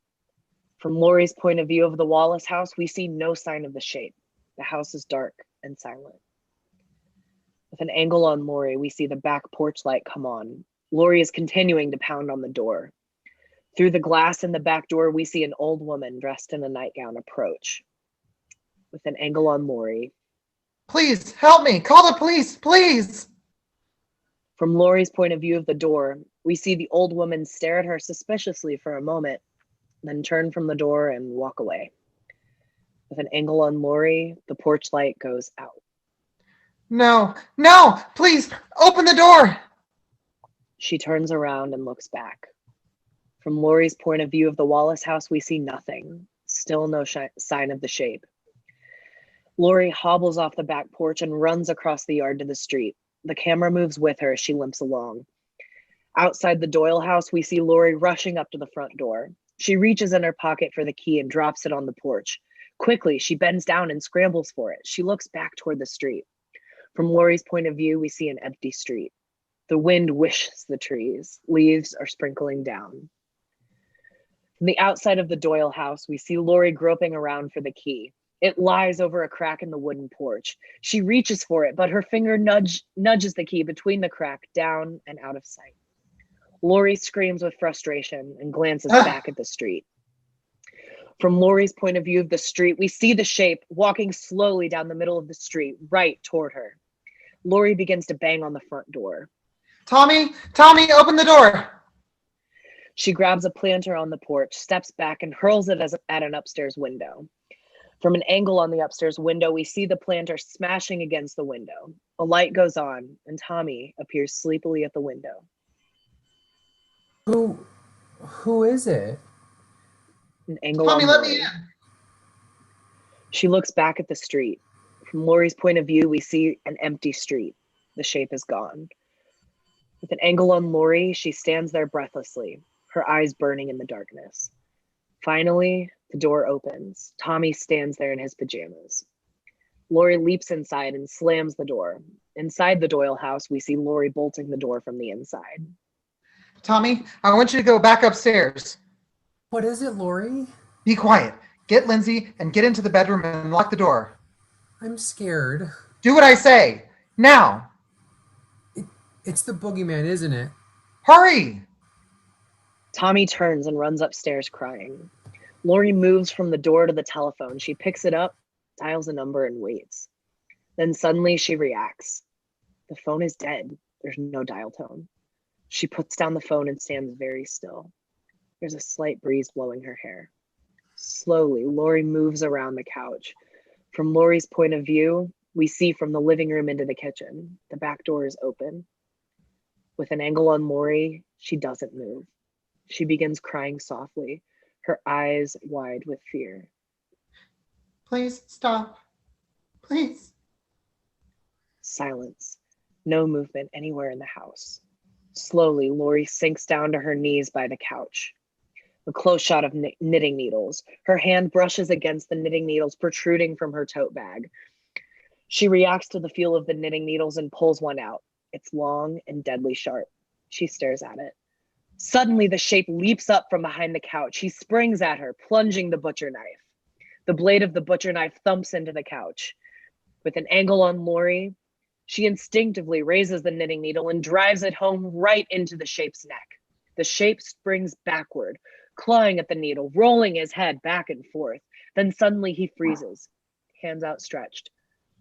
From Lori's point of view of the Wallace house, we see no sign of the Shape. The house is dark and silent. With an angle on Lori, we see the back porch light come on. Lori is continuing to pound on the door. Through the glass in the back door, we see an old woman dressed in a nightgown approach. With an angle on Lori. Please, help me! Call the police, please! From Lori's point of view of the door, we see the old woman stare at her suspiciously for a moment, then turn from the door and walk away. With an angle on Lori, the porch light goes out. No, no, please, open the door! She turns around and looks back. From Lori's point of view of the Wallace house, we see nothing. Still no sign of the Shape. Lori hobbles off the back porch and runs across the yard to the street. The camera moves with her as she limps along. Outside the Doyle house, we see Lori rushing up to the front door. She reaches in her pocket for the key and drops it on the porch. Quickly, she bends down and scrambles for it. She looks back toward the street. From Lori's point of view, we see an empty street. The wind whishes the trees. Leaves are sprinkling down. From the outside of the Doyle house, we see Lori groping around for the key. It lies over a crack in the wooden porch. She reaches for it, but her finger nudges the key between the crack, down and out of sight. Lori screams with frustration and glances back at the street. From Lori's point of view of the street, we see the shape walking slowly down the middle of the street, right toward her. Lori begins to bang on the front door. Tommy, open the door. She grabs a planter on the porch, steps back, and hurls it at an upstairs window. From an angle on the upstairs window, we see the planter smashing against the window. A light goes on, and Tommy appears sleepily at the window. Who is it? An angle Tommy, on let Lori. me in. She looks back at the street. From Lori's point of view, we see an empty street. The shape is gone. With an angle on Lori, she stands there breathlessly, her eyes burning in the darkness. Finally, the door opens. Tommy stands there in his pajamas. Lori leaps inside and slams the door. Inside the Doyle house, we see Lori bolting the door from the inside. Tommy, I want you to go back upstairs. What is it, Lori? Be quiet. Get Lindsay and get into the bedroom and lock the door. I'm scared. Do what I say. Now. It's the boogeyman, isn't it? Hurry! Tommy turns and runs upstairs crying. Lori moves from the door to the telephone. She picks it up, dials a number, and waits. Then suddenly she reacts. The phone is dead. There's no dial tone. She puts down the phone and stands very still. There's a slight breeze blowing her hair. Slowly, Lori moves around the couch. From Lori's point of view, we see from the living room into the kitchen. The back door is open. With an angle on Lori, she doesn't move. She begins crying softly, her eyes wide with fear. Please stop. Please. Silence. No movement anywhere in the house. Slowly, Lori sinks down to her knees by the couch. A close shot of knitting needles. Her hand brushes against the knitting needles protruding from her tote bag. She reacts to the feel of the knitting needles and pulls one out. It's long and deadly sharp. She stares at it. Suddenly, the shape leaps up from behind the couch. He springs at her, plunging the butcher knife. The blade of the butcher knife thumps into the couch. With an angle on Lori, she instinctively raises the knitting needle and drives it home right into the shape's neck. The shape springs backward, clawing at the needle, rolling his head back and forth. Then suddenly he freezes, hands outstretched,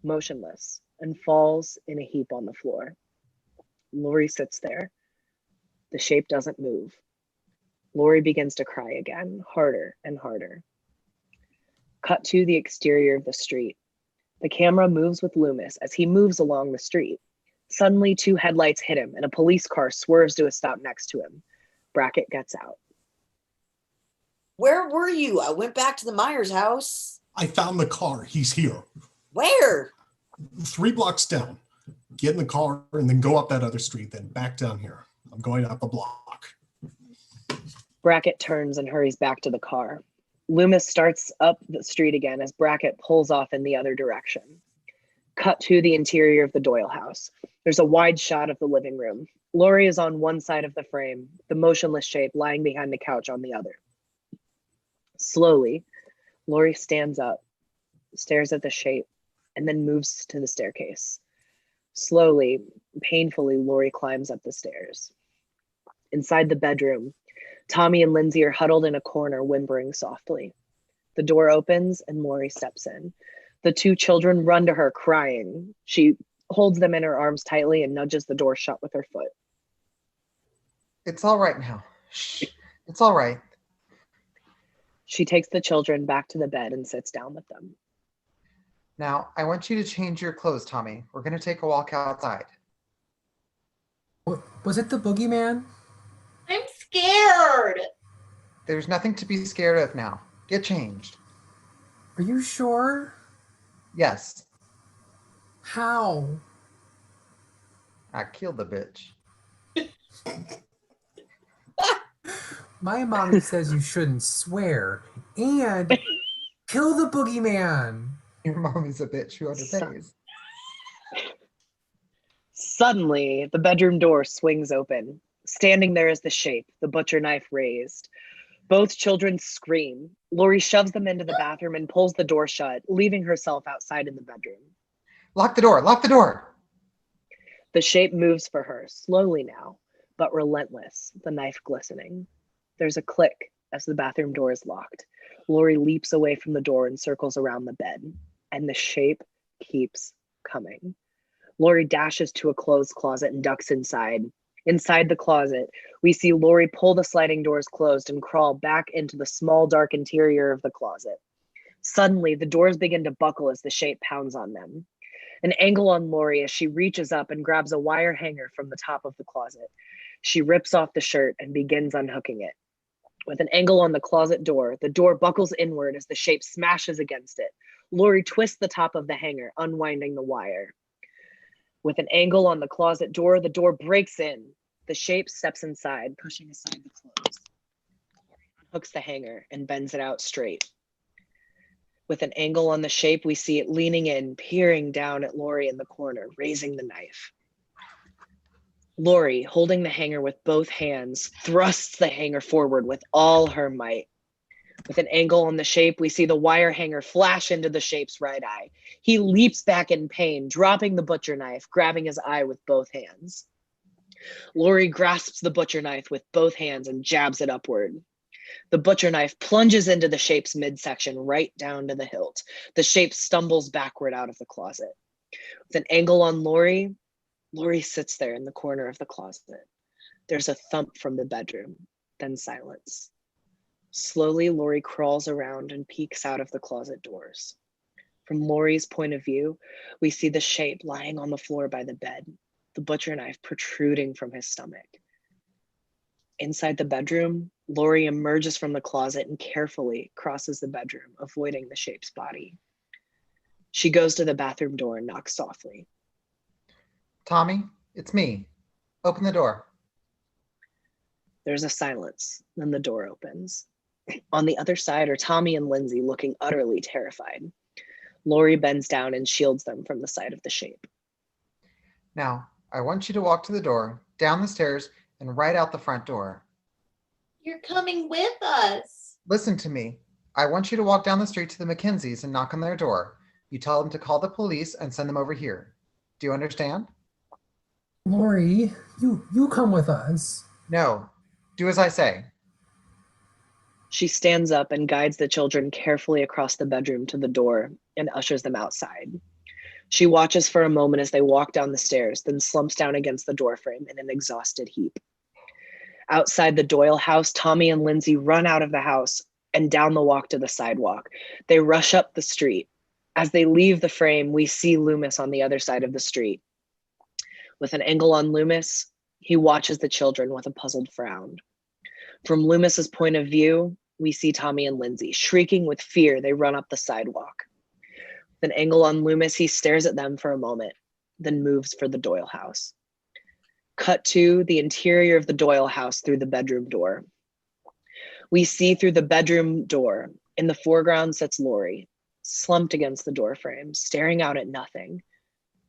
motionless, and falls in a heap on the floor. Lori sits there. The shape doesn't move. Lori begins to cry again, harder and harder. Cut to the exterior of the street. The camera moves with Loomis as he moves along the street. Suddenly, two headlights hit him and a police car swerves to a stop next to him. Brackett gets out. Where were you? I went back to the Myers house. I found the car. He's here. Where? 3 blocks down. Get in the car and then go up that other street, then back down here. I'm going up the block. Brackett turns and hurries back to the car. Loomis starts up the street again as Brackett pulls off in the other direction. Cut to the interior of the Doyle house. There's a wide shot of the living room. Lori is on one side of the frame, the motionless shape lying behind the couch on the other. Slowly, Lori stands up, stares at the shape, and then moves to the staircase. Slowly, painfully, Lori climbs up the stairs. Inside the bedroom, Tommy and Lindsay are huddled in a corner, whimpering softly. The door opens and Lori steps in. The two children run to her, crying. She holds them in her arms tightly and nudges the door shut with her foot. It's all right now. Shh. It's all right. She takes the children back to the bed and sits down with them. Now, I want you to change your clothes, Tommy. We're going to take a walk outside. Was it the boogeyman? I'm scared. There's nothing to be scared of now. Get changed. Are you sure? Yes. How? I killed the bitch. My mommy says you shouldn't swear and kill the boogeyman. Your mommy's a bitch who underpays. Suddenly, the bedroom door swings open. Standing there is the shape, the butcher knife raised. Both children scream. Lori shoves them into the bathroom and pulls the door shut, leaving herself outside in the bedroom. Lock the door! Lock the door! The shape moves for her, slowly now, but relentless, the knife glistening. There's a click as the bathroom door is locked. Lori leaps away from the door and circles around the bed, and the shape keeps coming. Lori dashes to a closed closet and ducks inside. Inside the closet, we see Lori pull the sliding doors closed and crawl back into the small, dark interior of the closet. Suddenly, the doors begin to buckle as the shape pounds on them. An angle on Lori as she reaches up and grabs a wire hanger from the top of the closet. She rips off the shirt and begins unhooking it. With an angle on the closet door, the door buckles inward as the shape smashes against it. Lori twists the top of the hanger, unwinding the wire. With an angle on the closet door, the door breaks in. The shape steps inside, pushing aside the clothes. Lori unhooks the hanger and bends it out straight. With an angle on the shape, we see it leaning in, peering down at Lori in the corner, raising the knife. Lori, holding the hanger with both hands, thrusts the hanger forward with all her might. With an angle on the shape, we see the wire hanger flash into the shape's right eye. He leaps back in pain, dropping the butcher knife, grabbing his eye with both hands. Lori grasps the butcher knife with both hands and jabs it upward. The butcher knife plunges into the shape's midsection, right down to the hilt. The shape stumbles backward out of the closet. With an angle on Lori, Lori sits there in the corner of the closet. There's a thump from the bedroom, then silence. Slowly, Lori crawls around and peeks out of the closet doors. From Lori's point of view, we see the shape lying on the floor by the bed, the butcher knife protruding from his stomach. Inside the bedroom, Lori emerges from the closet and carefully crosses the bedroom, avoiding the shape's body. She goes to the bathroom door and knocks softly. Tommy, it's me. Open the door. There's a silence, then the door opens. On the other side are Tommy and Lindsay, looking utterly terrified. Lori bends down and shields them from the sight of the shape. Now, I want you to walk to the door, down the stairs, and right out the front door. You're coming with us. Listen to me. I want you to walk down the street to the Mackenzies and knock on their door. You tell them to call the police and send them over here. Do you understand? Lori, you come with us. No. Do as I say. She stands up and guides the children carefully across the bedroom to the door and ushers them outside. She watches for a moment as they walk down the stairs, then slumps down against the doorframe in an exhausted heap. Outside the Doyle house, Tommy and Lindsay run out of the house and down the walk to the sidewalk. They rush up the street. As they leave the frame, we see Loomis on the other side of the street. With an angle on Loomis, he watches the children with a puzzled frown. From Loomis's point of view, we see Tommy and Lindsay. Shrieking with fear, they run up the sidewalk. With an angle on Loomis, he stares at them for a moment, then moves for the Doyle house. Cut to the interior of the Doyle house through the bedroom door. We see through the bedroom door. In the foreground sits Lori, slumped against the doorframe, staring out at nothing,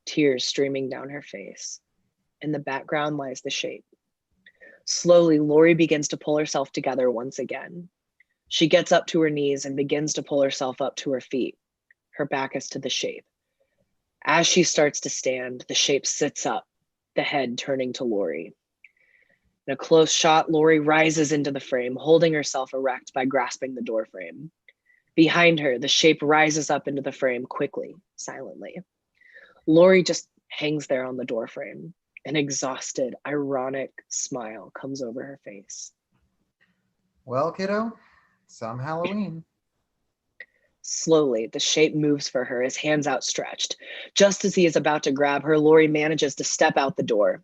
tears streaming down her face. In the background lies the shape. Slowly, Lori begins to pull herself together once again. She gets up to her knees and begins to pull herself up to her feet. Her back is to the shape. As she starts to stand, the shape sits up, the head turning to Lori. In a close shot, Lori rises into the frame, holding herself erect by grasping the doorframe. Behind her, the shape rises up into the frame quickly, silently. Lori just hangs there on the doorframe. An exhausted, ironic smile comes over her face. Well, kiddo, some Halloween. Slowly, the shape moves for her, his hands outstretched. Just as he is about to grab her, Lori manages to step out the door.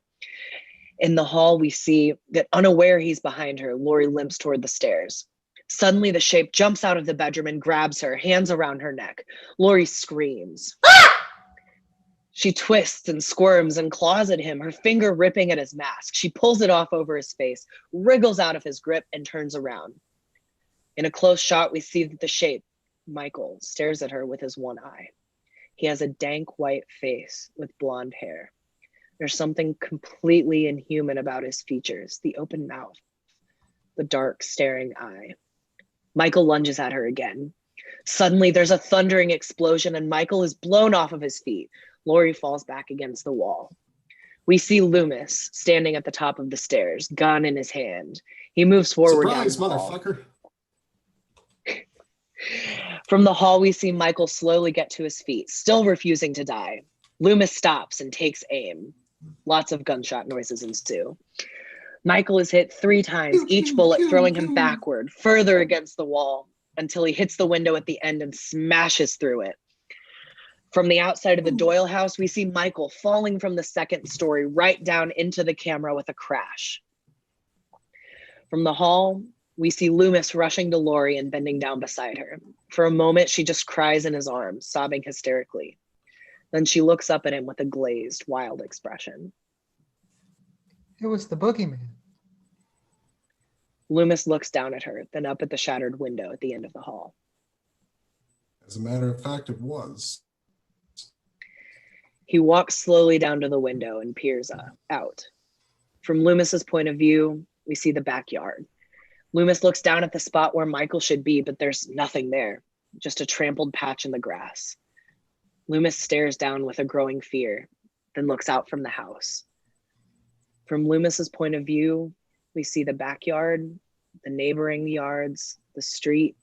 In the hall, we see that unaware he's behind her, Lori limps toward the stairs. Suddenly, the shape jumps out of the bedroom and grabs her, hands around her neck. Lori screams. She twists and squirms and claws at him, her finger ripping at his mask. She pulls it off over his face, wriggles out of his grip, and turns around. In a close shot, we see that the shape, Michael, stares at her with his one eye. He has a dank white face with blonde hair. There's something completely inhuman about his features, the open mouth, the dark, staring eye. Michael lunges at her again. Suddenly, there's a thundering explosion and Michael is blown off of his feet. Lori falls back against the wall. We see Loomis standing at the top of the stairs, gun in his hand. He moves forward Surprise, down the hall. motherfucker. From the hall, we see Michael slowly get to his feet, still refusing to die. Loomis stops and takes aim. Lots of gunshot noises ensue. Michael is hit 3 times, each bullet throwing him backward, further against the wall, until he hits the window at the end and smashes through it. From the outside of the Doyle house, we see Michael falling from the 2nd story right down into the camera with a crash. From the hall, we see Loomis rushing to Lori and bending down beside her. For a moment, she just cries in his arms, sobbing hysterically. Then she looks up at him with a glazed, wild expression. It was the boogeyman. Loomis looks down at her, then up at the shattered window at the end of the hall. As a matter of fact, it was. He walks slowly down to the window and peers out. From Loomis's point of view, we see the backyard. Loomis looks down at the spot where Michael should be, but there's nothing there, just a trampled patch in the grass. Loomis stares down with a growing fear, then looks out from the house. From Loomis's point of view, we see the backyard, the neighboring yards, the street,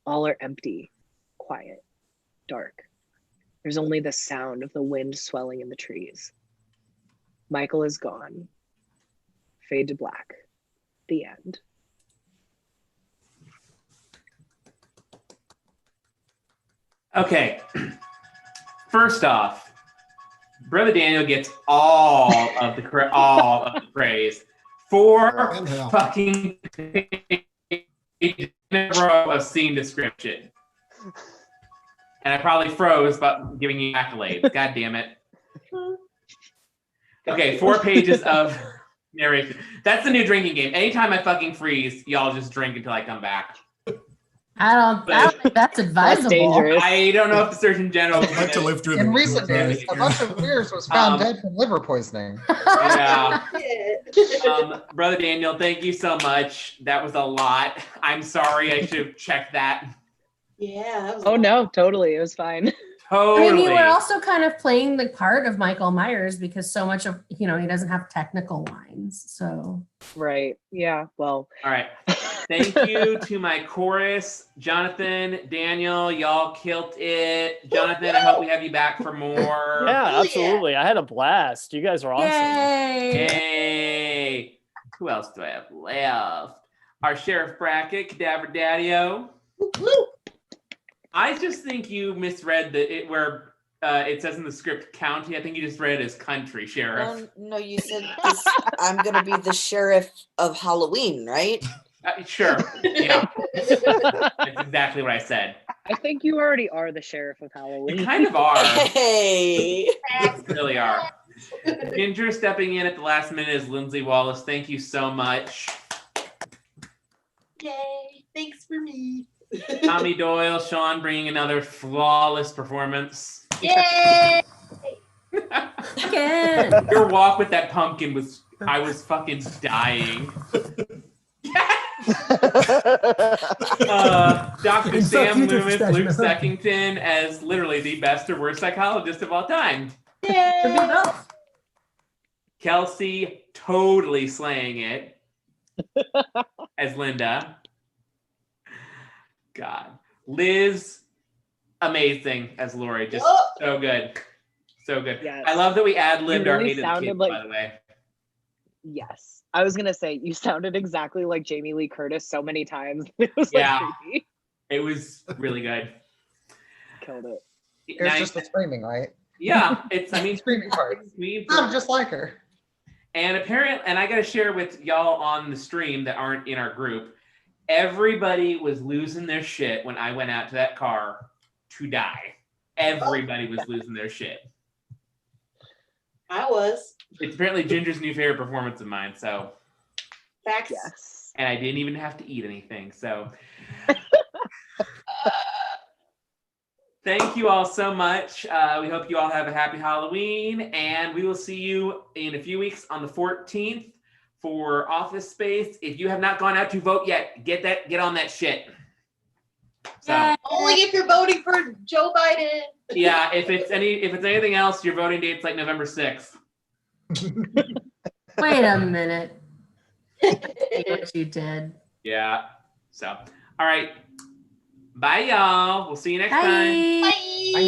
all are empty, quiet, dark. There's only the sound of the wind swelling in the trees. Michael is gone. Fade to black. The end. Okay. First off, Brother Daniel gets all of the praise for And hell. fucking in a row of scene description. And I probably froze about giving you accolades. God damn it. Okay, 4 pages of narration. That's the new drinking game. Anytime I fucking freeze, y'all just drink until I come back. I don't think that's advisable. dangerous. I don't know if the Surgeon General I'd like to live through In the recent days, a bunch of beers was found dead from liver poisoning. Yeah. Brother Daniel, thank you so much. That was a lot. I'm sorry. I should have checked that. Yeah. That was Oh no, totally. It was fine. Totally. I mean, you were also kind of playing the part of Michael Myers because so much of, he doesn't have technical lines. So. Right. Yeah. Well. All right. Thank you to my chorus, Jonathan, Daniel. Y'all killed it. Jonathan, I hope we have you back for more. Yeah, absolutely. I had a blast. You guys are awesome. Yay! Yay. Who else do I have left? Our Sheriff Brackett, Cadaver Daddy-O. I just think you misread where it says in the script county. I think you just read it as country, Sheriff. No, you said this, I'm going to be the sheriff of Halloween, right? Sure. Yeah. That's exactly what I said. I think you already are the sheriff of Halloween. You kind of are. Hey. You really are. Ginger stepping in at the last minute is Lindsay Wallace. Thank you so much. Yay. Thanks for me. Tommy Doyle, Sean bringing another flawless performance. Yay. Again. Your walk with that pumpkin I was fucking dying. Dr. Sam Loomis, Luke Seckington as literally the best or worst psychologist of all time. Yay. Kelsey totally slaying it as Linda. God. Liz, amazing as Lori. Just so good. So good. Yes. I love that we ad-libbed our really hated sounded kids, like- by the way. Yes. I was going to say, you sounded exactly like Jamie Lee Curtis so many times. It was Yeah. creepy. It was really good. Killed it. It was just the screaming, right? Yeah, Screaming part. we I'm just like her. And I got to share with y'all on the stream that aren't in our group, everybody was losing their shit when I went out to that car to die. Everybody was losing their shit. I was. It's apparently Ginger's new favorite performance of mine. So, Facts. Yes. and I didn't even have to eat anything. So, thank you all so much. We hope you all have a happy Halloween, and we will see you in a few weeks on the 14th for Office Space. If you have not gone out to vote yet, get on that shit. So Yay. Only if you're voting for Joe Biden. yeah, if it's anything else, your voting date's like November 6th. Wait a minute. See what you did. Yeah. So all right. Bye y'all. We'll see you next time. Bye. Bye.